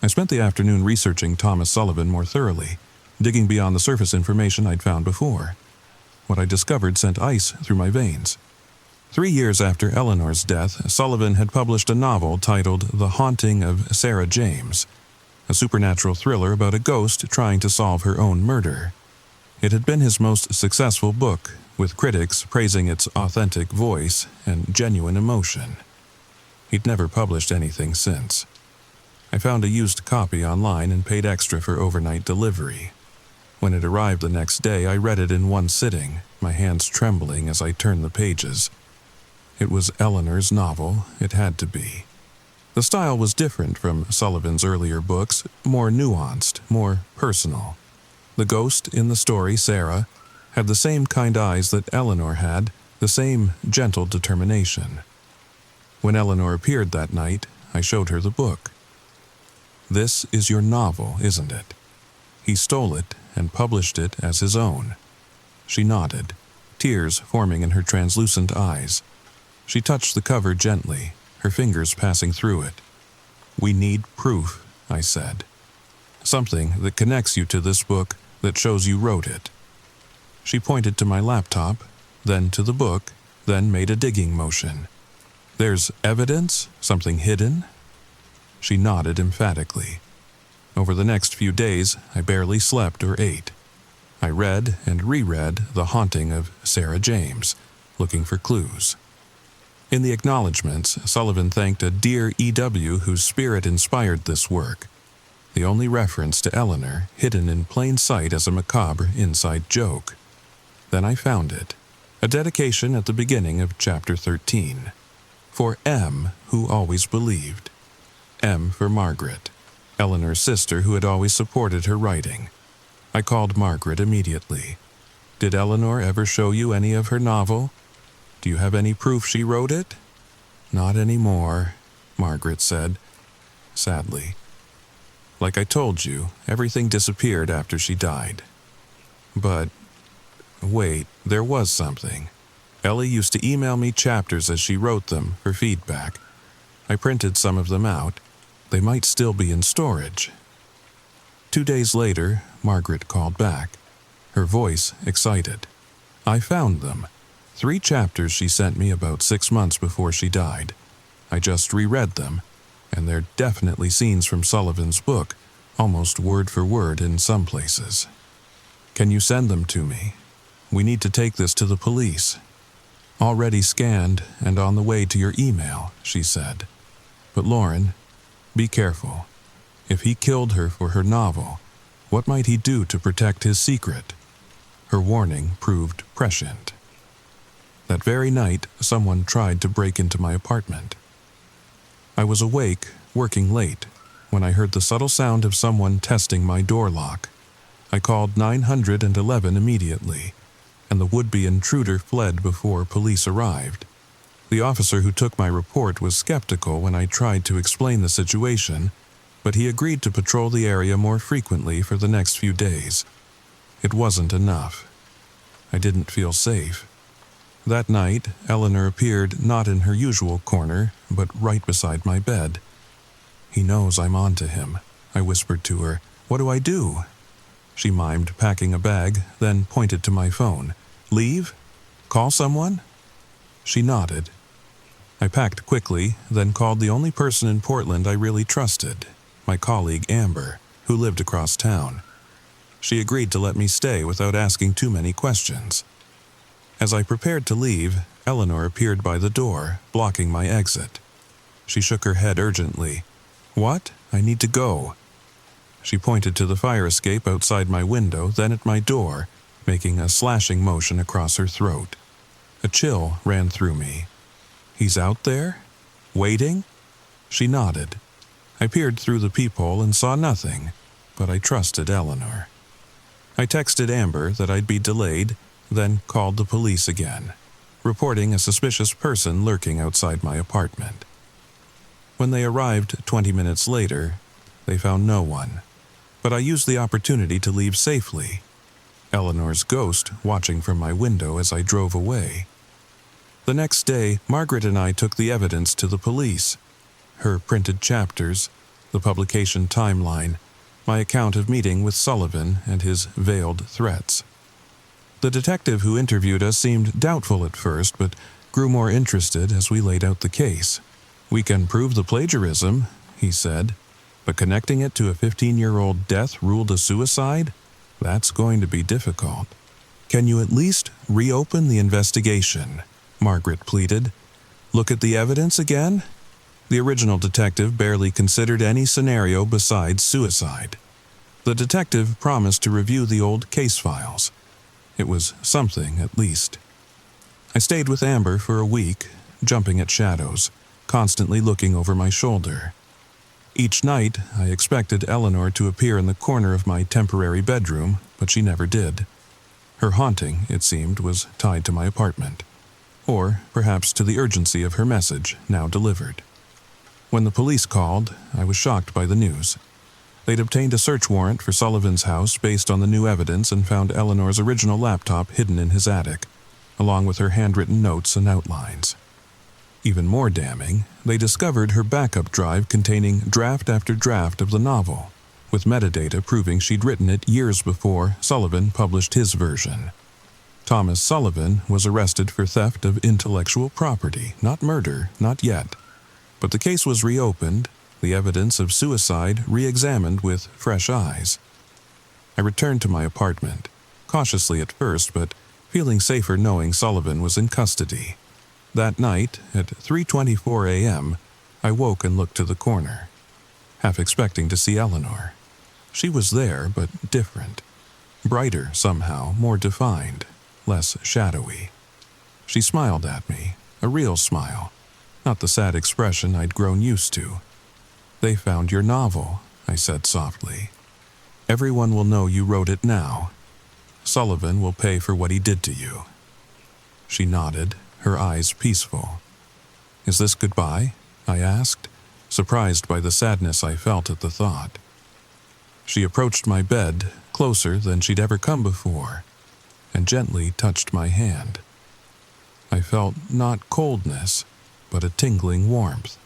I spent the afternoon researching Thomas Sullivan more thoroughly, digging beyond the surface information I'd found before. What I discovered sent ice through my veins. 3 years after Eleanor's death, Sullivan had published a novel titled The Haunting of Sarah James, a supernatural thriller about a ghost trying to solve her own murder. It had been his most successful book, with critics praising its authentic voice and genuine emotion. He'd never published anything since. I found a used copy online and paid extra for overnight delivery. When it arrived the next day, I read it in one sitting, my hands trembling as I turned the pages. It was Eleanor's novel, it had to be. The style was different from Sullivan's earlier books, more nuanced, more personal. The ghost in the story, Sarah, had the same kind eyes that Eleanor had, the same gentle determination. When Eleanor appeared that night, I showed her the book. This is your novel, isn't it? He stole it and published it as his own. She nodded, tears forming in her translucent eyes. She touched the cover gently, her fingers passing through it. We need proof, I said. Something that connects you to this book, that shows you wrote it. She pointed to my laptop, then to the book, then made a digging motion. There's evidence? Something hidden? She nodded emphatically. Over the next few days, I barely slept or ate. I read and reread The Haunting of Sarah James, looking for clues. In the acknowledgments, Sullivan thanked a dear E.W. whose spirit inspired this work. The only reference to Eleanor hidden in plain sight as a macabre inside joke. Then I found it, a dedication at the beginning of Chapter 13. For M, who always believed. M for Margaret, Eleanor's sister who had always supported her writing. I called Margaret immediately. Did Eleanor ever show you any of her novel? Do you have any proof she wrote it? Not anymore, Margaret said, sadly. Like I told you, everything disappeared after she died. But, wait, there was something. Ellie used to email me chapters as she wrote them for feedback. I printed some of them out. They might still be in storage. 2 days later, Margaret called back, her voice excited. I found them. 3 chapters she sent me about 6 months before she died. I just reread them, and they're definitely scenes from Sullivan's book, almost word for word in some places. Can you send them to me? We need to take this to the police. Already scanned and on the way to your email, she said. But Lauren, be careful. If he killed her for her novel, what might he do to protect his secret? Her warning proved prescient. That very night, someone tried to break into my apartment. I was awake, working late, when I heard the subtle sound of someone testing my door lock. I called 911 immediately, and the would-be intruder fled before police arrived. The officer who took my report was skeptical when I tried to explain the situation, but he agreed to patrol the area more frequently for the next few days. It wasn't enough. I didn't feel safe. That night, Eleanor appeared not in her usual corner, but right beside my bed. He knows I'm on to him, I whispered to her. What do I do? She mimed packing a bag, then pointed to my phone. Leave? Call someone? She nodded. I packed quickly, then called the only person in Portland I really trusted, my colleague Amber, who lived across town. She agreed to let me stay without asking too many questions. As I prepared to leave, Eleanor appeared by the door, blocking my exit. She shook her head urgently. "What? I need to go." She pointed to the fire escape outside my window, then at my door, making a slashing motion across her throat. A chill ran through me. "He's out there? Waiting?" She nodded. I peered through the peephole and saw nothing, but I trusted Eleanor. I texted Amber that I'd be delayed, then called the police again, reporting a suspicious person lurking outside my apartment. When they arrived 20 minutes later, they found no one, but I used the opportunity to leave safely, Eleanor's ghost watching from my window as I drove away. The next day, Margaret and I took the evidence to the police. Her printed chapters, the publication timeline, my account of meeting with Sullivan and his veiled threats. The detective who interviewed us seemed doubtful at first, but grew more interested as we laid out the case. "We can prove the plagiarism," he said, "but connecting it to a 15-year-old death ruled a suicide? That's going to be difficult. Can you at least reopen the investigation?" Margaret pleaded. "Look at the evidence again?" The original detective barely considered any scenario besides suicide. The detective promised to review the old case files. It was something, at least. I stayed with Amber for a week, jumping at shadows, constantly looking over my shoulder. Each night, I expected Eleanor to appear in the corner of my temporary bedroom, but she never did. Her haunting, it seemed, was tied to my apartment, or perhaps to the urgency of her message, now delivered. When the police called, I was shocked by the news. They'd obtained a search warrant for Sullivan's house based on the new evidence and found Eleanor's original laptop hidden in his attic, along with her handwritten notes and outlines. Even more damning, they discovered her backup drive containing draft after draft of the novel, with metadata proving she'd written it years before Sullivan published his version. Thomas Sullivan was arrested for theft of intellectual property, not murder, not yet. But the case was reopened, the evidence of suicide re-examined with fresh eyes. I returned to my apartment, cautiously at first, but feeling safer knowing Sullivan was in custody. That night, at 3:24 a.m., I woke and looked to the corner, half expecting to see Eleanor. She was there, but different. Brighter somehow, more defined, less shadowy. She smiled at me, a real smile, not the sad expression I'd grown used to. "They found your novel," I said softly. "Everyone will know you wrote it now. Sullivan will pay for what he did to you." She nodded, her eyes peaceful. "Is this goodbye?" I asked, surprised by the sadness I felt at the thought. She approached my bed, closer than she'd ever come before, and gently touched my hand. I felt not coldness, but a tingling warmth.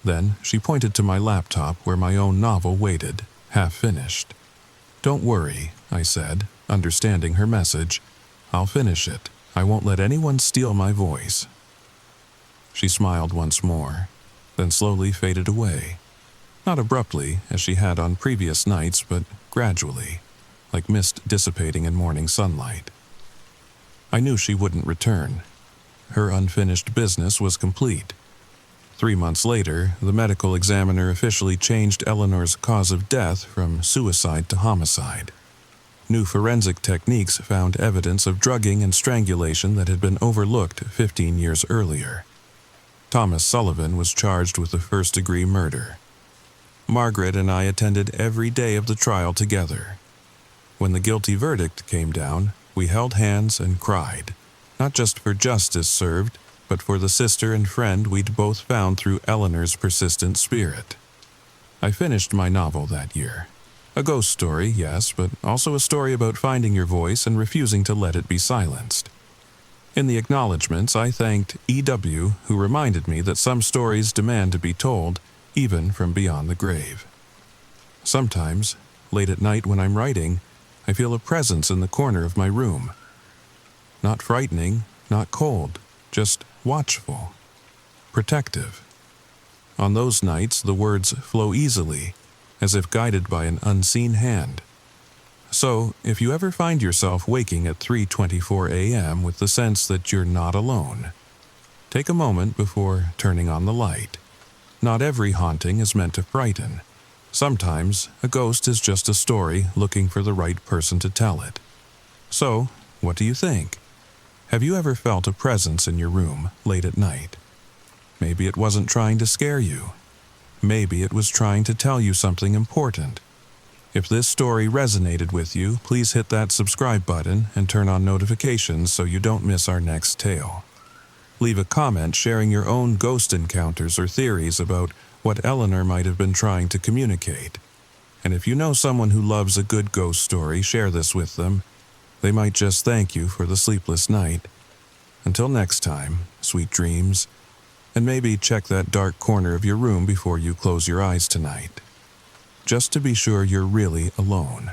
Then she pointed to my laptop where my own novel waited, half finished. "Don't worry," I said, understanding her message. "I'll finish it. I won't let anyone steal my voice." She smiled once more, then slowly faded away. Not abruptly, as she had on previous nights, but gradually, like mist dissipating in morning sunlight. I knew she wouldn't return. Her unfinished business was complete. 3 months later, the medical examiner officially changed Eleanor's cause of death from suicide to homicide. New forensic techniques found evidence of drugging and strangulation that had been overlooked 15 years earlier. Thomas Sullivan was charged with a first-degree murder. Margaret and I attended every day of the trial together. When the guilty verdict came down, we held hands and cried, not just for justice served, but for the sister and friend we'd both found through Eleanor's persistent spirit. I finished my novel that year. A ghost story, yes, but also a story about finding your voice and refusing to let it be silenced. In the acknowledgments, I thanked E.W., who reminded me that some stories demand to be told, even from beyond the grave. Sometimes, late at night when I'm writing, I feel a presence in the corner of my room. Not frightening, not cold, just watchful, protective. On those nights, the words flow easily, as if guided by an unseen hand. So, if you ever find yourself waking at 3:24 a.m. with the sense that you're not alone, Take a moment before turning on the light. Not every haunting is meant to frighten. Sometimes a ghost is just a story looking for the right person to tell it. So, what do you think? Have you ever felt a presence in your room late at night? Maybe it wasn't trying to scare you. Maybe it was trying to tell you something important. If this story resonated with you, please hit that subscribe button and turn on notifications so you don't miss our next tale. Leave a comment sharing your own ghost encounters or theories about what Eleanor might have been trying to communicate. And if you know someone who loves a good ghost story, share this with them. They might just thank you for the sleepless night. Until next time, sweet dreams, and maybe check that dark corner of your room before you close your eyes tonight. Just to be sure you're really alone.